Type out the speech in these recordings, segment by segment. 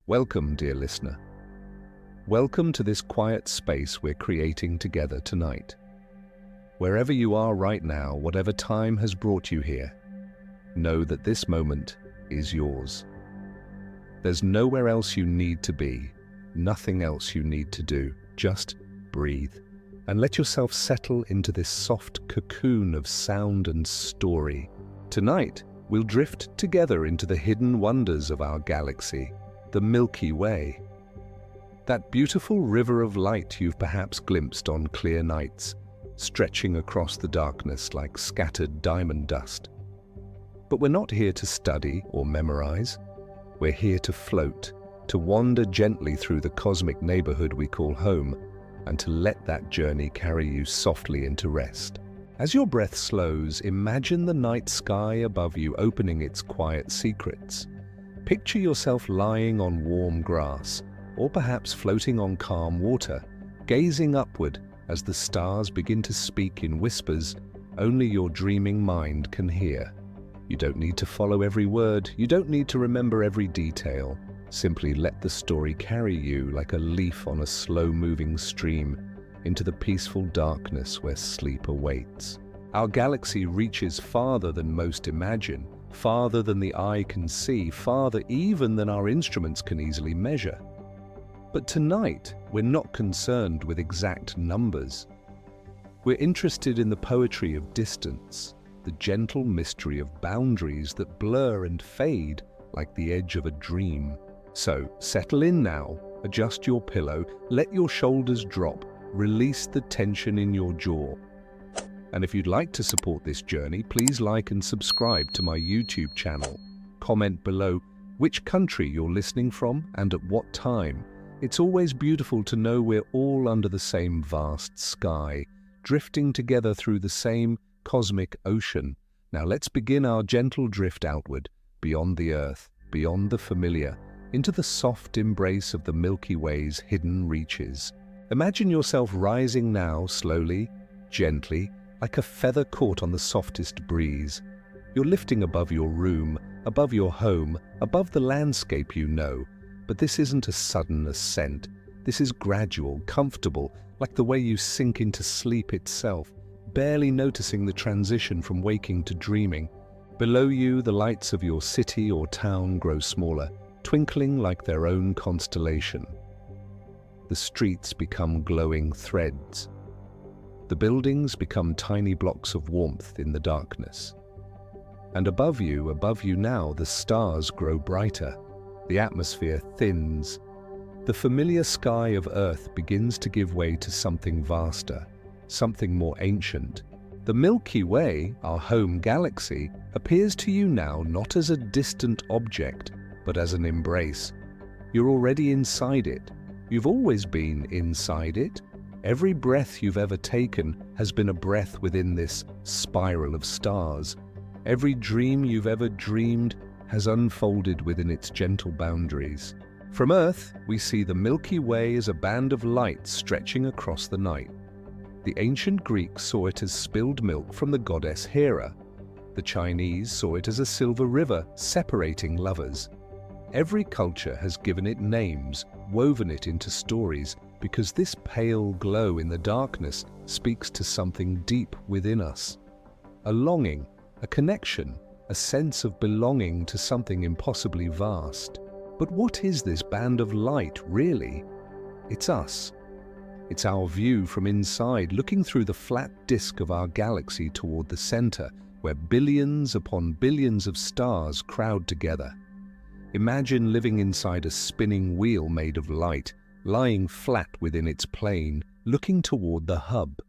Welcome, dear listener. Welcome to this quiet space we're creating together tonight. Wherever you are right now, whatever time has brought you here, know that this moment is yours. There's nowhere else you need to be, nothing else you need to do. Just breathe and let yourself settle into this soft cocoon of sound and story. Tonight, we'll drift together into the hidden wonders of our galaxy, the Milky Way. That beautiful river of light you've perhaps glimpsed on clear nights, stretching across the darkness like scattered diamond dust. But we're not here to study or memorize. We're here to float, to wander gently through the cosmic neighborhood we call home, and to let that journey carry you softly into rest. As your breath slows, imagine the night sky above you opening its quiet secrets. Picture yourself lying on warm grass, or perhaps floating on calm water, gazing upward as the stars begin to speak in whispers only your dreaming mind can hear. You don't need to follow every word, you don't need to remember every detail. Simply let the story carry you like a leaf on a slow-moving stream into the peaceful darkness where sleep awaits. Our galaxy reaches farther than most imagine, farther than the eye can see, farther even than our instruments can easily measure. But tonight, we're not concerned with exact numbers. We're interested in the poetry of distance, the gentle mystery of boundaries that blur and fade like the edge of a dream. So, settle in now, adjust your pillow, let your shoulders drop, release the tension in your jaw. And if you'd like to support this journey, please like and subscribe to my YouTube channel. Comment below which country you're listening from and at what time. It's always beautiful to know we're all under the same vast sky, drifting together through the same cosmic ocean. Now let's begin our gentle drift outward, beyond the Earth, beyond the familiar, into the soft embrace of the Milky Way's hidden reaches. Imagine yourself rising now, slowly, gently, like a feather caught on the softest breeze. You're lifting above your room, above your home, above the landscape you know. But this isn't a sudden ascent. This is gradual, comfortable, like the way you sink into sleep itself, barely noticing the transition from waking to dreaming. Below you, the lights of your city or town grow smaller, twinkling like their own constellation. The streets become glowing threads. The buildings become tiny blocks of warmth in the darkness. And above you now, the stars grow brighter. The atmosphere thins. The familiar sky of Earth begins to give way to something vaster, something more ancient. The Milky Way, our home galaxy, appears to you now not as a distant object, but as an embrace. You're already inside it. You've always been inside it. Every breath you've ever taken has been a breath within this spiral of stars. Every dream you've ever dreamed has unfolded within its gentle boundaries. From Earth, we see the Milky Way as a band of light stretching across the night. The ancient Greeks saw it as spilled milk from the goddess Hera. The Chinese saw it as a silver river separating lovers. Every culture has given it names, woven it into stories, because this pale glow in the darkness speaks to something deep within us. A longing, a connection, a sense of belonging to something impossibly vast. But what is this band of light, really? It's us. It's our view from inside, looking through the flat disk of our galaxy toward the center, where billions upon billions of stars crowd together. Imagine living inside a spinning wheel made of light, lying flat within its plane, looking toward the hub.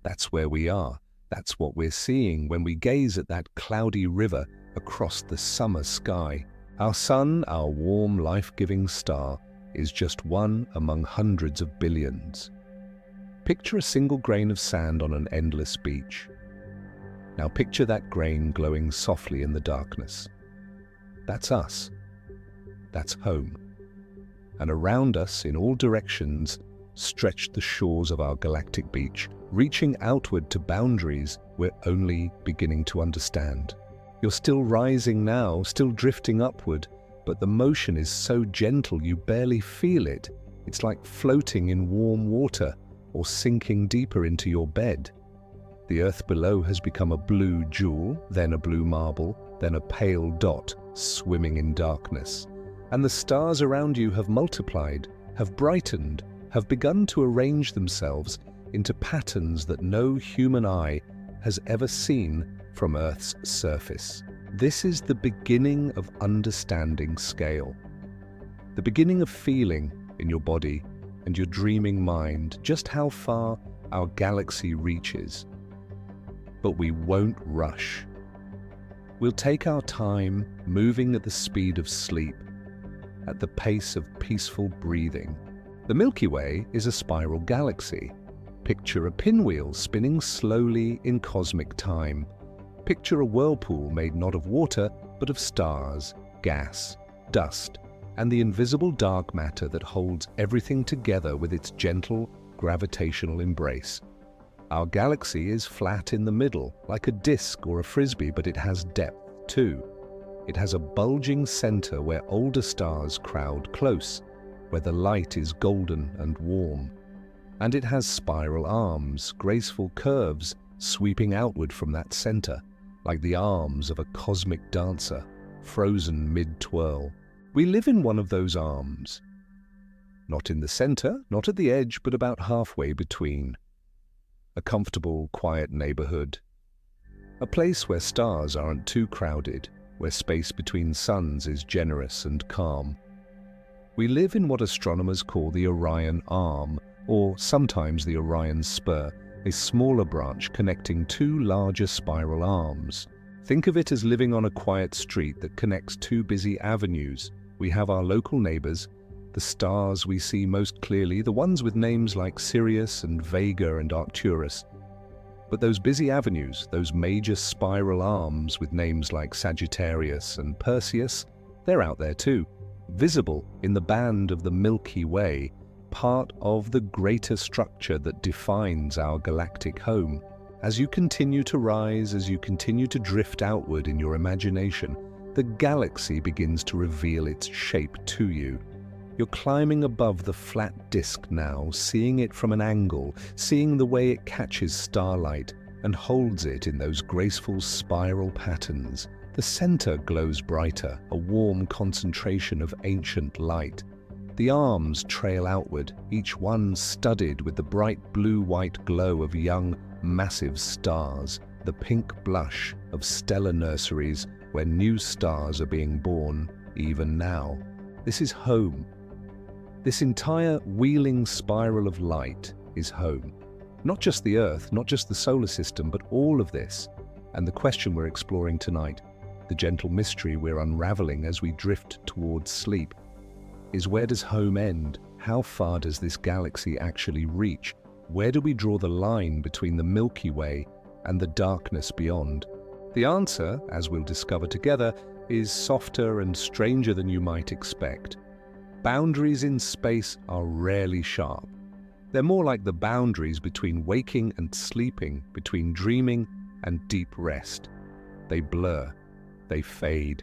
That's where we are. That's what we're seeing when we gaze at that cloudy river across the summer sky. Our sun, our warm, life-giving star, is just one among hundreds of billions. Picture a single grain of sand on an endless beach. Now picture that grain glowing softly in the darkness. That's us. That's home. And around us, in all directions, stretch the shores of our galactic beach, reaching outward to boundaries we're only beginning to understand. You're still rising now, still drifting upward, but the motion is so gentle you barely feel it. It's like floating in warm water or sinking deeper into your bed. The earth below has become a blue jewel, then a blue marble, then a pale dot swimming in darkness. And the stars around you have multiplied, have brightened, have begun to arrange themselves into patterns that no human eye has ever seen from Earth's surface. This is the beginning of understanding scale. The beginning of feeling in your body and your dreaming mind just how far our galaxy reaches. But we won't rush. We'll take our time, moving at the speed of sleep, at the pace of peaceful breathing. The Milky Way is a spiral galaxy. Picture a pinwheel spinning slowly in cosmic time. Picture a whirlpool made not of water, but of stars, gas, dust, and the invisible dark matter that holds everything together with its gentle, gravitational embrace. Our galaxy is flat in the middle, like a disk or a frisbee, but it has depth too. It has a bulging center where older stars crowd close, where the light is golden and warm. And it has spiral arms, graceful curves, sweeping outward from that center, like the arms of a cosmic dancer, frozen mid-twirl. We live in one of those arms. Not in the center, not at the edge, but about halfway between. A comfortable, quiet neighborhood. A place where stars aren't too crowded, where space between suns is generous and calm. We live in what astronomers call the Orion Arm, or sometimes the Orion Spur, a smaller branch connecting two larger spiral arms. Think of it as living on a quiet street that connects two busy avenues. We have our local neighbors, the stars we see most clearly, the ones with names like Sirius and Vega and Arcturus. But those busy avenues, those major spiral arms with names like Sagittarius and Perseus, they're out there too, visible in the band of the Milky Way, part of the greater structure that defines our galactic home. As you continue to rise, as you continue to drift outward in your imagination, the galaxy begins to reveal its shape to you. You're climbing above the flat disk now, seeing it from an angle, seeing the way it catches starlight and holds it in those graceful spiral patterns. The center glows brighter, a warm concentration of ancient light. The arms trail outward, each one studded with the bright blue-white glow of young, massive stars, the pink blush of stellar nurseries where new stars are being born, even now. This is home. This entire wheeling spiral of light is home. Not just the Earth, not just the solar system, but all of this. And the question we're exploring tonight, the gentle mystery we're unraveling as we drift towards sleep, is where does home end? How far does this galaxy actually reach? Where do we draw the line between the Milky Way and the darkness beyond? The answer, as we'll discover together, is softer and stranger than you might expect. Boundaries in space are rarely sharp. They're more like the boundaries between waking and sleeping, between dreaming and deep rest. They blur, they fade.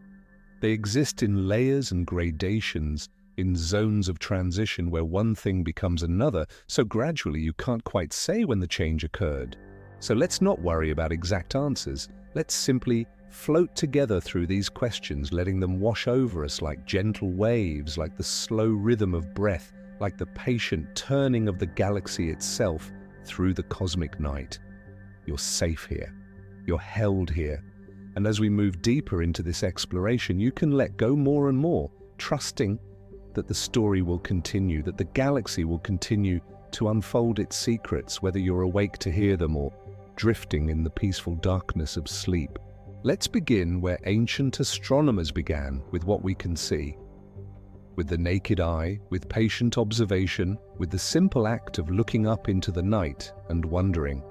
They exist in layers and gradations, in zones of transition where one thing becomes another, so gradually you can't quite say when the change occurred. So let's not worry about exact answers. Let's simply float together through these questions, letting them wash over us like gentle waves, like the slow rhythm of breath, like the patient turning of the galaxy itself through the cosmic night. You're safe here. You're held here. And as we move deeper into this exploration, you can let go more and more, trusting that the story will continue, that the galaxy will continue to unfold its secrets, whether you're awake to hear them or drifting in the peaceful darkness of sleep. Let's begin where ancient astronomers began, with what we can see. With the naked eye, with patient observation, with the simple act of looking up into the night and wondering.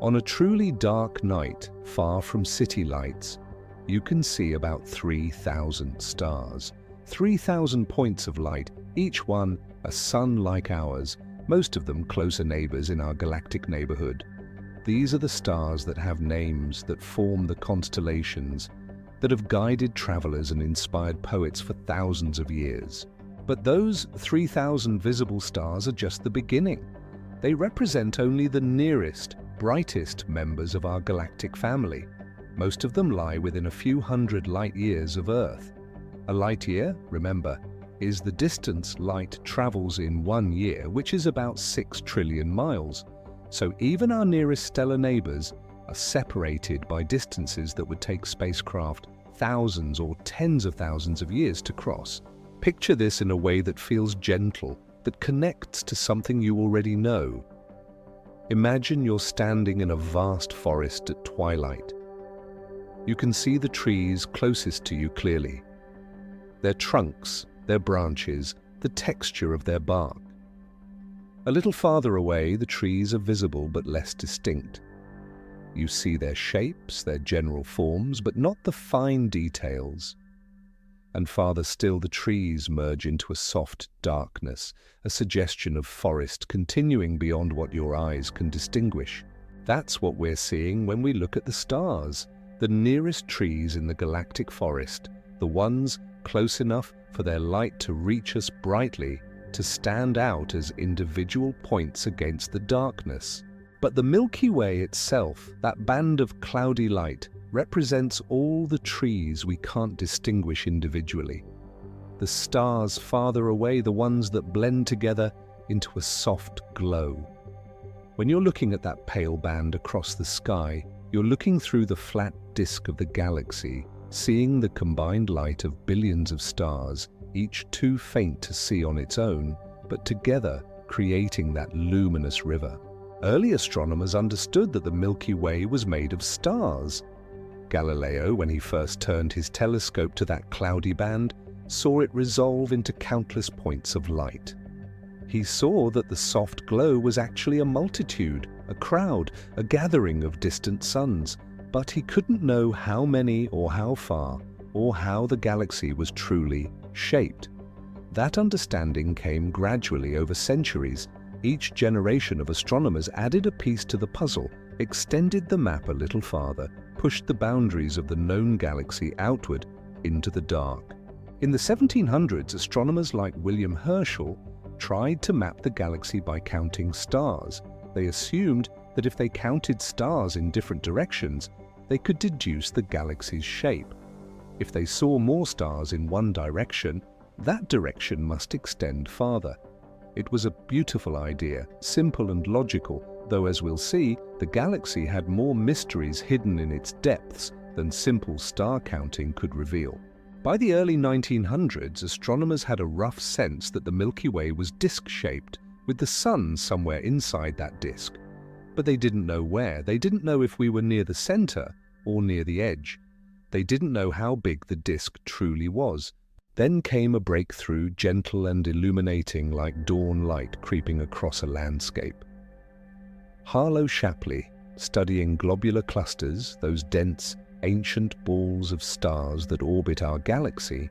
On a truly dark night, far from city lights, you can see about 3,000 stars. 3,000 points of light, each one a sun like ours, most of them closer neighbors in our galactic neighborhood. These are the stars that have names, that form the constellations, that have guided travelers and inspired poets for thousands of years. But those 3,000 visible stars are just the beginning. They represent only the nearest, brightest members of our galactic family. Most of them lie within a few hundred light-years of Earth. A light-year, remember, is the distance light travels in 1 year, which is about 6 trillion miles. So even our nearest stellar neighbors are separated by distances that would take spacecraft thousands or tens of thousands of years to cross. Picture this in a way that feels gentle, that connects to something you already know. Imagine you're standing in a vast forest at twilight. You can see the trees closest to you clearly. Their trunks, their branches, the texture of their bark. A little farther away, the trees are visible but less distinct. You see their shapes, their general forms, but not the fine details. And farther still, the trees merge into a soft darkness, a suggestion of forest continuing beyond what your eyes can distinguish. That's what we're seeing when we look at the stars, the nearest trees in the galactic forest, the ones close enough for their light to reach us brightly, to stand out as individual points against the darkness. But the Milky Way itself, that band of cloudy light, represents all the trees we can't distinguish individually. The stars farther away, the ones that blend together into a soft glow. When you're looking at that pale band across the sky, you're looking through the flat disk of the galaxy, seeing the combined light of billions of stars, each too faint to see on its own, but together creating that luminous river. Early astronomers understood that the Milky Way was made of stars. Galileo, when he first turned his telescope to that cloudy band, saw it resolve into countless points of light. He saw that the soft glow was actually a multitude, a crowd, a gathering of distant suns, but he couldn't know how many or how far, or how the galaxy was truly shaped. That understanding came gradually over centuries. Each generation of astronomers added a piece to the puzzle, extended the map a little farther, pushed the boundaries of the known galaxy outward into the dark. In the 1700s, astronomers like William Herschel tried to map the galaxy by counting stars. They assumed that if they counted stars in different directions, they could deduce the galaxy's shape. If they saw more stars in one direction, that direction must extend farther. It was a beautiful idea, simple and logical, though as we'll see, the galaxy had more mysteries hidden in its depths than simple star counting could reveal. By the early 1900s, astronomers had a rough sense that the Milky Way was disc-shaped, with the sun somewhere inside that disk. But they didn't know where. They didn't know if we were near the center or near the edge. They didn't know how big the disk truly was. Then came a breakthrough, gentle and illuminating like dawn light creeping across a landscape. Harlow Shapley, studying globular clusters, those dense, ancient balls of stars that orbit our galaxy,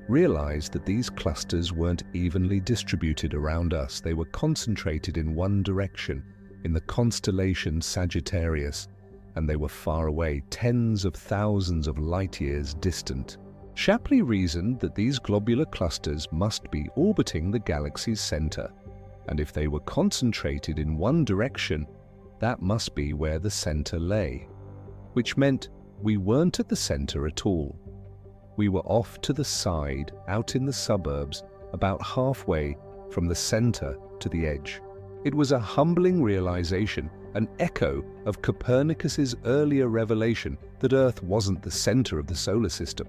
realized that these clusters weren't evenly distributed around us. They were concentrated in one direction, in the constellation Sagittarius, and they were far away, tens of thousands of light-years distant. Shapley reasoned that these globular clusters must be orbiting the galaxy's center, and if they were concentrated in one direction, that must be where the center lay, which meant we weren't at the center at all. We were off to the side, out in the suburbs, about halfway from the center to the edge. It was a humbling realization, an echo of Copernicus's earlier revelation that Earth wasn't the center of the solar system.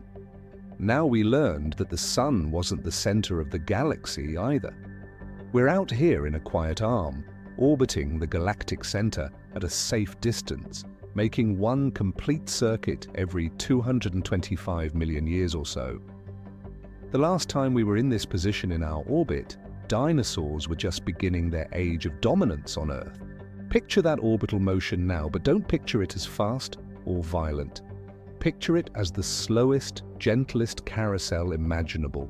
Now we learned that the sun wasn't the center of the galaxy either. We're out here in a quiet arm, orbiting the galactic center at a safe distance, making one complete circuit every 225 million years or so. The last time we were in this position in our orbit, dinosaurs were just beginning their age of dominance on Earth. Picture that orbital motion now, but don't picture it as fast or violent. Picture it as the slowest, gentlest carousel imaginable.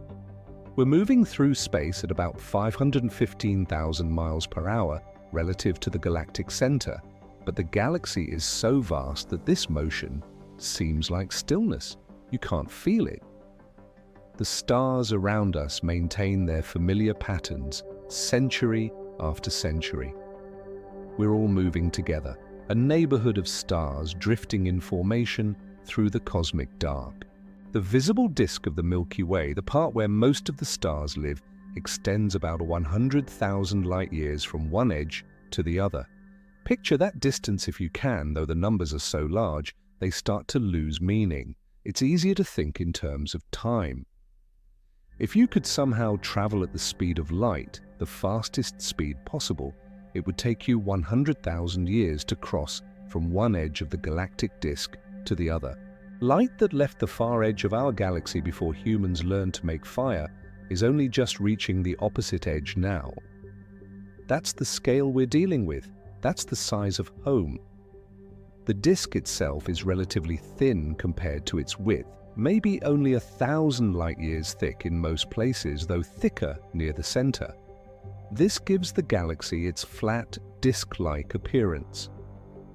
We're moving through space at about 515,000 miles per hour relative to the galactic center, but the galaxy is so vast that this motion seems like stillness. You can't feel it. The stars around us maintain their familiar patterns century after century. We're all moving together, a neighborhood of stars drifting in formation through the cosmic dark. The visible disk of the Milky Way, the part where most of the stars live, extends about 100,000 light-years from one edge to the other. Picture that distance if you can, though the numbers are so large, they start to lose meaning. It's easier to think in terms of time. If you could somehow travel at the speed of light, the fastest speed possible, it would take you 100,000 years to cross from one edge of the galactic disk to the other. Light that left the far edge of our galaxy before humans learned to make fire is only just reaching the opposite edge now. That's the scale we're dealing with. That's the size of home. The disk itself is relatively thin compared to its width, maybe only 1,000 light-years thick in most places, though thicker near the center. This gives the galaxy its flat, disk-like appearance.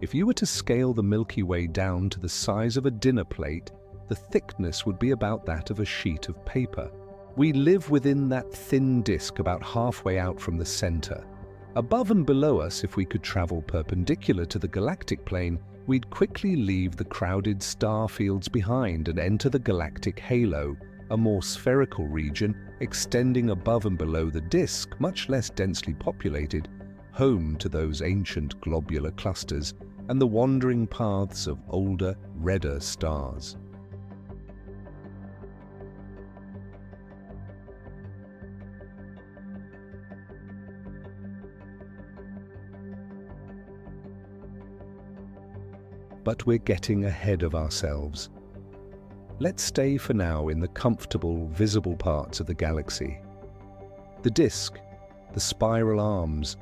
If you were to scale the Milky Way down to the size of a dinner plate, the thickness would be about that of a sheet of paper. We live within that thin disk about halfway out from the center. Above and below us, if we could travel perpendicular to the galactic plane, we'd quickly leave the crowded star fields behind and enter the galactic halo, a more spherical region extending above and below the disk, much less densely populated, home to those ancient globular clusters and the wandering paths of older, redder stars. But we're getting ahead of ourselves. Let's stay for now in the comfortable, visible parts of the galaxy. The disk, the spiral arms,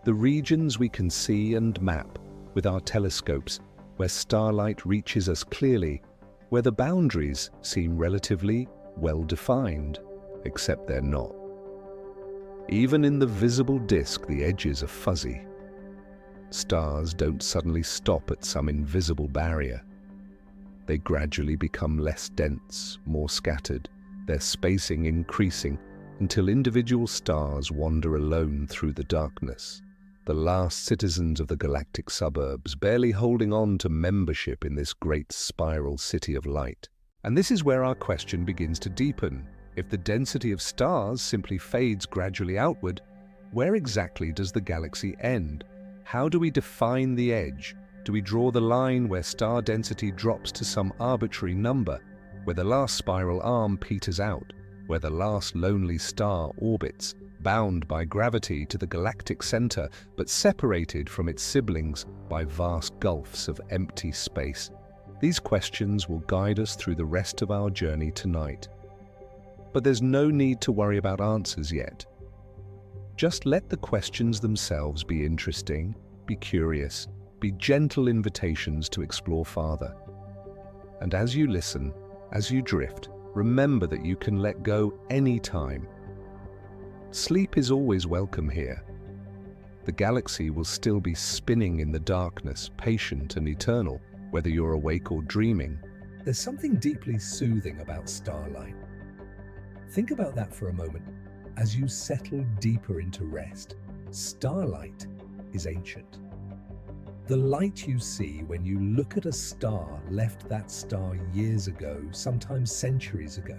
the regions we can see and map with our telescopes, where starlight reaches us clearly, where the boundaries seem relatively well-defined, except they're not. Even in the visible disk, the edges are fuzzy. Stars don't suddenly stop at some invisible barrier. They gradually become less dense, more scattered, their spacing increasing until individual stars wander alone through the darkness, the last citizens of the galactic suburbs, barely holding on to membership in this great spiral city of light. And this is where our question begins to deepen. If the density of stars simply fades gradually outward, where exactly does the galaxy end? How do we define the edge? Do we draw the line where star density drops to some arbitrary number, where the last spiral arm peters out, where the last lonely star orbits, bound by gravity to the galactic center, but separated from its siblings by vast gulfs of empty space? These questions will guide us through the rest of our journey tonight. But there's no need to worry about answers yet. Just let the questions themselves be interesting, be curious, be gentle invitations to explore farther. And as you listen, as you drift, remember that you can let go any time. Sleep is always welcome here. The galaxy will still be spinning in the darkness, patient and eternal, whether you're awake or dreaming. There's something deeply soothing about starlight. Think about that for a moment. As you settle deeper into rest, starlight is ancient. The light you see when you look at a star left that star years ago, sometimes centuries ago,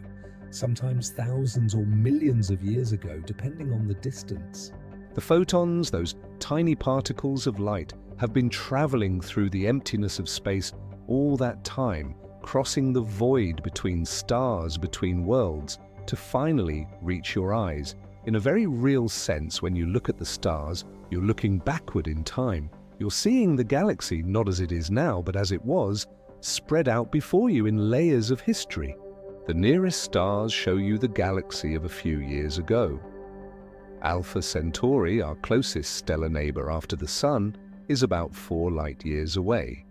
sometimes thousands or millions of years ago, depending on the distance. The photons, those tiny particles of light, have been traveling through the emptiness of space all that time, crossing the void between stars, between worlds, to finally reach your eyes. In a very real sense, when you look at the stars, you're looking backward in time. You're seeing the galaxy not as it is now, but as it was, spread out before you in layers of history. The nearest stars show you the galaxy of a few years ago. Alpha Centauri, our closest stellar neighbor after the Sun, is about 4 light-years away.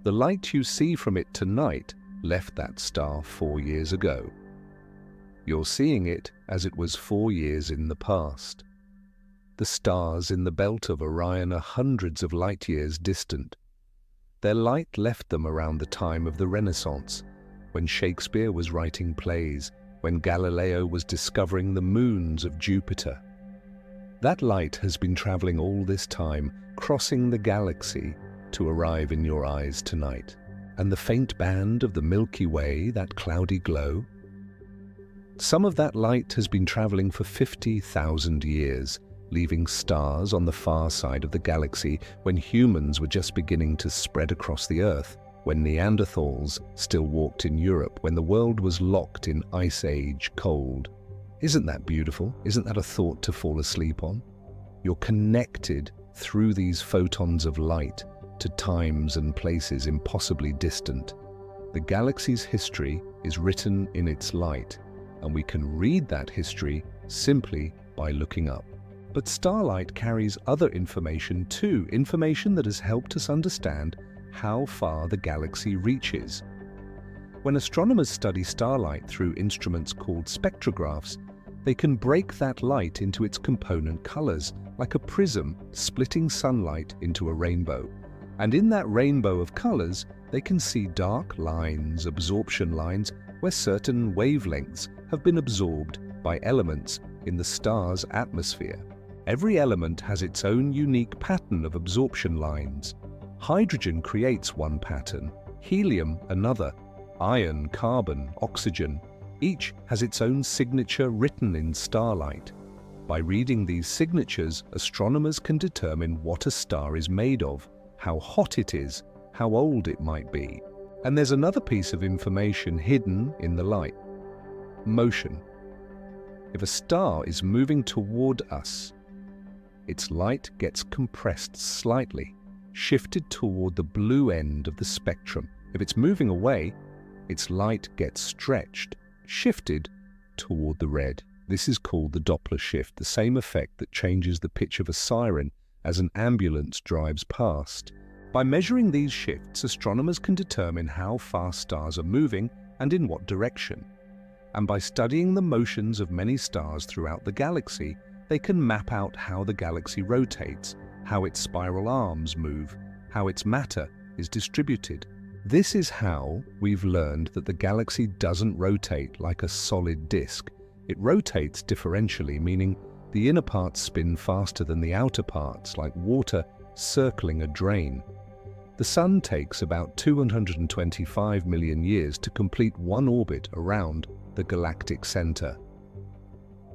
The light you see from it tonight left that star 4 years ago. You're seeing it as it was 4 years in the past. The stars in the belt of Orion are hundreds of light-years distant. Their light left them around the time of the Renaissance, when Shakespeare was writing plays, when Galileo was discovering the moons of Jupiter. That light has been traveling all this time, crossing the galaxy to arrive in your eyes tonight. And the faint band of the Milky Way, that cloudy glow? Some of that light has been traveling for 50,000 years, leaving stars on the far side of the galaxy when humans were just beginning to spread across the Earth, when Neanderthals still walked in Europe, when the world was locked in Ice Age cold. Isn't that beautiful? Isn't that a thought to fall asleep on? You're connected through these photons of light to times and places impossibly distant. The galaxy's history is written in its light, and we can read that history simply by looking up. But starlight carries other information too, information that has helped us understand how far the galaxy reaches. When astronomers study starlight through instruments called spectrographs, they can break that light into its component colors, like a prism splitting sunlight into a rainbow. And in that rainbow of colors, they can see dark lines, absorption lines, where certain wavelengths have been absorbed by elements in the star's atmosphere. Every element has its own unique pattern of absorption lines. Hydrogen creates one pattern, helium another, iron, carbon, oxygen. Each has its own signature written in starlight. By reading these signatures, astronomers can determine what a star is made of, how hot it is, how old it might be. And there's another piece of information hidden in the light: motion. If a star is moving toward us, its light gets compressed slightly, shifted toward the blue end of the spectrum. If it's moving away, its light gets stretched, shifted toward the red. This is called the Doppler shift, the same effect that changes the pitch of a siren as an ambulance drives past. By measuring these shifts, astronomers can determine how fast stars are moving and in what direction. And by studying the motions of many stars throughout the galaxy, they can map out how the galaxy rotates, how its spiral arms move, how its matter is distributed. This is how we've learned that the galaxy doesn't rotate like a solid disk. It rotates differentially, meaning the inner parts spin faster than the outer parts, like water circling a drain. The Sun takes about 225 million years to complete one orbit around the galactic center.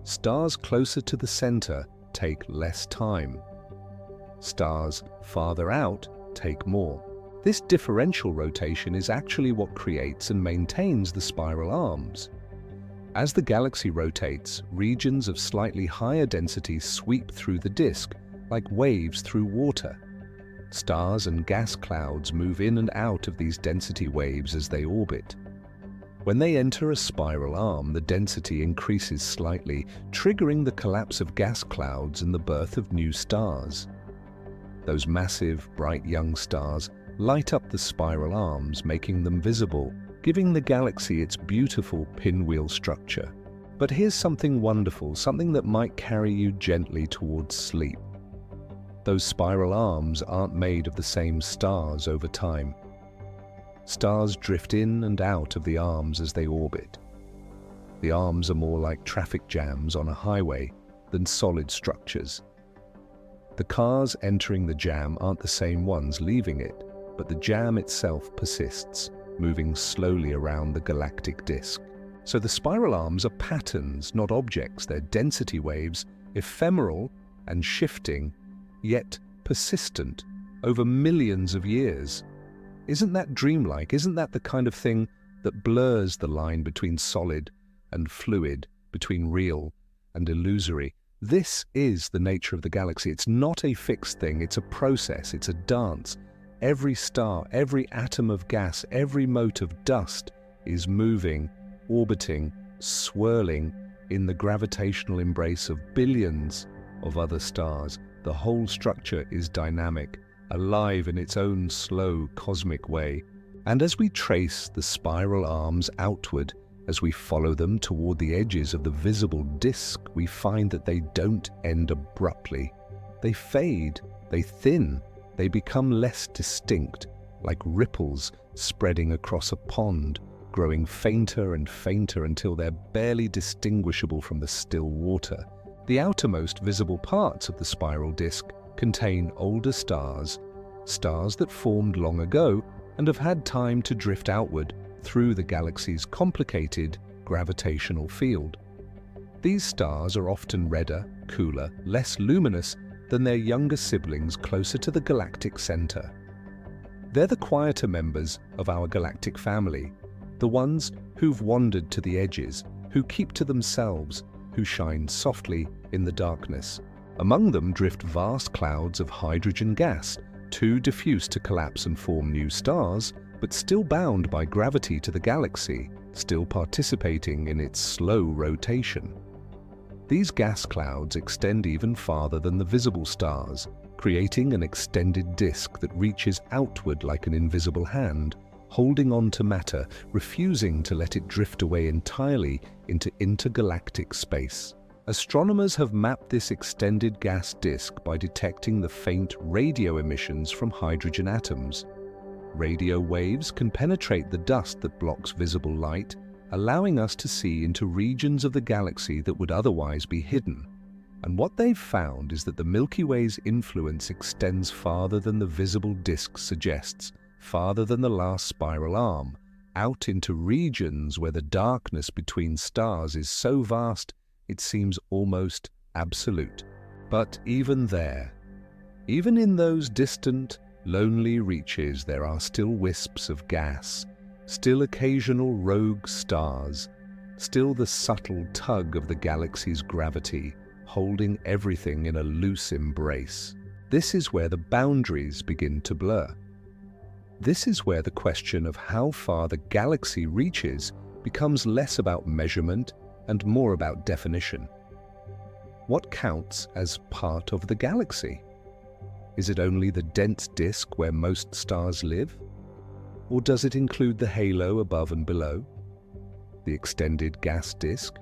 Stars closer to the center take less time. Stars farther out take more. This differential rotation is actually what creates and maintains the spiral arms. As the galaxy rotates, regions of slightly higher density sweep through the disk, like waves through water. Stars and gas clouds move in and out of these density waves as they orbit. When they enter a spiral arm, the density increases slightly, triggering the collapse of gas clouds and the birth of new stars. Those massive, bright young stars light up the spiral arms, making them visible, giving the galaxy its beautiful pinwheel structure. But here's something wonderful, something that might carry you gently towards sleep. Those spiral arms aren't made of the same stars over time. Stars drift in and out of the arms as they orbit. The arms are more like traffic jams on a highway than solid structures. The cars entering the jam aren't the same ones leaving it, but the jam itself persists, moving slowly around the galactic disk. So the spiral arms are patterns, not objects. They're density waves, ephemeral and shifting, yet persistent over millions of years. Isn't that dreamlike? Isn't that the kind of thing that blurs the line between solid and fluid, between real and illusory? This is the nature of the galaxy. It's not a fixed thing, it's a process, it's a dance. Every star, every atom of gas, every mote of dust is moving, orbiting, swirling in the gravitational embrace of billions of other stars. The whole structure is dynamic, alive in its own slow cosmic way. And as we trace the spiral arms outward, as we follow them toward the edges of the visible disk, we find that they don't end abruptly. They fade, they thin, they become less distinct, like ripples spreading across a pond, growing fainter and fainter until they're barely distinguishable from the still water. The outermost visible parts of the spiral disk contain older stars, stars that formed long ago and have had time to drift outward through the galaxy's complicated gravitational field. These stars are often redder, cooler, less luminous than their younger siblings closer to the galactic center. They're the quieter members of our galactic family, the ones who've wandered to the edges, who keep to themselves, who shine softly in the darkness. Among them drift vast clouds of hydrogen gas, too diffuse to collapse and form new stars, but still bound by gravity to the galaxy, still participating in its slow rotation. These gas clouds extend even farther than the visible stars, creating an extended disk that reaches outward like an invisible hand, holding on to matter, refusing to let it drift away entirely into intergalactic space. Astronomers have mapped this extended gas disk by detecting the faint radio emissions from hydrogen atoms. Radio waves can penetrate the dust that blocks visible light, allowing us to see into regions of the galaxy that would otherwise be hidden. And what they've found is that the Milky Way's influence extends farther than the visible disk suggests, farther than the last spiral arm, out into regions where the darkness between stars is so vast it seems almost absolute. But even there, even in those distant, lonely reaches, there are still wisps of gas, still occasional rogue stars, still the subtle tug of the galaxy's gravity, holding everything in a loose embrace. This is where the boundaries begin to blur. This is where the question of how far the galaxy reaches becomes less about measurement and more about definition. What counts as part of the galaxy? Is it only the dense disk where most stars live? Or does it include the halo above and below? The extended gas disk?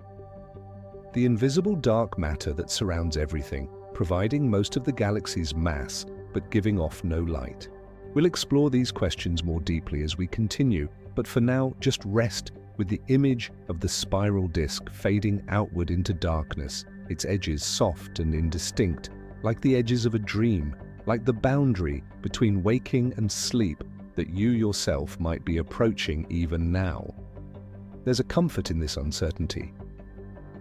The invisible dark matter that surrounds everything, providing most of the galaxy's mass, but giving off no light. We'll explore these questions more deeply as we continue, but for now, just rest with the image of the spiral disk fading outward into darkness, its edges soft and indistinct, like the edges of a dream, like the boundary between waking and sleep that you yourself might be approaching even now. There's a comfort in this uncertainty.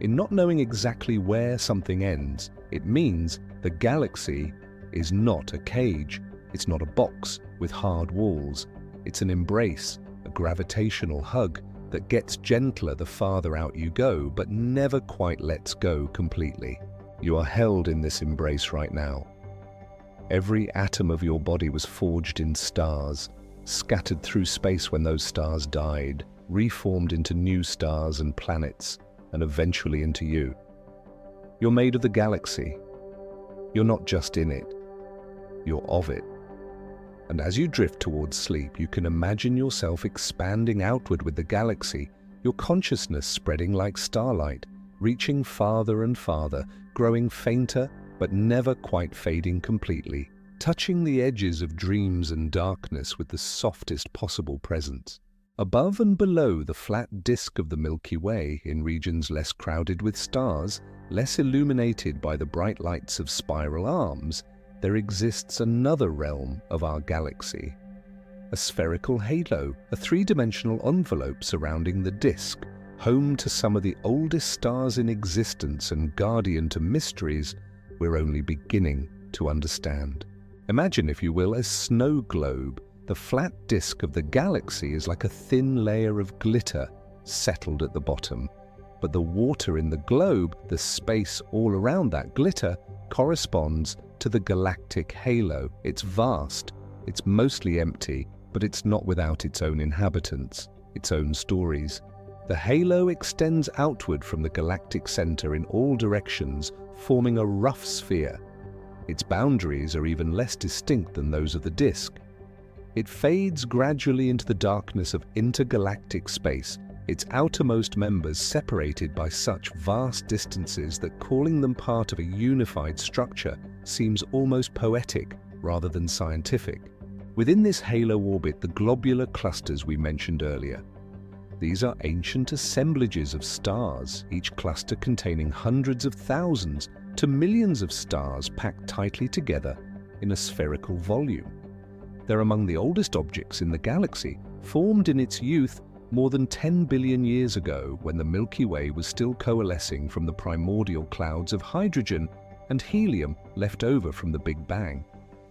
In not knowing exactly where something ends, it means the galaxy is not a cage. It's not a box with hard walls. It's an embrace, a gravitational hug that gets gentler the farther out you go, but never quite lets go completely. You are held in this embrace right now. Every atom of your body was forged in stars, scattered through space when those stars died, reformed into new stars and planets, and eventually into you. You're made of the galaxy. You're not just in it, you're of it. And as you drift towards sleep, you can imagine yourself expanding outward with the galaxy, your consciousness spreading like starlight, reaching farther and farther, growing fainter, but never quite fading completely, touching the edges of dreams and darkness with the softest possible presence. Above and below the flat disk of the Milky Way, in regions less crowded with stars, less illuminated by the bright lights of spiral arms, there exists another realm of our galaxy. A spherical halo, a three-dimensional envelope surrounding the disk, home to some of the oldest stars in existence and guardian to mysteries we're only beginning to understand. Imagine, if you will, a snow globe. The flat disk of the galaxy is like a thin layer of glitter settled at the bottom. But the water in the globe, the space all around that glitter, corresponds to the galactic halo. It's vast, it's mostly empty, but it's not without its own inhabitants, its own stories. The halo extends outward from the galactic center in all directions, forming a rough sphere. Its boundaries are even less distinct than those of the disk. It fades gradually into the darkness of intergalactic space, its outermost members separated by such vast distances that calling them part of a unified structure seems almost poetic rather than scientific. Within this halo orbit, the globular clusters we mentioned earlier. These are ancient assemblages of stars, each cluster containing hundreds of thousands to millions of stars packed tightly together in a spherical volume. They're among the oldest objects in the galaxy, formed in its youth more than 10 billion years ago, when the Milky Way was still coalescing from the primordial clouds of hydrogen and helium left over from the Big Bang.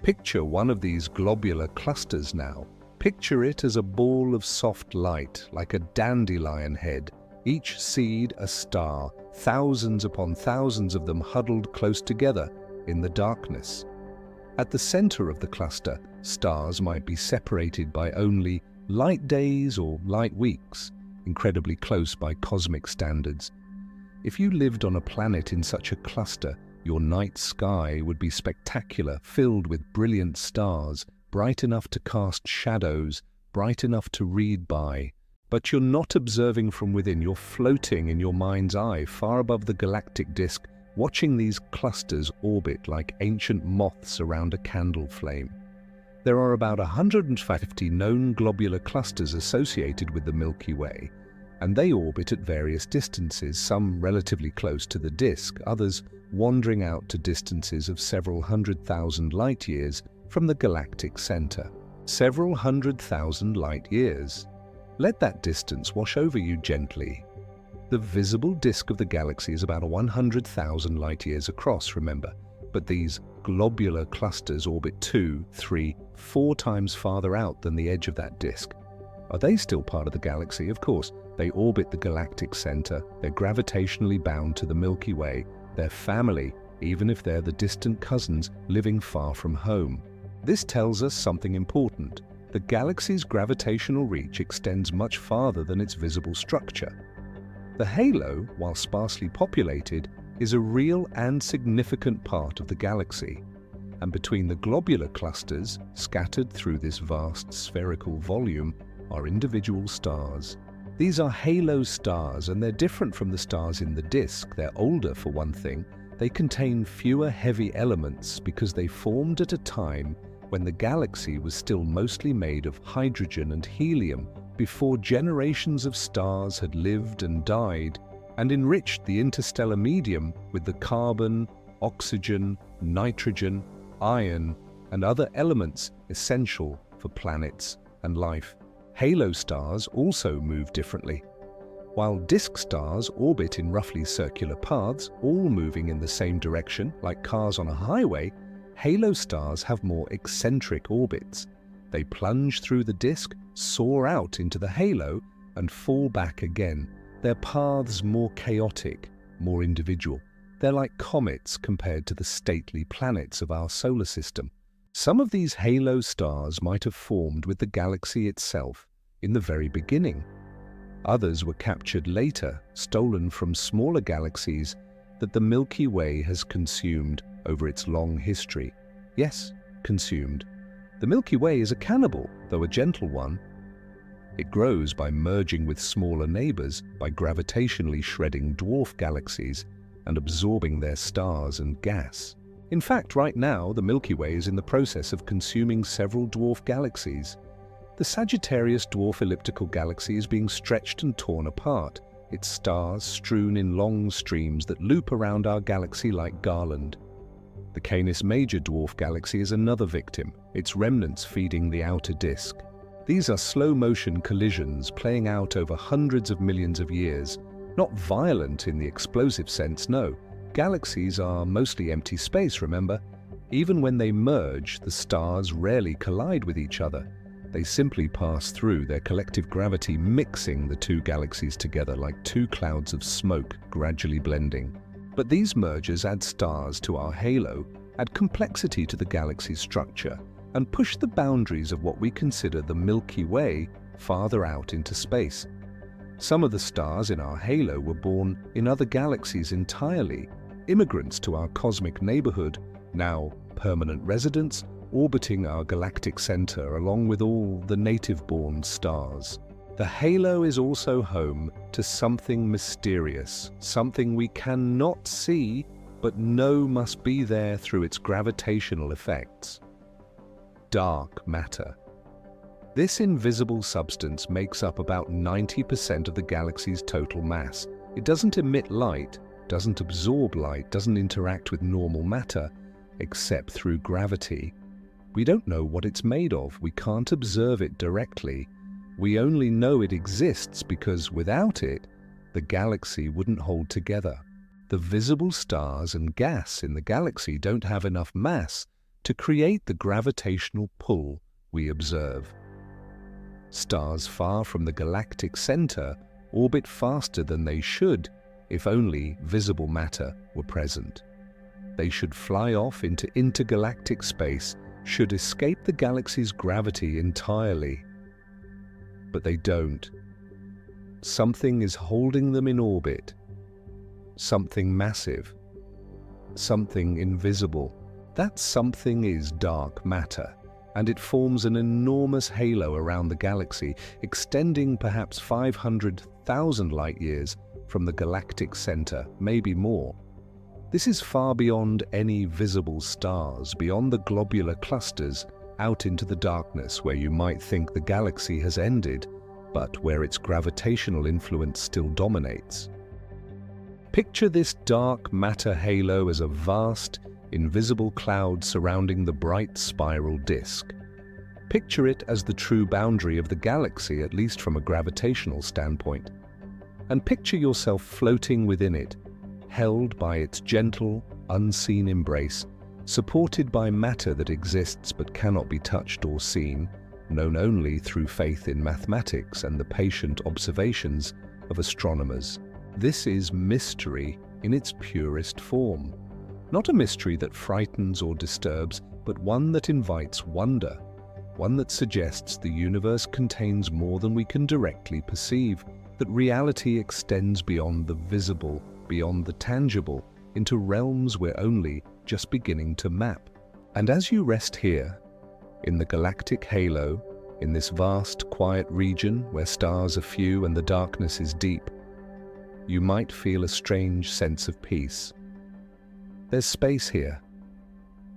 Picture one of these globular clusters now. Picture it as a ball of soft light, like a dandelion head, each seed a star, thousands upon thousands of them huddled close together in the darkness. At the center of the cluster, stars might be separated by only light days or light weeks, incredibly close by cosmic standards. If you lived on a planet in such a cluster, your night sky would be spectacular, filled with brilliant stars, bright enough to cast shadows, bright enough to read by. But you're not observing from within, you're floating in your mind's eye, far above the galactic disk, watching these clusters orbit like ancient moths around a candle flame. There are about 150 known globular clusters associated with the Milky Way, and they orbit at various distances, some relatively close to the disk, others wandering out to distances of several 100,000 light-years from the galactic center. Several 100,000 light-years. Let that distance wash over you gently. The visible disk of the galaxy is about 100,000 light-years across, remember, but these globular clusters orbit 2, 3, 4 times farther out than the edge of that disk. Are they still part of the galaxy? Of course. They orbit the galactic center, they're gravitationally bound to the Milky Way, they're family, even if they're the distant cousins living far from home. This tells us something important. The galaxy's gravitational reach extends much farther than its visible structure. The halo, while sparsely populated, is a real and significant part of the galaxy. And between the globular clusters, scattered through this vast spherical volume, are individual stars. These are halo stars, and they're different from the stars in the disk. They're older, for one thing. They contain fewer heavy elements because they formed at a time when the galaxy was still mostly made of hydrogen and helium, before generations of stars had lived and died and enriched the interstellar medium with the carbon, oxygen, nitrogen, iron, and other elements essential for planets and life. Halo stars also move differently. While disk stars orbit in roughly circular paths, all moving in the same direction, like cars on a highway, halo stars have more eccentric orbits. They plunge through the disk, soar out into the halo, and fall back again. Their paths more chaotic, more individual. They're like comets compared to the stately planets of our solar system. Some of these halo stars might have formed with the galaxy itself in the very beginning. Others were captured later, stolen from smaller galaxies that the Milky Way has consumed over its long history. Yes, consumed. The Milky Way is a cannibal, though a gentle one. It grows by merging with smaller neighbors, by gravitationally shredding dwarf galaxies and absorbing their stars and gas. In fact, right now, the Milky Way is in the process of consuming several dwarf galaxies. The Sagittarius dwarf elliptical galaxy is being stretched and torn apart, its stars strewn in long streams that loop around our galaxy like garland. The Canis Major dwarf galaxy is another victim, its remnants feeding the outer disk. These are slow-motion collisions playing out over hundreds of millions of years. Not violent in the explosive sense, no. Galaxies are mostly empty space, remember? Even when they merge, the stars rarely collide with each other. They simply pass through, their collective gravity mixing the two galaxies together like two clouds of smoke gradually blending. But these mergers add stars to our halo, add complexity to the galaxy's structure, and push the boundaries of what we consider the Milky Way farther out into space. Some of the stars in our halo were born in other galaxies entirely, immigrants to our cosmic neighborhood, now permanent residents, orbiting our galactic center along with all the native-born stars. The halo is also home to something mysterious, something we cannot see but know must be there through its gravitational effects. Dark matter. This invisible substance makes up about 90% of the galaxy's total mass. It doesn't emit light, doesn't absorb light, doesn't interact with normal matter, except through gravity. We don't know what it's made of. We can't observe it directly. We only know it exists because without it, the galaxy wouldn't hold together. The visible stars and gas in the galaxy don't have enough mass to create the gravitational pull we observe. Stars far from the galactic center orbit faster than they should if only visible matter were present. They should fly off into intergalactic space, should escape the galaxy's gravity entirely. But they don't. Something is holding them in orbit. Something massive. Something invisible. That something is dark matter, and it forms an enormous halo around the galaxy, extending perhaps 500,000 light-years from the galactic center, maybe more. This is far beyond any visible stars, beyond the globular clusters, out into the darkness where you might think the galaxy has ended, but where its gravitational influence still dominates. Picture this dark matter halo as a vast, invisible cloud surrounding the bright spiral disk. Picture it as the true boundary of the galaxy, at least from a gravitational standpoint. And picture yourself floating within it, held by its gentle, unseen embrace, supported by matter that exists but cannot be touched or seen, known only through faith in mathematics and the patient observations of astronomers. This is mystery in its purest form. Not a mystery that frightens or disturbs, but one that invites wonder, one that suggests the universe contains more than we can directly perceive, that reality extends beyond the visible, beyond the tangible, into realms we're only just beginning to map. And as you rest here, in the galactic halo, in this vast, quiet region where stars are few and the darkness is deep, you might feel a strange sense of peace. There's space here,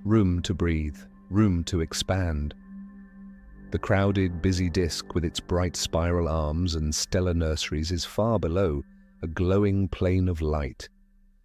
room to breathe, room to expand. The crowded, busy disk with its bright spiral arms and stellar nurseries is far below, a glowing plain of light,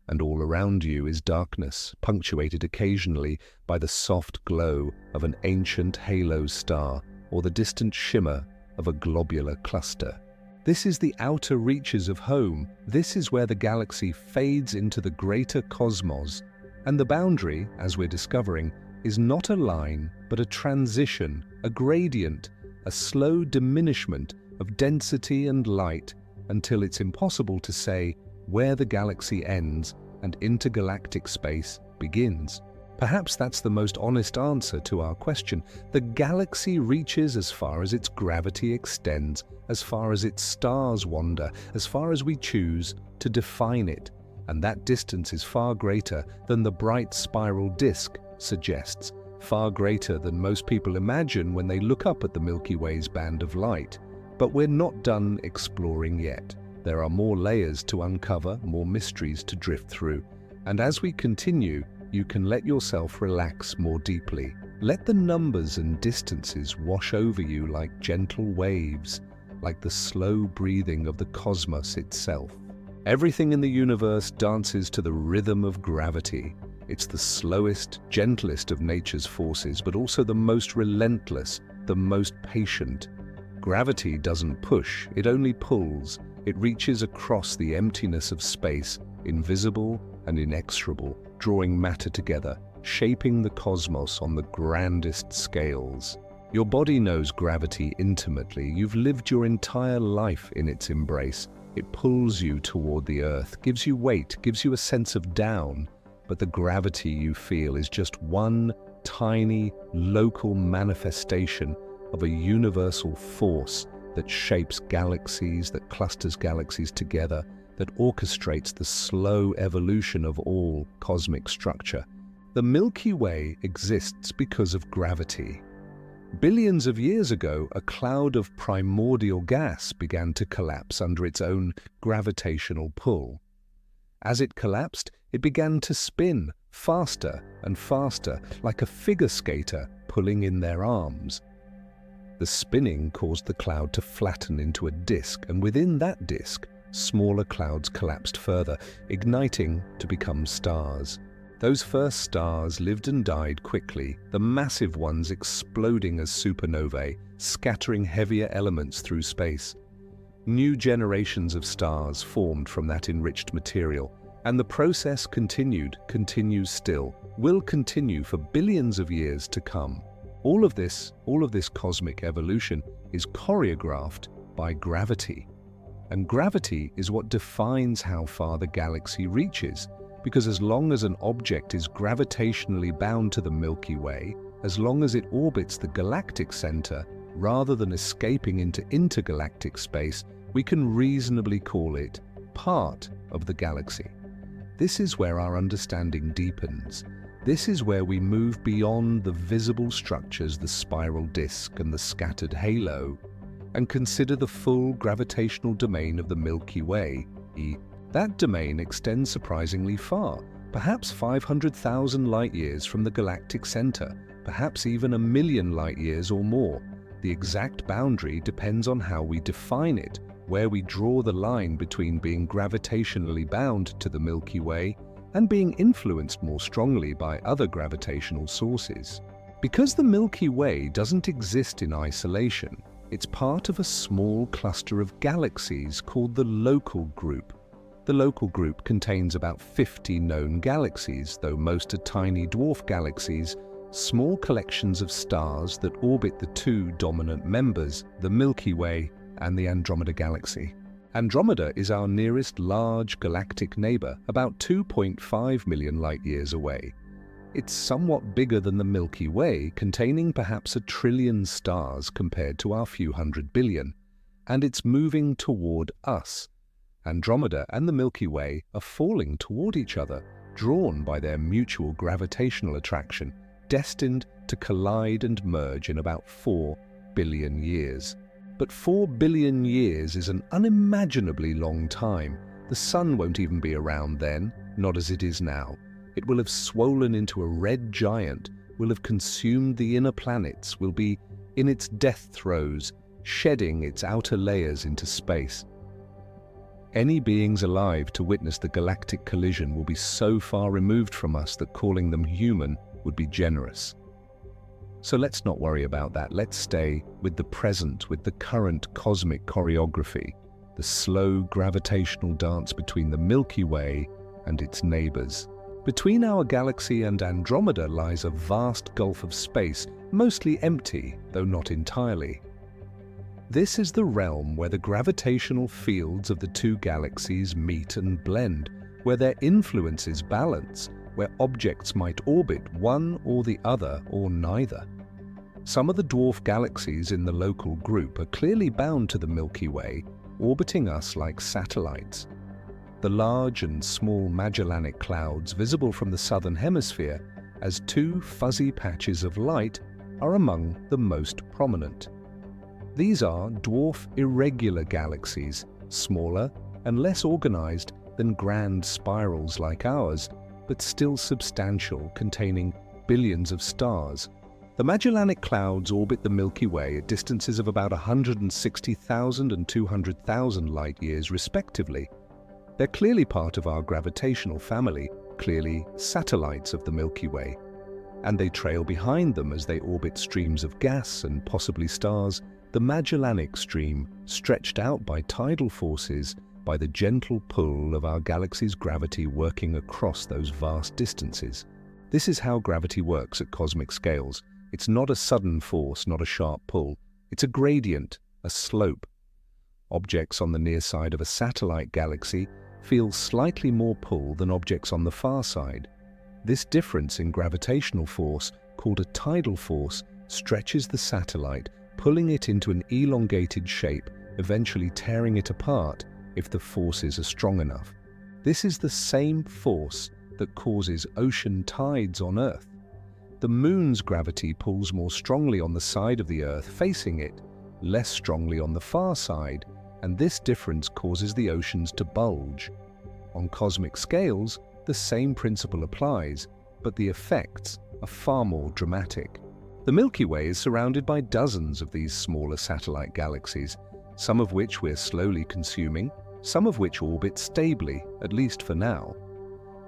and all around you is darkness, punctuated occasionally by the soft glow of an ancient halo star or the distant shimmer of a globular cluster. This is the outer reaches of home. This is where the galaxy fades into the greater cosmos, and the boundary, as we're discovering, is not a line, but a transition, a gradient, a slow diminishment of density and light until it's impossible to say where the galaxy ends and intergalactic space begins. Perhaps that's the most honest answer to our question. The galaxy reaches as far as its gravity extends, as far as its stars wander, as far as we choose to define it. And that distance is far greater than the bright spiral disk suggests, far greater than most people imagine when they look up at the Milky Way's band of light. But we're not done exploring yet. There are more layers to uncover, more mysteries to drift through. And as we continue, you can let yourself relax more deeply. Let the numbers and distances wash over you like gentle waves, like the slow breathing of the cosmos itself. Everything in the universe dances to the rhythm of gravity. It's the slowest, gentlest of nature's forces, but also the most relentless, the most patient. Gravity doesn't push, it only pulls. It reaches across the emptiness of space, invisible and inexorable, drawing matter together, shaping the cosmos on the grandest scales. Your body knows gravity intimately. You've lived your entire life in its embrace. It pulls you toward the earth, gives you weight, gives you a sense of down. But the gravity you feel is just one tiny, local manifestation of a universal force that shapes galaxies, that clusters galaxies together, that orchestrates the slow evolution of all cosmic structure. The Milky Way exists because of gravity. Billions of years ago, a cloud of primordial gas began to collapse under its own gravitational pull. As it collapsed, it began to spin faster and faster, like a figure skater pulling in their arms. The spinning caused the cloud to flatten into a disk, and within that disk, smaller clouds collapsed further, igniting to become stars. Those first stars lived and died quickly, the massive ones exploding as supernovae, scattering heavier elements through space. New generations of stars formed from that enriched material, and the process continues still, will continue for billions of years to come. All of this cosmic evolution is choreographed by gravity. And gravity is what defines how far the galaxy reaches, because as long as an object is gravitationally bound to the Milky Way, as long as it orbits the galactic center rather than escaping into intergalactic space, we can reasonably call it part of the galaxy. This is where our understanding deepens. This is where we move beyond the visible structures, the spiral disk and the scattered halo, and consider the full gravitational domain of the Milky Way. That domain extends surprisingly far, perhaps 500,000 light-years from the galactic center, perhaps even 1,000,000 light-years or more. The exact boundary depends on how we define it, where we draw the line between being gravitationally bound to the Milky Way and being influenced more strongly by other gravitational sources. Because the Milky Way doesn't exist in isolation, it's part of a small cluster of galaxies called the Local Group. The Local Group contains about 50 known galaxies, though most are tiny dwarf galaxies, small collections of stars that orbit the two dominant members, the Milky Way and the Andromeda Galaxy. Andromeda is our nearest large galactic neighbor, about 2.5 million light-years away. It's somewhat bigger than the Milky Way, containing perhaps 1 trillion stars compared to our few hundred billion, and it's moving toward us. Andromeda and the Milky Way are falling toward each other, drawn by their mutual gravitational attraction, destined to collide and merge in about 4 billion years. But 4 billion years is an unimaginably long time. The Sun won't even be around then, not as it is now. It will have swollen into a red giant, will have consumed the inner planets, will be in its death throes, shedding its outer layers into space. Any beings alive to witness the galactic collision will be so far removed from us that calling them human would be generous. So let's not worry about that. Let's stay with the present, with the current cosmic choreography, the slow gravitational dance between the Milky Way and its neighbors. Between our galaxy and Andromeda lies a vast gulf of space, mostly empty, though not entirely. This is the realm where the gravitational fields of the two galaxies meet and blend, where their influences balance, where objects might orbit one or the other or neither. Some of the dwarf galaxies in the Local Group are clearly bound to the Milky Way, orbiting us like satellites. The large and small Magellanic Clouds visible from the southern hemisphere as two fuzzy patches of light are among the most prominent. These are dwarf irregular galaxies, smaller and less organized than grand spirals like ours, but still substantial, containing billions of stars. The Magellanic Clouds orbit the Milky Way at distances of about 160,000 and 200,000 light-years respectively. They're clearly part of our gravitational family, clearly satellites of the Milky Way. And they trail behind them as they orbit streams of gas and possibly stars, the Magellanic Stream, stretched out by tidal forces, by the gentle pull of our galaxy's gravity working across those vast distances. This is how gravity works at cosmic scales. It's not a sudden force, not a sharp pull. It's a gradient, a slope. Objects on the near side of a satellite galaxy feel slightly more pull than objects on the far side. This difference in gravitational force, called a tidal force, stretches the satellite, pulling it into an elongated shape, eventually tearing it apart if the forces are strong enough. This is the same force that causes ocean tides on Earth. The Moon's gravity pulls more strongly on the side of the Earth facing it, less strongly on the far side, and this difference causes the oceans to bulge. On cosmic scales, the same principle applies, but the effects are far more dramatic. The Milky Way is surrounded by dozens of these smaller satellite galaxies, some of which we're slowly consuming, some of which orbit stably, at least for now.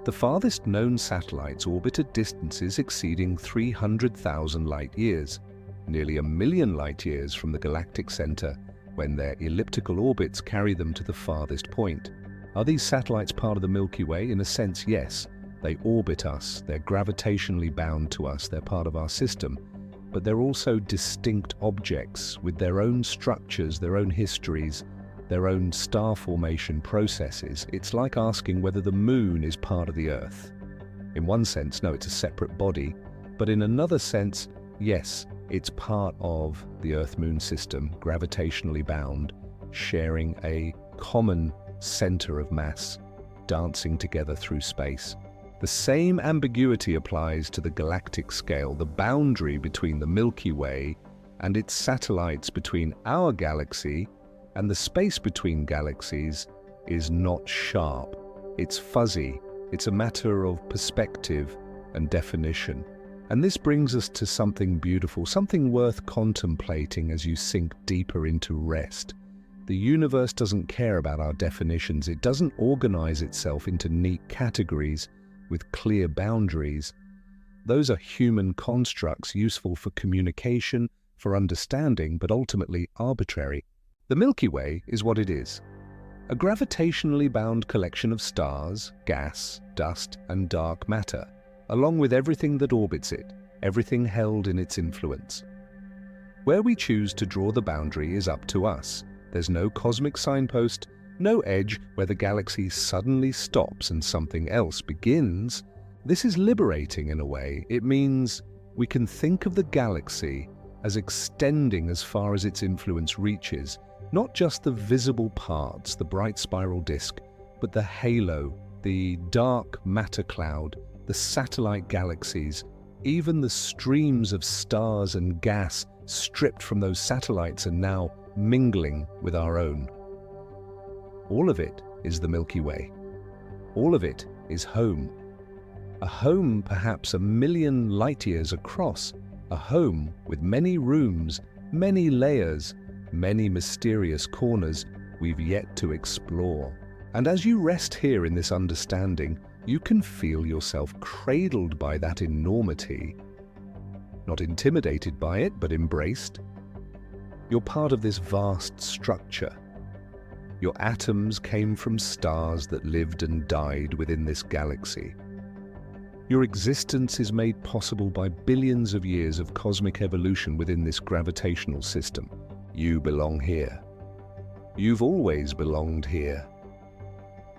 The farthest known satellites orbit at distances exceeding 300,000 light-years, nearly 1 million light-years from the galactic center, when their elliptical orbits carry them to the farthest point. Are these satellites part of the Milky Way? In a sense, yes. They orbit us, they're gravitationally bound to us, they're part of our system. But they're also distinct objects with their own structures, their own histories, their own star formation processes. It's like asking whether the moon is part of the Earth. In one sense, no, it's a separate body, but in another sense, yes, it's part of the Earth-Moon system, gravitationally bound, sharing a common center of mass, dancing together through space. The same ambiguity applies to the galactic scale. The boundary between the Milky Way and its satellites between our galaxy and the space between galaxies is not sharp. It's fuzzy. It's a matter of perspective and definition. And this brings us to something beautiful, something worth contemplating as you sink deeper into rest. The universe doesn't care about our definitions. It doesn't organize itself into neat categories with clear boundaries. Those are human constructs useful for communication, for understanding, but ultimately arbitrary. The Milky Way is what it is. A gravitationally bound collection of stars, gas, dust, and dark matter, along with everything that orbits it, everything held in its influence. Where we choose to draw the boundary is up to us. There's no cosmic signpost, no edge where the galaxy suddenly stops and something else begins. This is liberating in a way. It means we can think of the galaxy as extending as far as its influence reaches, not just the visible parts, the bright spiral disk, but the halo, the dark matter cloud, the satellite galaxies, even the streams of stars and gas stripped from those satellites and now mingling with our own. All of it is the Milky Way. All of it is home. A home perhaps 1 million light-years across, a home with many rooms, many layers, many mysterious corners we've yet to explore. And as you rest here in this understanding, you can feel yourself cradled by that enormity. Not intimidated by it, but embraced. You're part of this vast structure. Your atoms came from stars that lived and died within this galaxy. Your existence is made possible by billions of years of cosmic evolution within this gravitational system. You belong here. You've always belonged here.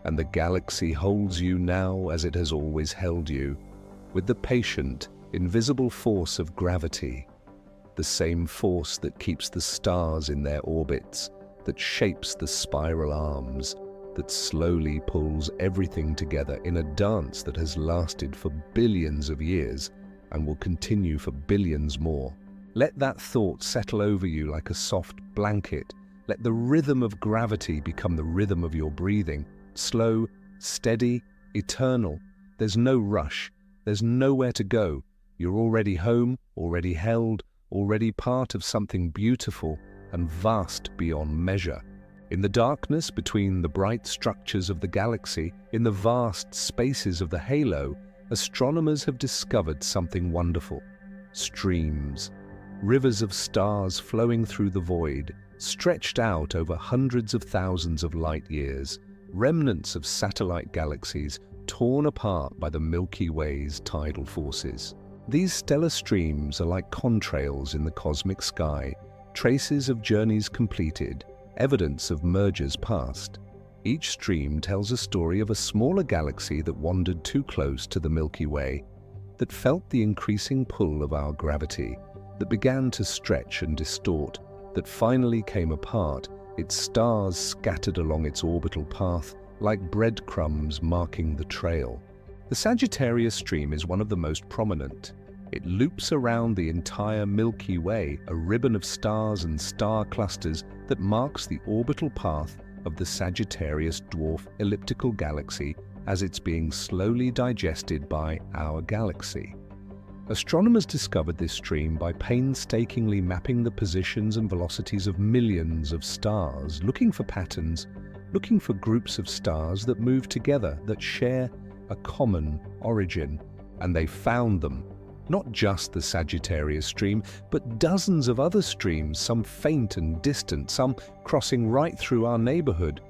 And the galaxy holds you now as it has always held you, with the patient, invisible force of gravity, the same force that keeps the stars in their orbits, that shapes the spiral arms, that slowly pulls everything together in a dance that has lasted for billions of years and will continue for billions more. Let that thought settle over you like a soft blanket. Let the rhythm of gravity become the rhythm of your breathing. Slow, steady, eternal. There's no rush. There's nowhere to go. You're already home, already held, already part of something beautiful and vast beyond measure. In the darkness between the bright structures of the galaxy, in the vast spaces of the halo, astronomers have discovered something wonderful. Streams, rivers of stars flowing through the void, stretched out over hundreds of thousands of light-years, remnants of satellite galaxies torn apart by the Milky Way's tidal forces. These stellar streams are like contrails in the cosmic sky, traces of journeys completed, evidence of mergers past. Each stream tells a story of a smaller galaxy that wandered too close to the Milky Way, that felt the increasing pull of our gravity, that began to stretch and distort, that finally came apart, its stars scattered along its orbital path like breadcrumbs marking the trail. The Sagittarius stream is one of the most prominent. It loops around the entire Milky Way, a ribbon of stars and star clusters that marks the orbital path of the Sagittarius dwarf elliptical galaxy as it's being slowly digested by our galaxy. Astronomers discovered this stream by painstakingly mapping the positions and velocities of millions of stars, looking for patterns, looking for groups of stars that move together, that share a common origin. And they found them. Not just the Sagittarius stream, but dozens of other streams, some faint and distant, some crossing right through our neighborhood.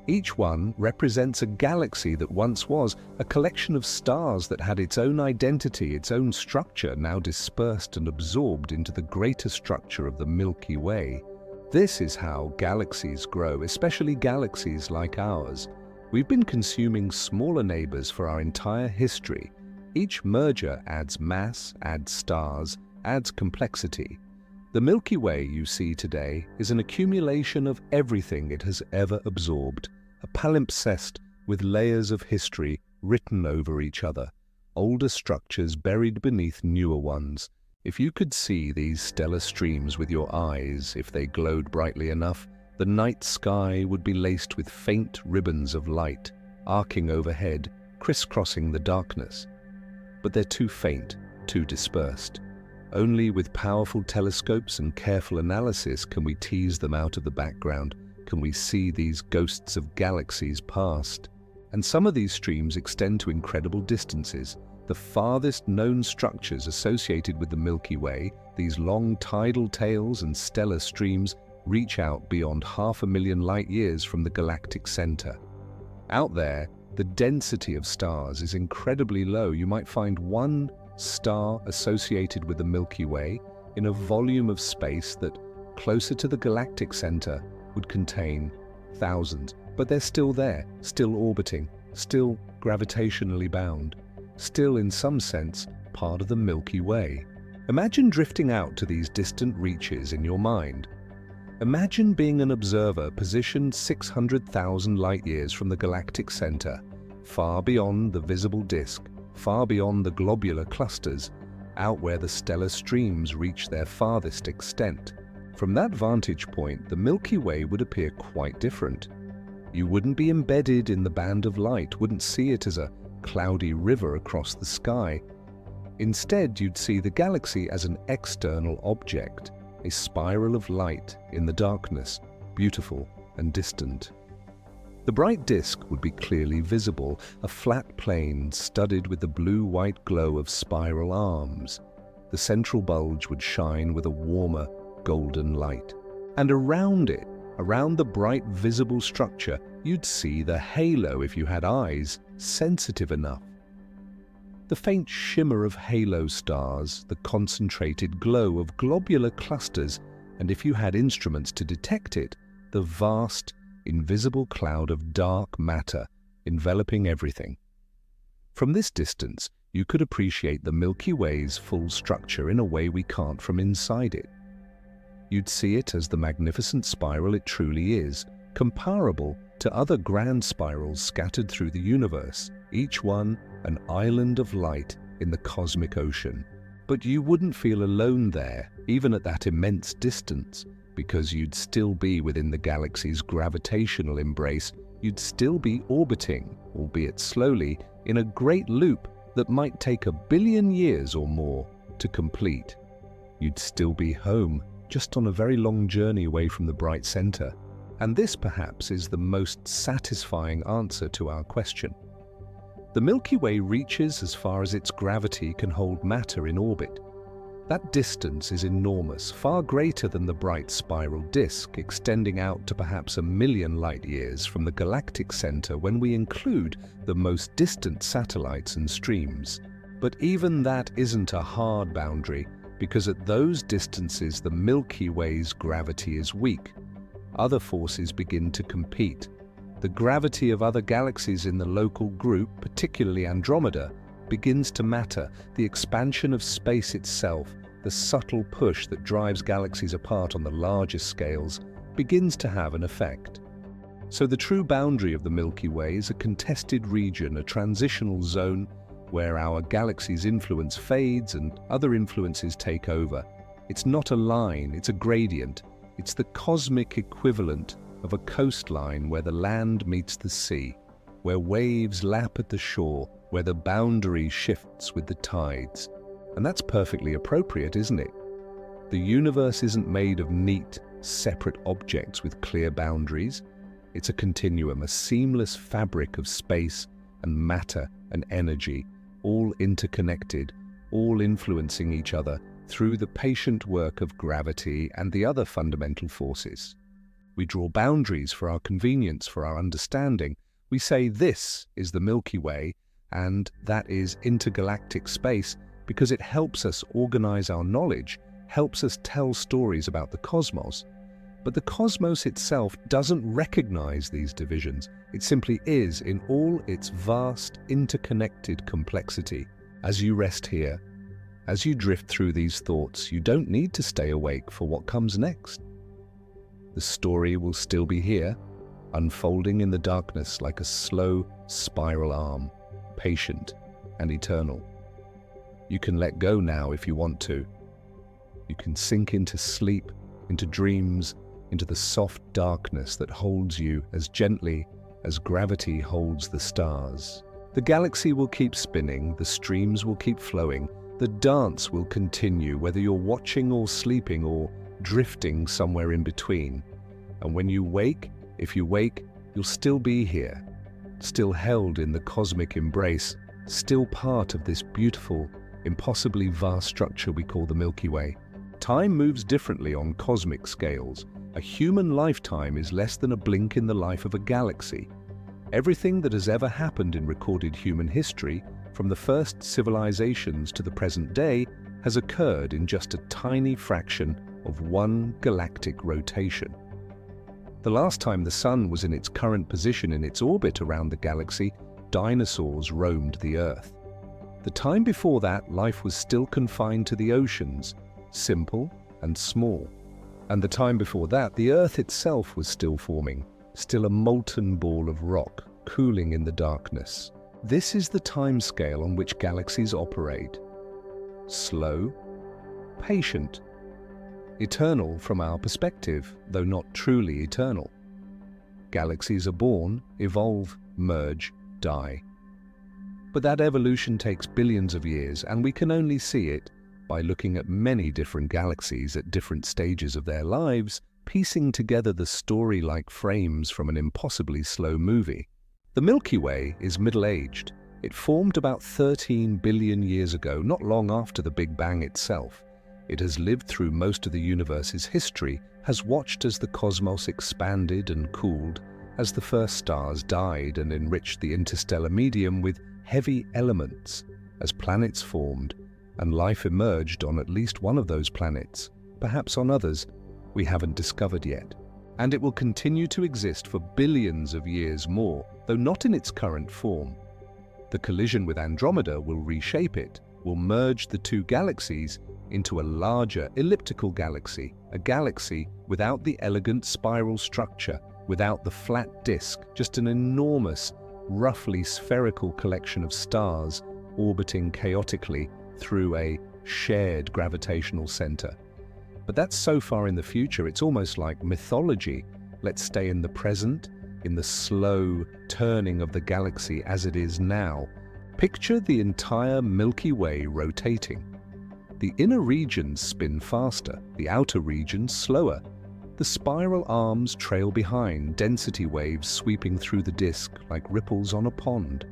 Each one represents a galaxy that once was, a collection of stars that had its own identity, its own structure, now dispersed and absorbed into the greater structure of the Milky Way. This is how galaxies grow, especially galaxies like ours. We've been consuming smaller neighbors for our entire history. Each merger adds mass, adds stars, adds complexity. The Milky Way you see today is an accumulation of everything it has ever absorbed, a palimpsest with layers of history written over each other, older structures buried beneath newer ones. If you could see these stellar streams with your eyes, if they glowed brightly enough, the night sky would be laced with faint ribbons of light, arcing overhead, crisscrossing the darkness. But they're too faint, too dispersed. Only with powerful telescopes and careful analysis can we tease them out of the background, can we see these ghosts of galaxies past. And some of these streams extend to incredible distances. The farthest known structures associated with the Milky Way, these long tidal tails and stellar streams, reach out beyond 500,000 light-years from the galactic center. Out there, the density of stars is incredibly low. You might find one star associated with the Milky Way in a volume of space that, closer to the galactic center, would contain thousands. But they're still there, still orbiting, still gravitationally bound, still in some sense part of the Milky Way. Imagine drifting out to these distant reaches in your mind. Imagine being an observer positioned 600,000 light-years from the galactic center, far beyond the visible disk, far beyond the globular clusters, out where the stellar streams reach their farthest extent. From that vantage point, the Milky Way would appear quite different. You wouldn't be embedded in the band of light, wouldn't see it as a cloudy river across the sky. Instead, you'd see the galaxy as an external object, a spiral of light in the darkness, beautiful and distant. The bright disk would be clearly visible, a flat plane studded with the blue-white glow of spiral arms. The central bulge would shine with a warmer, golden light. And around it, around the bright visible structure, you'd see the halo if you had eyes sensitive enough. The faint shimmer of halo stars, the concentrated glow of globular clusters, and if you had instruments to detect it, the vast, invisible cloud of dark matter enveloping everything. From this distance, you could appreciate the Milky Way's full structure in a way we can't from inside it. You'd see it as the magnificent spiral it truly is, comparable to other grand spirals scattered through the universe, each one an island of light in the cosmic ocean. But you wouldn't feel alone there, even at that immense distance, because you'd still be within the galaxy's gravitational embrace. You'd still be orbiting, albeit slowly, in a great loop that might take 1 billion years or more to complete. You'd still be home, just on a very long journey away from the bright center. And this, perhaps, is the most satisfying answer to our question. The Milky Way reaches as far as its gravity can hold matter in orbit. That distance is enormous, far greater than the bright spiral disk, extending out to perhaps 1 million light-years from the galactic center when we include the most distant satellites and streams. But even that isn't a hard boundary, because at those distances the Milky Way's gravity is weak. Other forces begin to compete. The gravity of other galaxies in the local group, particularly Andromeda, begins to matter. The expansion of space itself, the subtle push that drives galaxies apart on the larger scales, begins to have an effect. So the true boundary of the Milky Way is a contested region, a transitional zone where our galaxy's influence fades and other influences take over. It's not a line, it's a gradient. It's the cosmic equivalent of a coastline where the land meets the sea, where waves lap at the shore, where the boundary shifts with the tides. And that's perfectly appropriate, isn't it? The universe isn't made of neat, separate objects with clear boundaries. It's a continuum, a seamless fabric of space and matter and energy, all interconnected, all influencing each other through the patient work of gravity and the other fundamental forces. We draw boundaries for our convenience, for our understanding. We say this is the Milky Way and that is intergalactic space because it helps us organize our knowledge, helps us tell stories about the cosmos. But the cosmos itself doesn't recognize these divisions. It simply is in all its vast, interconnected complexity. As you rest here, as you drift through these thoughts, you don't need to stay awake for what comes next. The story will still be here, unfolding in the darkness like a slow spiral arm, patient and eternal. You can let go now if you want to. You can sink into sleep, into dreams, into the soft darkness that holds you as gently as gravity holds the stars. The galaxy will keep spinning, the streams will keep flowing, the dance will continue whether you're watching or sleeping or drifting somewhere in between. And when you wake, if you wake, you'll still be here, still held in the cosmic embrace, still part of this beautiful, impossibly vast structure we call the Milky Way. Time moves differently on cosmic scales. A human lifetime is less than a blink in the life of a galaxy. Everything that has ever happened in recorded human history, from the first civilizations to the present day, has occurred in just a tiny fraction of one galactic rotation. The last time the Sun was in its current position in its orbit around the galaxy, dinosaurs roamed the Earth. The time before that, life was still confined to the oceans, simple and small. And the time before that, the Earth itself was still forming, still a molten ball of rock, cooling in the darkness. This is the time scale on which galaxies operate. Slow, patient, eternal from our perspective, though not truly eternal. Galaxies are born, evolve, merge, die. But that evolution takes billions of years, and we can only see it by looking at many different galaxies at different stages of their lives, piecing together the story like frames from an impossibly slow movie. The Milky Way is middle-aged. It formed about 13 billion years ago, not long after the Big Bang itself. It has lived through most of the universe's history, has watched as the cosmos expanded and cooled, as the first stars died and enriched the interstellar medium with heavy elements, as planets formed, and life emerged on at least one of those planets, perhaps on others we haven't discovered yet. And it will continue to exist for billions of years more, though not in its current form. The collision with Andromeda will reshape it, will merge the two galaxies into a larger elliptical galaxy, a galaxy without the elegant spiral structure, without the flat disk, just an enormous, roughly spherical collection of stars orbiting chaotically through a shared gravitational center. But that's so far in the future, it's almost like mythology. Let's stay in the present, in the slow turning of the galaxy as it is now. Picture the entire Milky Way rotating. The inner regions spin faster, the outer regions slower. The spiral arms trail behind, density waves sweeping through the disk like ripples on a pond.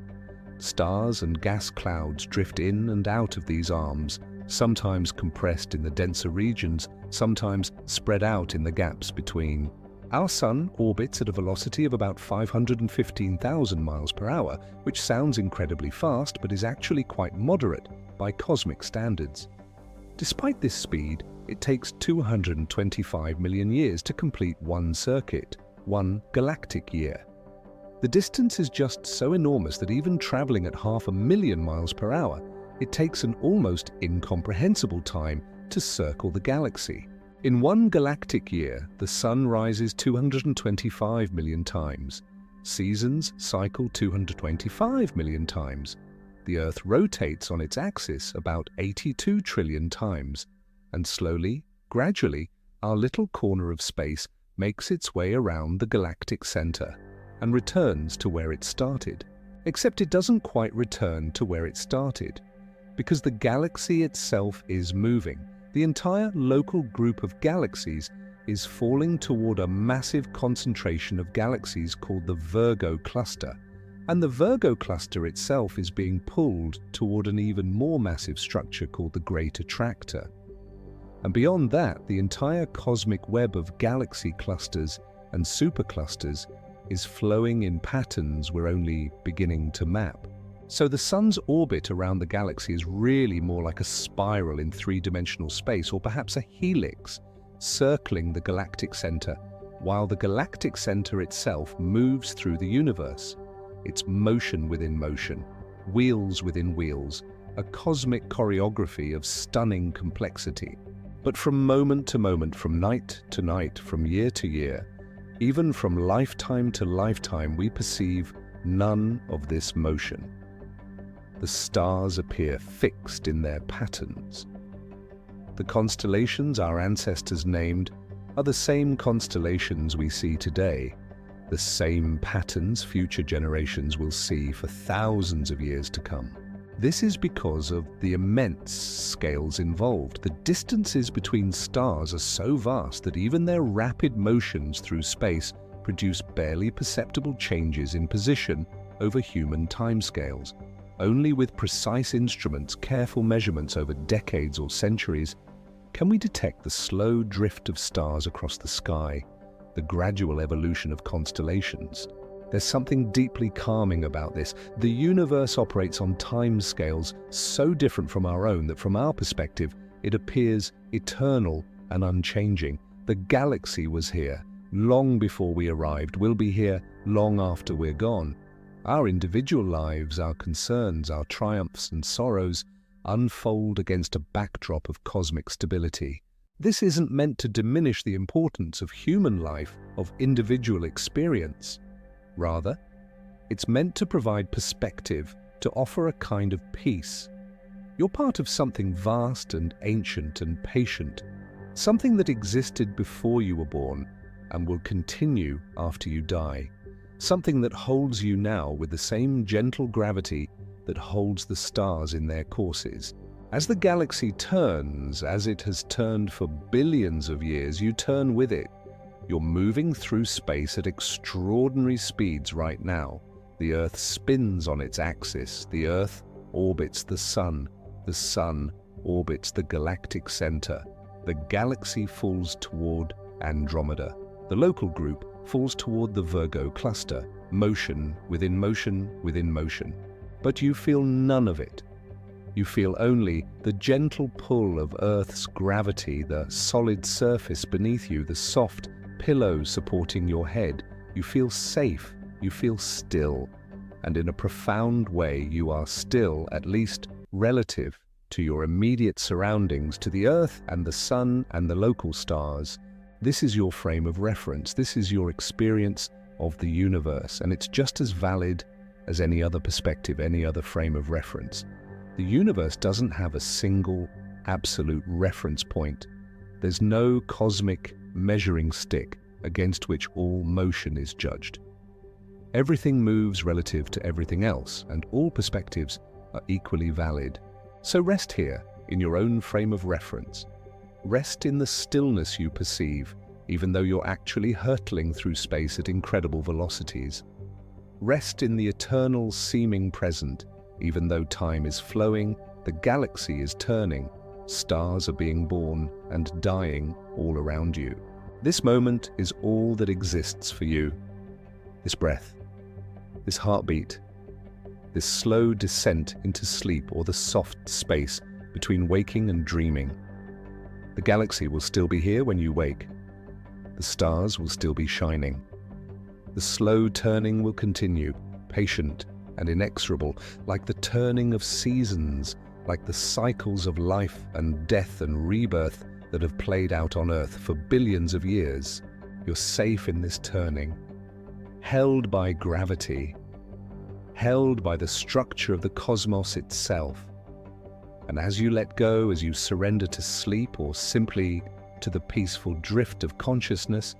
Stars and gas clouds drift in and out of these arms, sometimes compressed in the denser regions, sometimes spread out in the gaps between. Our Sun orbits at a velocity of about 515,000 miles per hour, which sounds incredibly fast but is actually quite moderate by cosmic standards. Despite this speed, it takes 225 million years to complete one circuit, one galactic year. The distance is just so enormous that even traveling at 500,000 miles per hour, it takes an almost incomprehensible time to circle the galaxy. In one galactic year, the Sun rises 225 million times. Seasons cycle 225 million times. The Earth rotates on its axis about 82 trillion times. And slowly, gradually, our little corner of space makes its way around the galactic center and returns to where it started. Except it doesn't quite return to where it started, Because the galaxy itself is moving. The entire local group of galaxies is falling toward a massive concentration of galaxies called the Virgo cluster. And the Virgo cluster itself is being pulled toward an even more massive structure called the Great Attractor. And beyond that, the entire cosmic web of galaxy clusters and superclusters is flowing in patterns we're only beginning to map. So the Sun's orbit around the galaxy is really more like a spiral in three-dimensional space, or perhaps a helix circling the galactic center, while the galactic center itself moves through the universe. It's motion within motion, wheels within wheels, a cosmic choreography of stunning complexity. But from moment to moment, from night to night, from year to year, even from lifetime to lifetime, we perceive none of this motion. The stars appear fixed in their patterns. The constellations our ancestors named are the same constellations we see today, the same patterns future generations will see for thousands of years to come. This is because of the immense scales involved. The distances between stars are so vast that even their rapid motions through space produce barely perceptible changes in position over human timescales. Only with precise instruments, careful measurements over decades or centuries, can we detect the slow drift of stars across the sky, the gradual evolution of constellations. There's something deeply calming about this. The universe operates on timescales so different from our own that from our perspective, it appears eternal and unchanging. The galaxy was here long before we arrived, will be here long after we're gone. Our individual lives, our concerns, our triumphs and sorrows unfold against a backdrop of cosmic stability. This isn't meant to diminish the importance of human life, of individual experience. Rather, it's meant to provide perspective, to offer a kind of peace. You're part of something vast and ancient and patient, something that existed before you were born and will continue after you die, something that holds you now with the same gentle gravity that holds the stars in their courses. As the galaxy turns, as it has turned for billions of years, you turn with it. You're moving through space at extraordinary speeds right now. The Earth spins on its axis. The Earth orbits the Sun. The Sun orbits the galactic center. The galaxy falls toward Andromeda. The local group falls toward the Virgo cluster. Motion within motion within motion. But you feel none of it. You feel only the gentle pull of Earth's gravity, the solid surface beneath you, the soft pillow supporting your head. You feel safe, you feel still, and in a profound way you are still, at least relative to your immediate surroundings, to the Earth and the Sun and the local stars. This is your frame of reference, this is your experience of the universe, and it's just as valid as any other perspective, any other frame of reference. The universe doesn't have a single, absolute reference point. There's no cosmic measuring stick against which all motion is judged. Everything moves relative to everything else, and all perspectives are equally valid. So rest here, in your own frame of reference. Rest in the stillness you perceive, even though you're actually hurtling through space at incredible velocities. Rest in the eternal seeming present, even though time is flowing, the galaxy is turning, stars are being born and dying all around you. This moment is all that exists for you. This breath, this heartbeat, this slow descent into sleep or the soft space between waking and dreaming. The galaxy will still be here when you wake. The stars will still be shining. The slow turning will continue, patient and inexorable, like the turning of seasons, like the cycles of life and death and rebirth that have played out on Earth for billions of years. You're safe in this turning, held by gravity, held by the structure of the cosmos itself. And as you let go, as you surrender to sleep or simply to the peaceful drift of consciousness,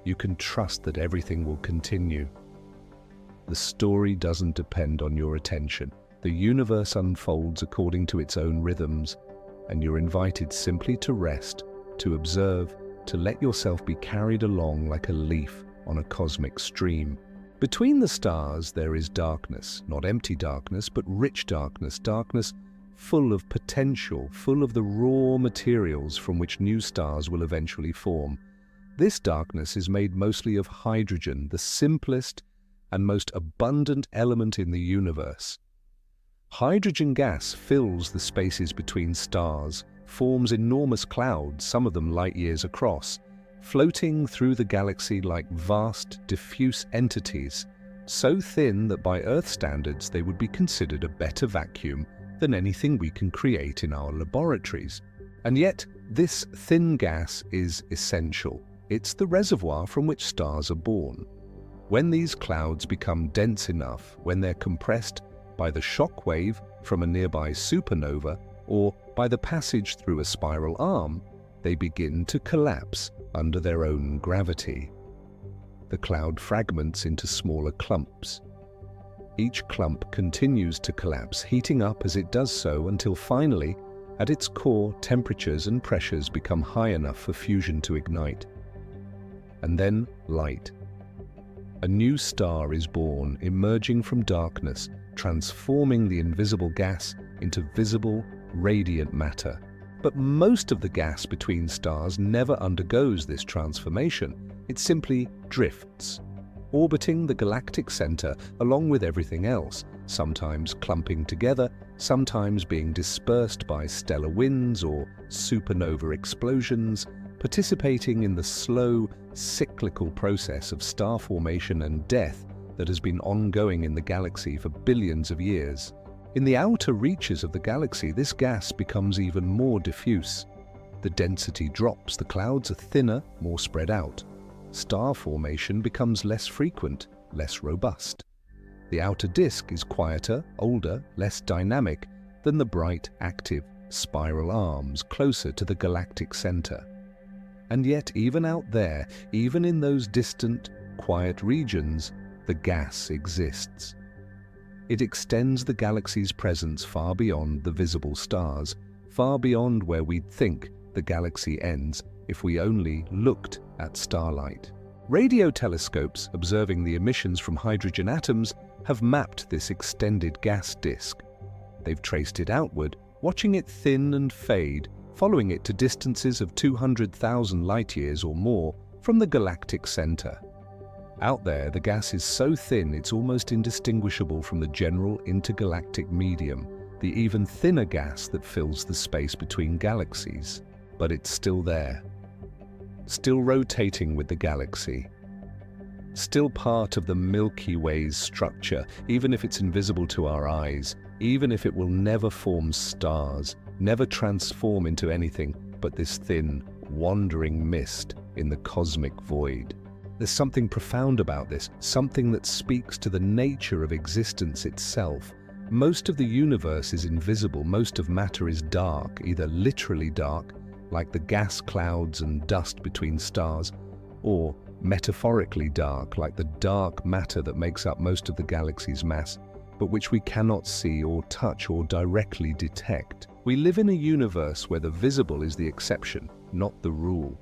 you can trust that everything will continue. The story doesn't depend on your attention. The universe unfolds according to its own rhythms, and you're invited simply to rest, to observe, to let yourself be carried along like a leaf on a cosmic stream. Between the stars there is darkness, not empty darkness, but rich darkness, darkness full of potential, full of the raw materials from which new stars will eventually form. This darkness is made mostly of hydrogen, the simplest and most abundant element in the universe. Hydrogen gas fills the spaces between stars, forms enormous clouds, some of them light years across, floating through the galaxy like vast, diffuse entities, so thin that by Earth standards they would be considered a better vacuum than anything we can create in our laboratories. And yet, this thin gas is essential. It's the reservoir from which stars are born. When these clouds become dense enough, when they're compressed by the shock wave from a nearby supernova or by the passage through a spiral arm, they begin to collapse under their own gravity. The cloud fragments into smaller clumps. Each clump continues to collapse, heating up as it does so until finally, at its core, temperatures and pressures become high enough for fusion to ignite. And then light. A new star is born, emerging from darkness, transforming the invisible gas into visible, radiant matter. But most of the gas between stars never undergoes this transformation. It simply drifts, orbiting the galactic center along with everything else, sometimes clumping together, sometimes being dispersed by stellar winds or supernova explosions, participating in the slow, cyclical process of star formation and death that has been ongoing in the galaxy for billions of years. In the outer reaches of the galaxy, this gas becomes even more diffuse. The density drops, the clouds are thinner, more spread out. Star formation becomes less frequent, less robust. The outer disk is quieter, older, less dynamic than the bright, active spiral arms closer to the galactic center. And yet, even out there, even in those distant, quiet regions, the gas exists. It extends the galaxy's presence far beyond the visible stars, far beyond where we'd think the galaxy ends if we only looked at starlight. Radio telescopes observing the emissions from hydrogen atoms have mapped this extended gas disk. They've traced it outward, watching it thin and fade, following it to distances of 200,000 light-years or more from the galactic center. Out there, the gas is so thin it's almost indistinguishable from the general intergalactic medium, the even thinner gas that fills the space between galaxies. But it's still there, still rotating with the galaxy, still part of the Milky Way's structure, even if it's invisible to our eyes, even if it will never form stars, never transform into anything but this thin, wandering mist in the cosmic void. There's something profound about this, something that speaks to the nature of existence itself. Most of the universe is invisible, most of matter is dark, either literally dark, like the gas clouds and dust between stars, or metaphorically dark, like the dark matter that makes up most of the galaxy's mass, but which we cannot see or touch or directly detect. We live in a universe where the visible is the exception, not the rule.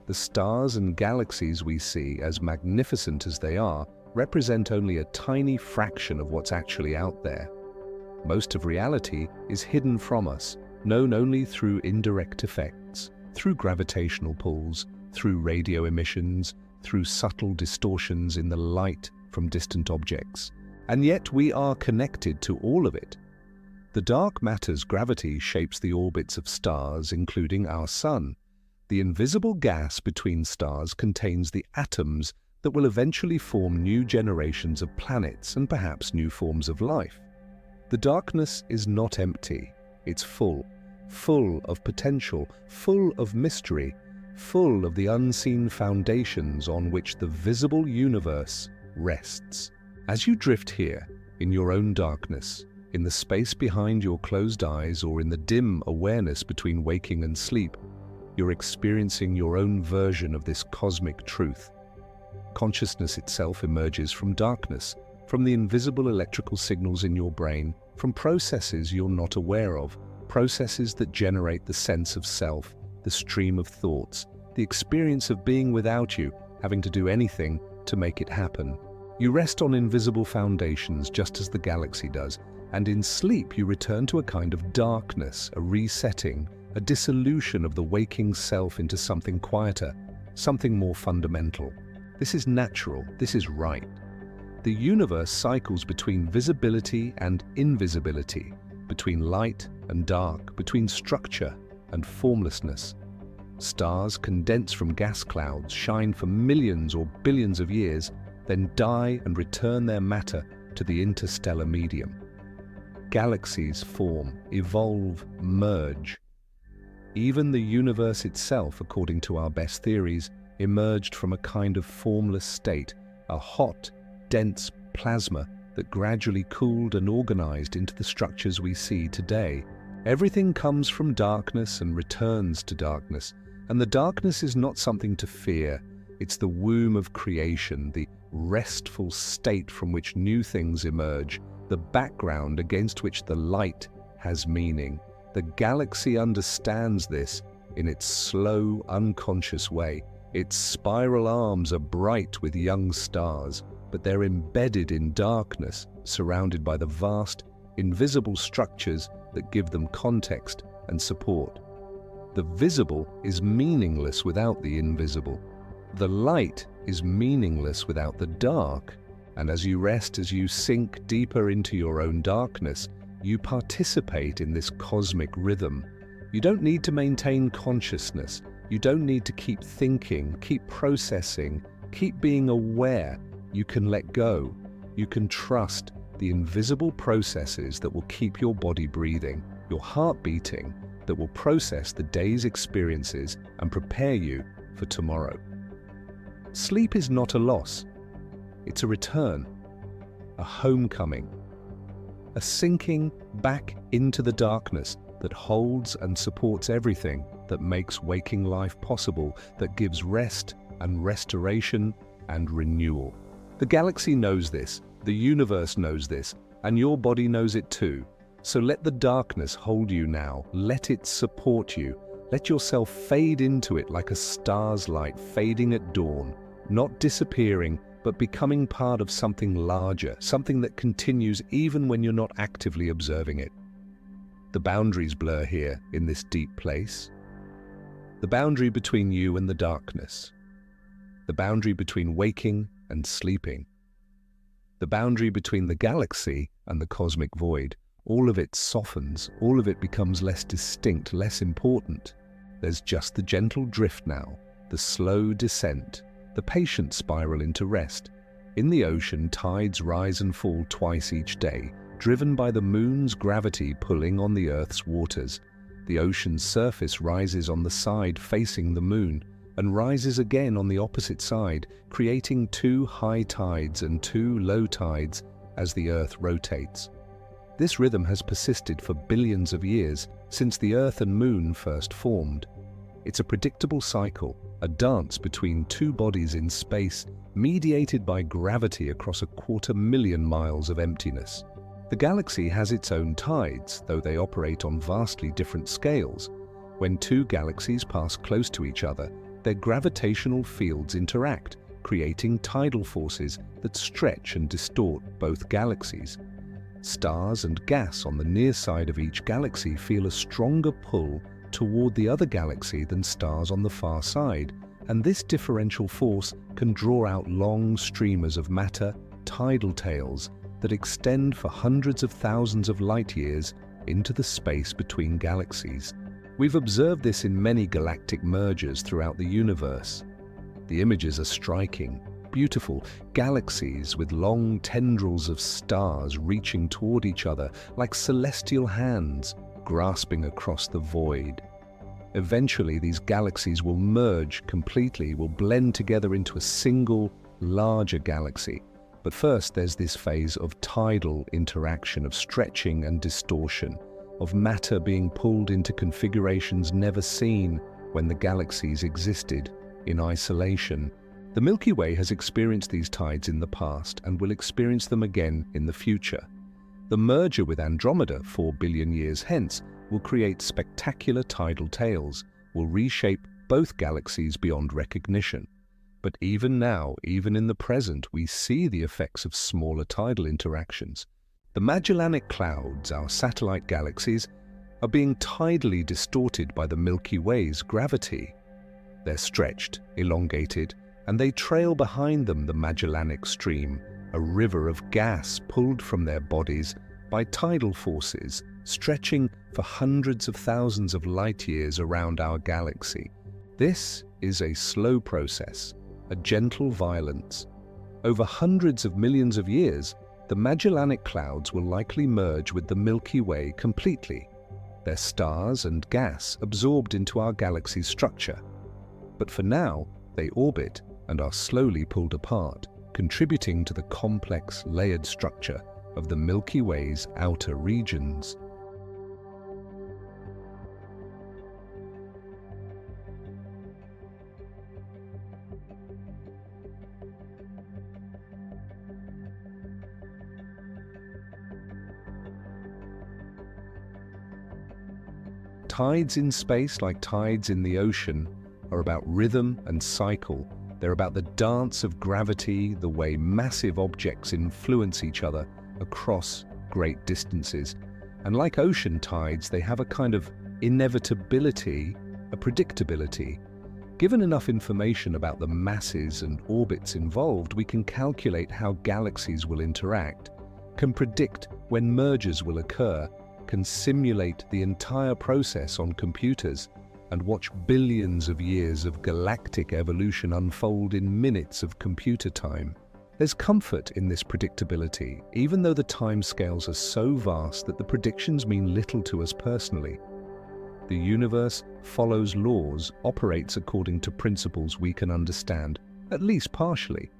The stars and galaxies we see, as magnificent as they are, represent only a tiny fraction of what's actually out there. Most of reality is hidden from us, known only through indirect effects, through gravitational pulls, through radio emissions, through subtle distortions in the light from distant objects. And yet we are connected to all of it. The dark matter's gravity shapes the orbits of stars, including our sun. The invisible gas between stars contains the atoms that will eventually form new generations of planets and perhaps new forms of life. The darkness is not empty. It's full of potential, full of mystery, full of the unseen foundations on which the visible universe rests. As you drift here, in your own darkness, in the space behind your closed eyes or in the dim awareness between waking and sleep, you're experiencing your own version of this cosmic truth. Consciousness itself emerges from darkness, from the invisible electrical signals in your brain, from processes you're not aware of, processes that generate the sense of self, the stream of thoughts, the experience of being without you, having to do anything to make it happen. You rest on invisible foundations just as the galaxy does, and in sleep you return to a kind of darkness, a resetting, a dissolution of the waking self into something quieter, something more fundamental. This is natural, this is right. The universe cycles between visibility and invisibility, between light and dark, between structure and formlessness. Stars condense from gas clouds, shine for millions or billions of years, then die and return their matter to the interstellar medium. Galaxies form, evolve, merge. Even the universe itself, according to our best theories, emerged from a kind of formless state, a hot, dense plasma that gradually cooled and organized into the structures we see today. Everything comes from darkness and returns to darkness, and the darkness is not something to fear. It's the womb of creation, the restful state from which new things emerge, the background against which the light has meaning. The galaxy understands this in its slow, unconscious way. Its spiral arms are bright with young stars, but they're embedded in darkness, surrounded by the vast, invisible structures that give them context and support. The visible is meaningless without the invisible. The light is meaningless without the dark. And as you rest, as you sink deeper into your own darkness, you participate in this cosmic rhythm. You don't need to maintain consciousness. You don't need to keep thinking, keep processing, keep being aware. You can let go. You can trust the invisible processes that will keep your body breathing, your heart beating, that will process the day's experiences and prepare you for tomorrow. Sleep is not a loss. It's a return, a homecoming, a sinking back into the darkness that holds and supports everything that makes waking life possible, that gives rest and restoration and renewal. The galaxy knows this, the universe knows this, and your body knows it too. So let the darkness hold you now, let it support you. Let yourself fade into it like a star's light fading at dawn, not disappearing, but becoming part of something larger, something that continues even when you're not actively observing it. The boundaries blur here in this deep place. The boundary between you and the darkness. The boundary between waking and sleeping. The boundary between the galaxy and the cosmic void. All of it softens, all of it becomes less distinct, less important. There's just the gentle drift now, the slow descent, the patient spiral into rest. In the ocean, tides rise and fall twice each day, driven by the moon's gravity pulling on the Earth's waters. The ocean's surface rises on the side facing the moon, and rises again on the opposite side, creating two high tides and two low tides as the Earth rotates. This rhythm has persisted for billions of years, since the Earth and Moon first formed. It's a predictable cycle, a dance between two bodies in space, mediated by gravity across 250,000 miles of emptiness. The galaxy has its own tides, though they operate on vastly different scales. When two galaxies pass close to each other, their gravitational fields interact, creating tidal forces that stretch and distort both galaxies. Stars and gas on the near side of each galaxy feel a stronger pull toward the other galaxy than stars on the far side, and this differential force can draw out long streamers of matter, tidal tails, that extend for hundreds of thousands of light years into the space between galaxies. We've observed this in many galactic mergers throughout the universe. The images are striking, beautiful galaxies with long tendrils of stars reaching toward each other like celestial hands grasping across the void. Eventually, these galaxies will merge completely, will blend together into a single, larger galaxy. But first, there's this phase of tidal interaction, of stretching and distortion, of matter being pulled into configurations never seen when the galaxies existed in isolation. The Milky Way has experienced these tides in the past and will experience them again in the future. The merger with Andromeda 4 billion years hence will create spectacular tidal tails, will reshape both galaxies beyond recognition. But even now, even in the present, we see the effects of smaller tidal interactions. The Magellanic Clouds, our satellite galaxies, are being tidally distorted by the Milky Way's gravity. They're stretched, elongated, and they trail behind them the Magellanic Stream, a river of gas pulled from their bodies by tidal forces, stretching for hundreds of thousands of light-years around our galaxy. This is a slow process, a gentle violence. Over hundreds of millions of years, the Magellanic Clouds will likely merge with the Milky Way completely, their stars and gas absorbed into our galaxy's structure. But for now, they orbit and are slowly pulled apart, contributing to the complex, layered structure of the Milky Way's outer regions. Tides in space, like tides in the ocean, are about rhythm and cycle. They're about the dance of gravity, the way massive objects influence each other across great distances. And like ocean tides, they have a kind of inevitability, a predictability. Given enough information about the masses and orbits involved, we can calculate how galaxies will interact, can predict when mergers will occur, can simulate the entire process on computers, and watch billions of years of galactic evolution unfold in minutes of computer time. There's comfort in this predictability, even though the timescales are so vast that the predictions mean little to us personally. The universe follows laws, operates according to principles we can understand, at least partially.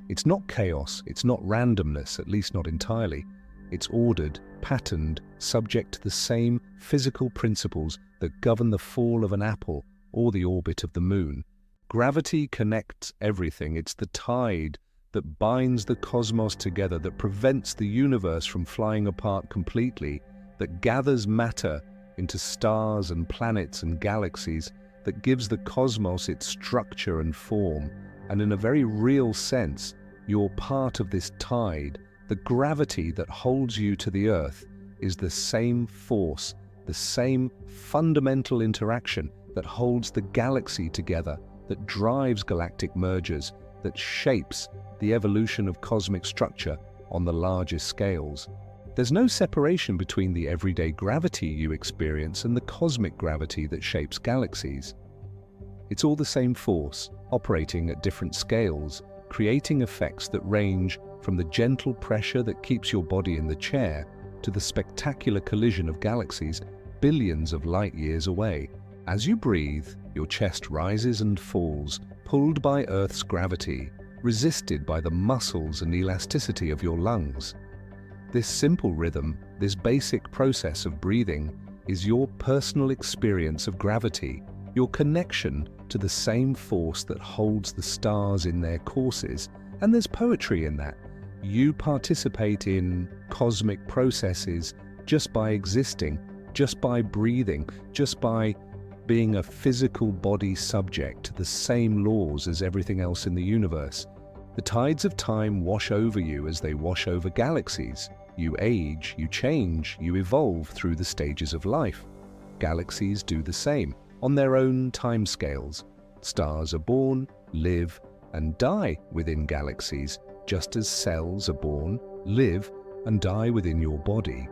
It's not chaos, it's not randomness, at least not entirely. It's ordered, patterned, subject to the same physical principles that govern the fall of an apple or the orbit of the moon. Gravity connects everything. It's the tide that binds the cosmos together, that prevents the universe from flying apart completely, that gathers matter into stars and planets and galaxies, that gives the cosmos its structure and form. And in a very real sense, you're part of this tide. The gravity that holds you to the Earth is the same force, the same fundamental interaction that holds the galaxy together, that drives galactic mergers, that shapes the evolution of cosmic structure on the largest scales. There's no separation between the everyday gravity you experience and the cosmic gravity that shapes galaxies. It's all the same force, operating at different scales, creating effects that range from the gentle pressure that keeps your body in the chair to the spectacular collision of galaxies billions of light years away. As you breathe, your chest rises and falls, pulled by Earth's gravity, resisted by the muscles and elasticity of your lungs. This simple rhythm, this basic process of breathing, is your personal experience of gravity, your connection to the same force that holds the stars in their courses. And there's poetry in that. You participate in cosmic processes just by existing, just by breathing, just by being a physical body subject to the same laws as everything else in the universe. The tides of time wash over you as they wash over galaxies. You age, you change, you evolve through the stages of life. Galaxies do the same, on their own timescales. Stars are born, live, and die within galaxies, just as cells are born, live, and die within your body.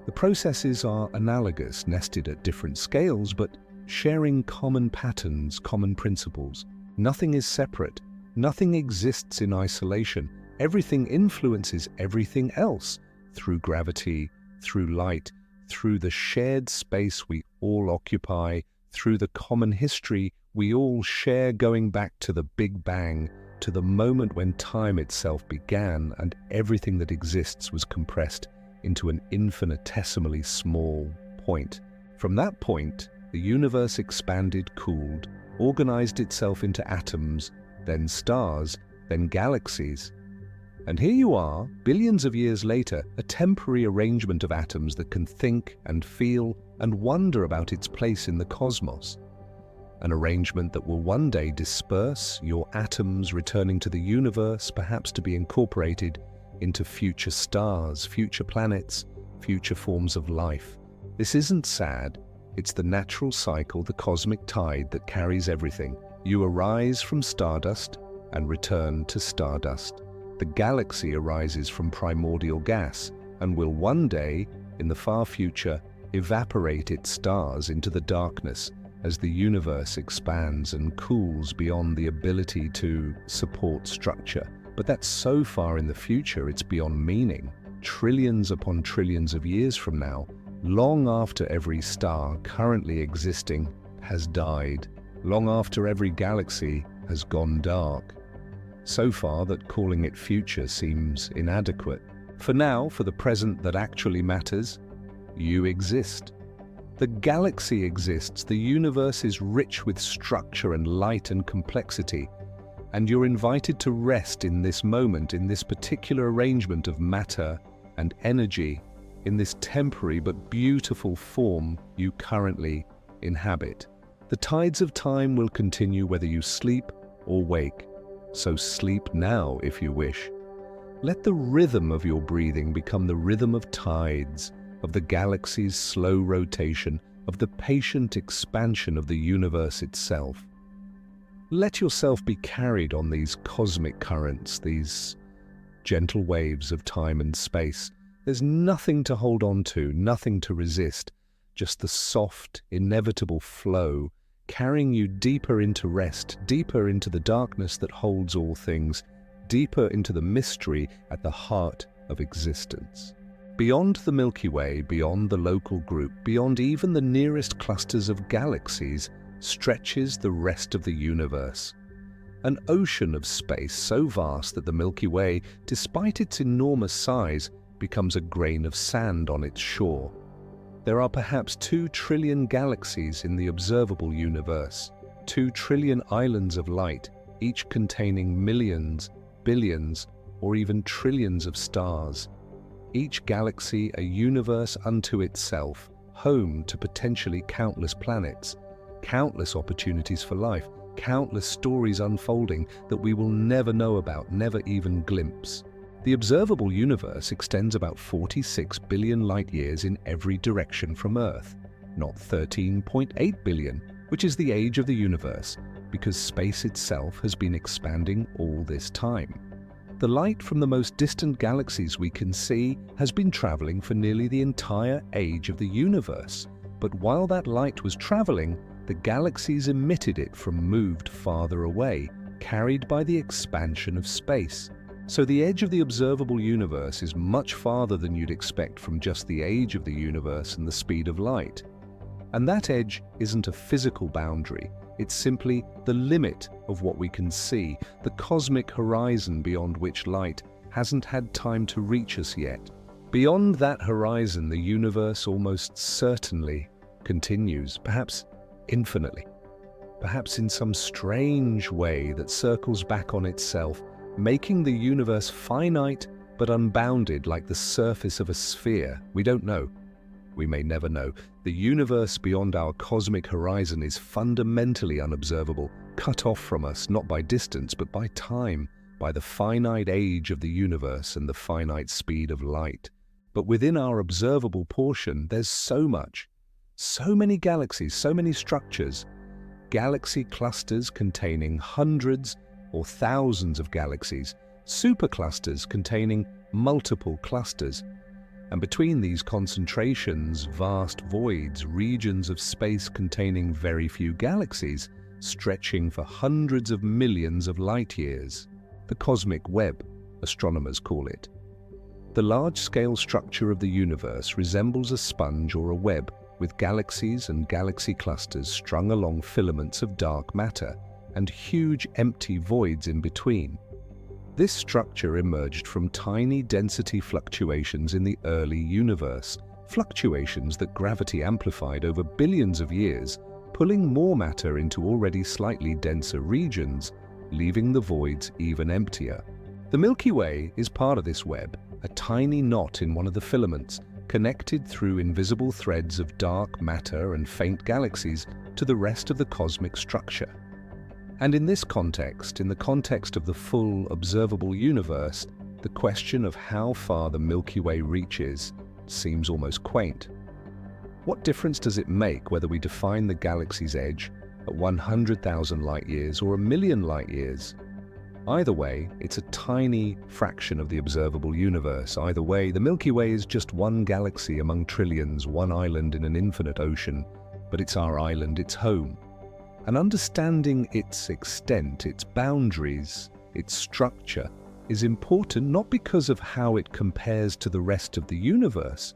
The processes are analogous, nested at different scales, but sharing common patterns, common principles. Nothing is separate. Nothing exists in isolation. Everything influences everything else through gravity, through light, through the shared space we all occupy, through the common history we all share going back to the Big Bang, to the moment when time itself began and everything that exists was compressed into an infinitesimally small point. From that point, the universe expanded, cooled, organized itself into atoms, then stars, then galaxies. And here you are, billions of years later, a temporary arrangement of atoms that can think and feel and wonder about its place in the cosmos. An arrangement that will one day disperse, your atoms returning to the universe, perhaps to be incorporated into future stars, future planets, future forms of life. This isn't sad. It's the natural cycle, the cosmic tide that carries everything. You arise from stardust and return to stardust. The galaxy arises from primordial gas and will one day, in the far future, evaporate its stars into the darkness as the universe expands and cools beyond the ability to support structure. But that's so far in the future, it's beyond meaning. Trillions upon trillions of years from now, long after every star currently existing has died, long after every galaxy has gone dark. So far that calling it future seems inadequate. For now, for the present that actually matters, you exist. The galaxy exists, the universe is rich with structure and light and complexity, and you're invited to rest in this moment, in this particular arrangement of matter and energy, in this temporary but beautiful form you currently inhabit. The tides of time will continue whether you sleep or wake. So sleep now if you wish. Let the rhythm of your breathing become the rhythm of tides, of the galaxy's slow rotation, of the patient expansion of the universe itself. Let yourself be carried on these cosmic currents, these gentle waves of time and space. There's nothing to hold on to, nothing to resist, just the soft, inevitable flow, carrying you deeper into rest, deeper into the darkness that holds all things, deeper into the mystery at the heart of existence. Beyond the Milky Way, beyond the local group, beyond even the nearest clusters of galaxies, stretches the rest of the universe. An ocean of space so vast that the Milky Way, despite its enormous size, becomes a grain of sand on its shore. There are perhaps 2 trillion galaxies in the observable universe, 2 trillion islands of light, each containing millions, billions, or even trillions of stars. Each galaxy a universe unto itself, home to potentially countless planets, countless opportunities for life, countless stories unfolding that we will never know about, never even glimpse. The observable universe extends about 46 billion light-years in every direction from Earth, not 13.8 billion, which is the age of the universe, because space itself has been expanding all this time. The light from the most distant galaxies we can see has been traveling for nearly the entire age of the universe, but while that light was traveling, the galaxies emitted it from moved farther away, carried by the expansion of space. So the edge of the observable universe is much farther than you'd expect from just the age of the universe and the speed of light. And that edge isn't a physical boundary, it's simply the limit of what we can see, the cosmic horizon beyond which light hasn't had time to reach us yet. Beyond that horizon, the universe almost certainly continues, perhaps infinitely, perhaps in some strange way that circles back on itself, making the universe finite but unbounded like the surface of a sphere. We don't know. We may never know. The universe beyond our cosmic horizon is fundamentally unobservable, cut off from us not by distance but by time, by the finite age of the universe and the finite speed of light. But within our observable portion, there's so much. So many galaxies, so many structures. Galaxy clusters containing hundreds or thousands of galaxies, superclusters containing multiple clusters. And between these concentrations, vast voids, regions of space containing very few galaxies, stretching for hundreds of millions of light-years. The cosmic web, astronomers call it. The large-scale structure of the universe resembles a sponge or a web, with galaxies and galaxy clusters strung along filaments of dark matter, and huge empty voids in between. This structure emerged from tiny density fluctuations in the early universe, fluctuations that gravity amplified over billions of years, pulling more matter into already slightly denser regions, leaving the voids even emptier. The Milky Way is part of this web, a tiny knot in one of the filaments, connected through invisible threads of dark matter and faint galaxies to the rest of the cosmic structure. And in this context, in the context of the full observable universe, the question of how far the Milky Way reaches seems almost quaint. What difference does it make whether we define the galaxy's edge at 100,000 light-years or 1,000,000 light-years? Either way, it's a tiny fraction of the observable universe. Either way, the Milky Way is just one galaxy among trillions, one island in an infinite ocean, but it's our island, it's home. And understanding its extent, its boundaries, its structure, is important not because of how it compares to the rest of the universe,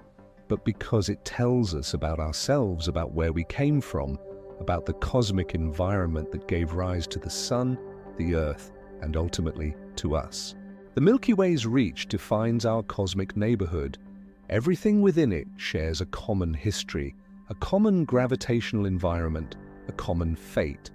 but because it tells us about ourselves, about where we came from, about the cosmic environment that gave rise to the Sun, the Earth, and ultimately to us. The Milky Way's reach defines our cosmic neighborhood. Everything within it shares a common history, a common gravitational environment, a common fate.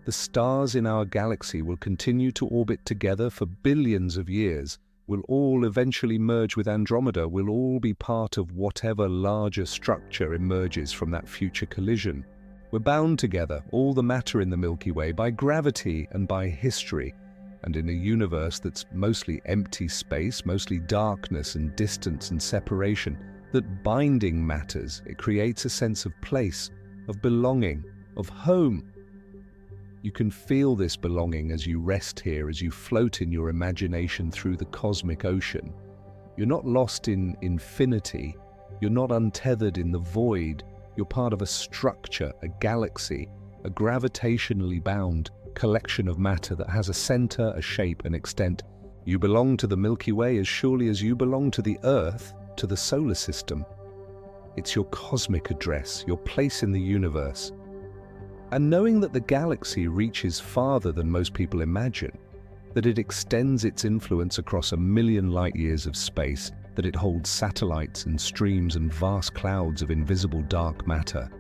The stars in our galaxy will continue to orbit together for billions of years, will all eventually merge with Andromeda, will all be part of whatever larger structure emerges from that future collision. We're bound together, all the matter in the Milky Way, by gravity and by history, and in a universe that's mostly empty space, mostly darkness and distance and separation, that binding matters. It creates a sense of place, of belonging, of home. You can feel this belonging as you rest here, as you float in your imagination through the cosmic ocean. You're not lost in infinity. You're not untethered in the void. You're part of a structure, a galaxy, a gravitationally bound collection of matter that has a center, a shape, an extent. You belong to the Milky Way as surely as you belong to the Earth, to the solar system. It's your cosmic address, your place in the universe. And knowing that the galaxy reaches farther than most people imagine, that it extends its influence across 1,000,000 light-years of space, that it holds satellites and streams and vast clouds of invisible dark matter,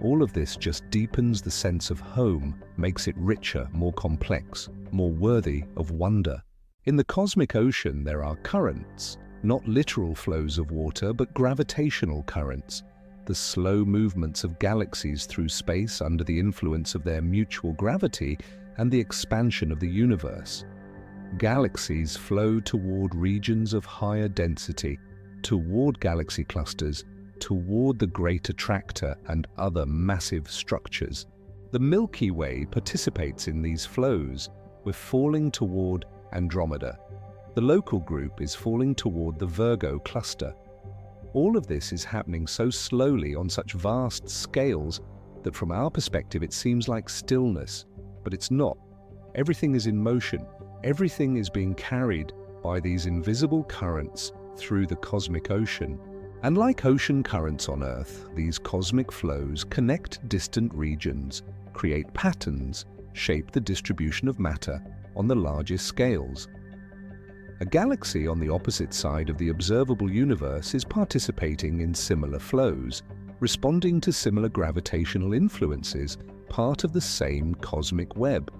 all of this just deepens the sense of home, makes it richer, more complex, more worthy of wonder. In the cosmic ocean, there are currents, not literal flows of water, but gravitational currents, the slow movements of galaxies through space under the influence of their mutual gravity and the expansion of the universe. Galaxies flow toward regions of higher density, toward galaxy clusters, toward the Great Attractor and other massive structures. The Milky Way participates in these flows. We're falling toward Andromeda. The local group is falling toward the Virgo cluster. All of this is happening so slowly on such vast scales that from our perspective it seems like stillness, but it's not. Everything is in motion. Everything is being carried by these invisible currents through the cosmic ocean. And like ocean currents on Earth, these cosmic flows connect distant regions, create patterns, shape the distribution of matter on the largest scales. A galaxy on the opposite side of the observable universe is participating in similar flows, responding to similar gravitational influences, part of the same cosmic web.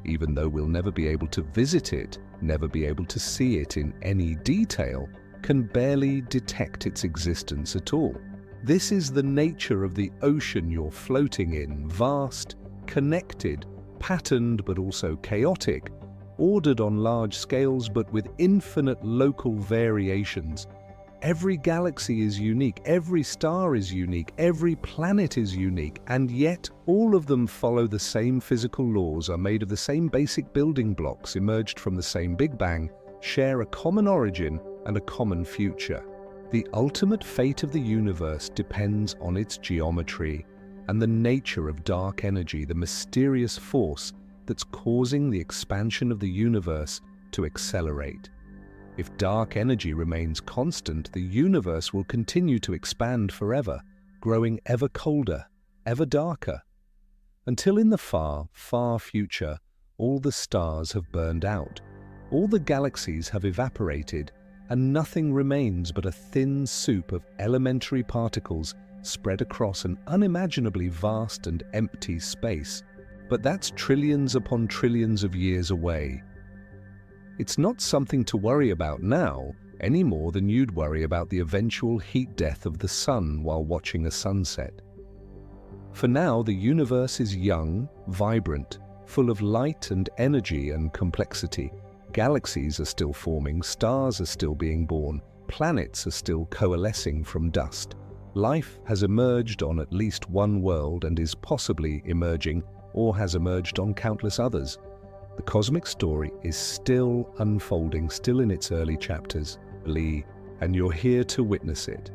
Even though we'll never be able to visit it, never be able to see it in any detail, can barely detect its existence at all. This is the nature of the ocean you're floating in, vast, connected, patterned but also chaotic, ordered on large scales but with infinite local variations. Every galaxy is unique, every star is unique, every planet is unique, and yet all of them follow the same physical laws, are made of the same basic building blocks, emerged from the same Big Bang, share a common origin and a common future. The ultimate fate of the universe depends on its geometry and the nature of dark energy, the mysterious force that's causing the expansion of the universe to accelerate. If dark energy remains constant, the universe will continue to expand forever, growing ever colder, ever darker, until in the far, far future, all the stars have burned out, all the galaxies have evaporated, and nothing remains but a thin soup of elementary particles spread across an unimaginably vast and empty space. But that's trillions upon trillions of years away. It's not something to worry about now, any more than you'd worry about the eventual heat death of the sun while watching a sunset. For now, the universe is young, vibrant, full of light and energy and complexity. Galaxies are still forming, stars are still being born, planets are still coalescing from dust. Life has emerged on at least one world and is possibly emerging, or has emerged on countless others. The cosmic story is still unfolding, still in its early chapters, and you're here to witness it.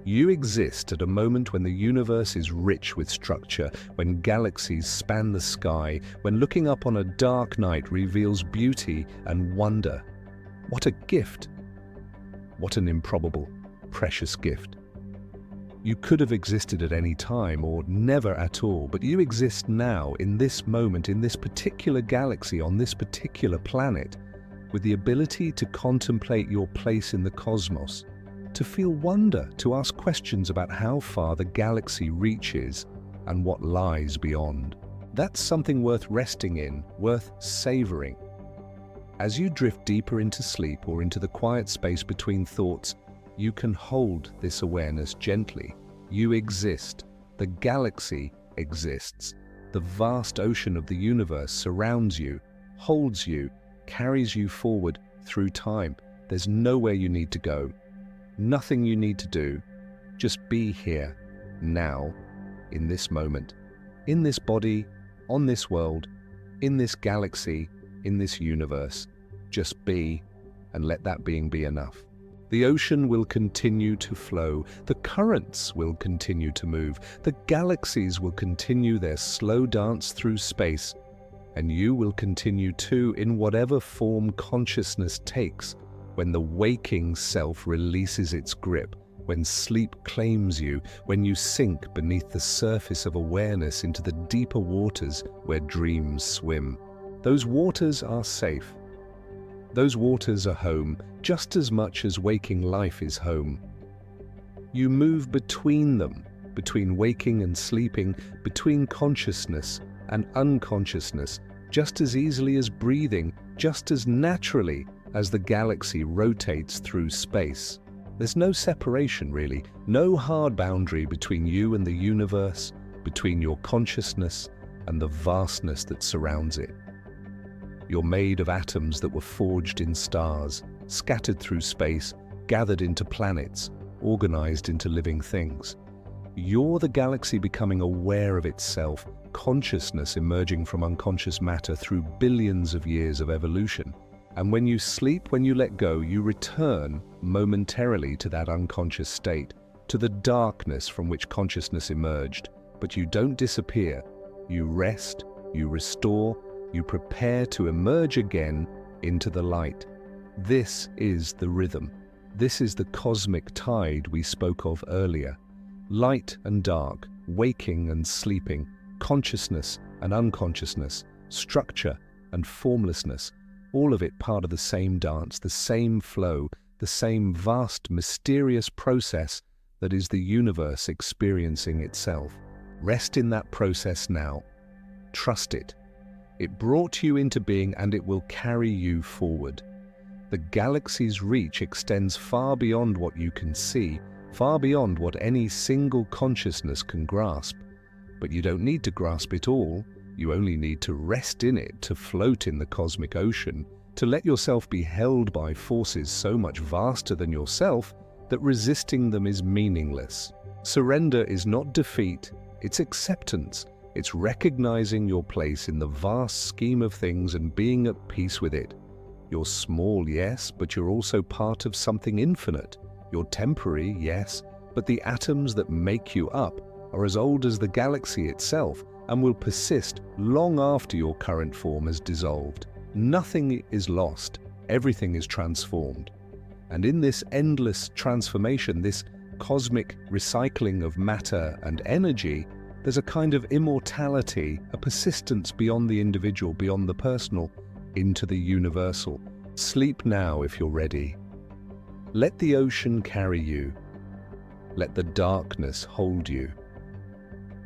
You exist at a moment when the universe is rich with structure, when galaxies span the sky, when looking up on a dark night reveals beauty and wonder. What a gift! What an improbable, precious gift. You could have existed at any time or never at all, but you exist now, in this moment, in this particular galaxy, on this particular planet, with the ability to contemplate your place in the cosmos, to feel wonder, to ask questions about how far the galaxy reaches and what lies beyond. That's something worth resting in, worth savoring. As you drift deeper into sleep or into the quiet space between thoughts, you can hold this awareness gently. You exist. The galaxy exists. The vast ocean of the universe surrounds you, holds you, carries you forward through time. There's nowhere you need to go. Nothing you need to do. Just be here, now, in this moment, in this body, on this world, in this galaxy, in this universe. Just be, and let that being be enough. The ocean will continue to flow, the currents will continue to move, the galaxies will continue their slow dance through space, and you will continue too, in whatever form consciousness takes, when the waking self releases its grip, when sleep claims you, when you sink beneath the surface of awareness into the deeper waters where dreams swim. Those waters are safe. Those waters are home, just as much as waking life is home. You move between them, between waking and sleeping, between consciousness and unconsciousness, just as easily as breathing, just as naturally as the galaxy rotates through space. There's no separation, really, no hard boundary between you and the universe, between your consciousness and the vastness that surrounds it. You're made of atoms that were forged in stars, scattered through space, gathered into planets, organized into living things. You're the galaxy becoming aware of itself, consciousness emerging from unconscious matter through billions of years of evolution. And when you sleep, when you let go, you return momentarily to that unconscious state, to the darkness from which consciousness emerged. But you don't disappear. You rest, you restore, you prepare to emerge again into the light. This is the rhythm. This is the cosmic tide we spoke of earlier. Light and dark, waking and sleeping, consciousness and unconsciousness, structure and formlessness, all of it part of the same dance, the same flow, the same vast, mysterious process that is the universe experiencing itself. Rest in that process now. Trust it. It brought you into being and it will carry you forward. The galaxy's reach extends far beyond what you can see, far beyond what any single consciousness can grasp. But you don't need to grasp it all. You only need to rest in it, to float in the cosmic ocean, to let yourself be held by forces so much vaster than yourself that resisting them is meaningless. Surrender is not defeat, it's acceptance. It's recognizing your place in the vast scheme of things and being at peace with it. You're small, yes, but you're also part of something infinite. You're temporary, yes, but the atoms that make you up are as old as the galaxy itself and will persist long after your current form has dissolved. Nothing is lost, everything is transformed. And in this endless transformation, this cosmic recycling of matter and energy, there's a kind of immortality, a persistence beyond the individual, beyond the personal, into the universal. Sleep now if you're ready. Let the ocean carry you. Let the darkness hold you.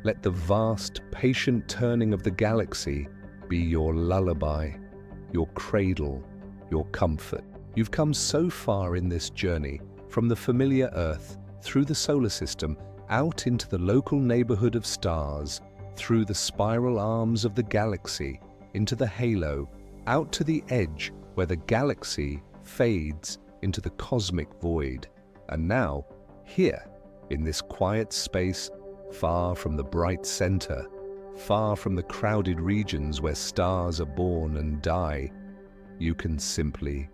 Let the vast, patient turning of the galaxy be your lullaby, your cradle, your comfort. You've come so far in this journey, from the familiar Earth, through the solar system, out into the local neighborhood of stars, through the spiral arms of the galaxy, into the halo, out to the edge where the galaxy fades into the cosmic void. And now, here, in this quiet space, far from the bright center, far from the crowded regions where stars are born and die, you can simply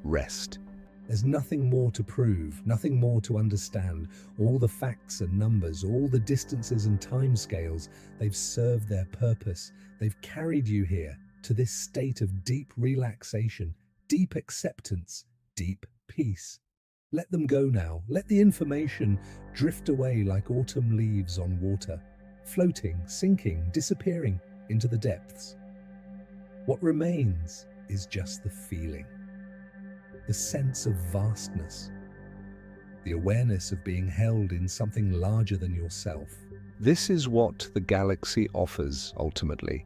rest. There's nothing more to prove, nothing more to understand. All the facts and numbers, all the distances and timescales, they've served their purpose. They've carried you here to this state of deep relaxation, deep acceptance, deep peace. Let them go now. Let the information drift away like autumn leaves on water, floating, sinking, disappearing into the depths. What remains is just the feeling, the sense of vastness, the awareness of being held in something larger than yourself. This is what the galaxy offers, ultimately.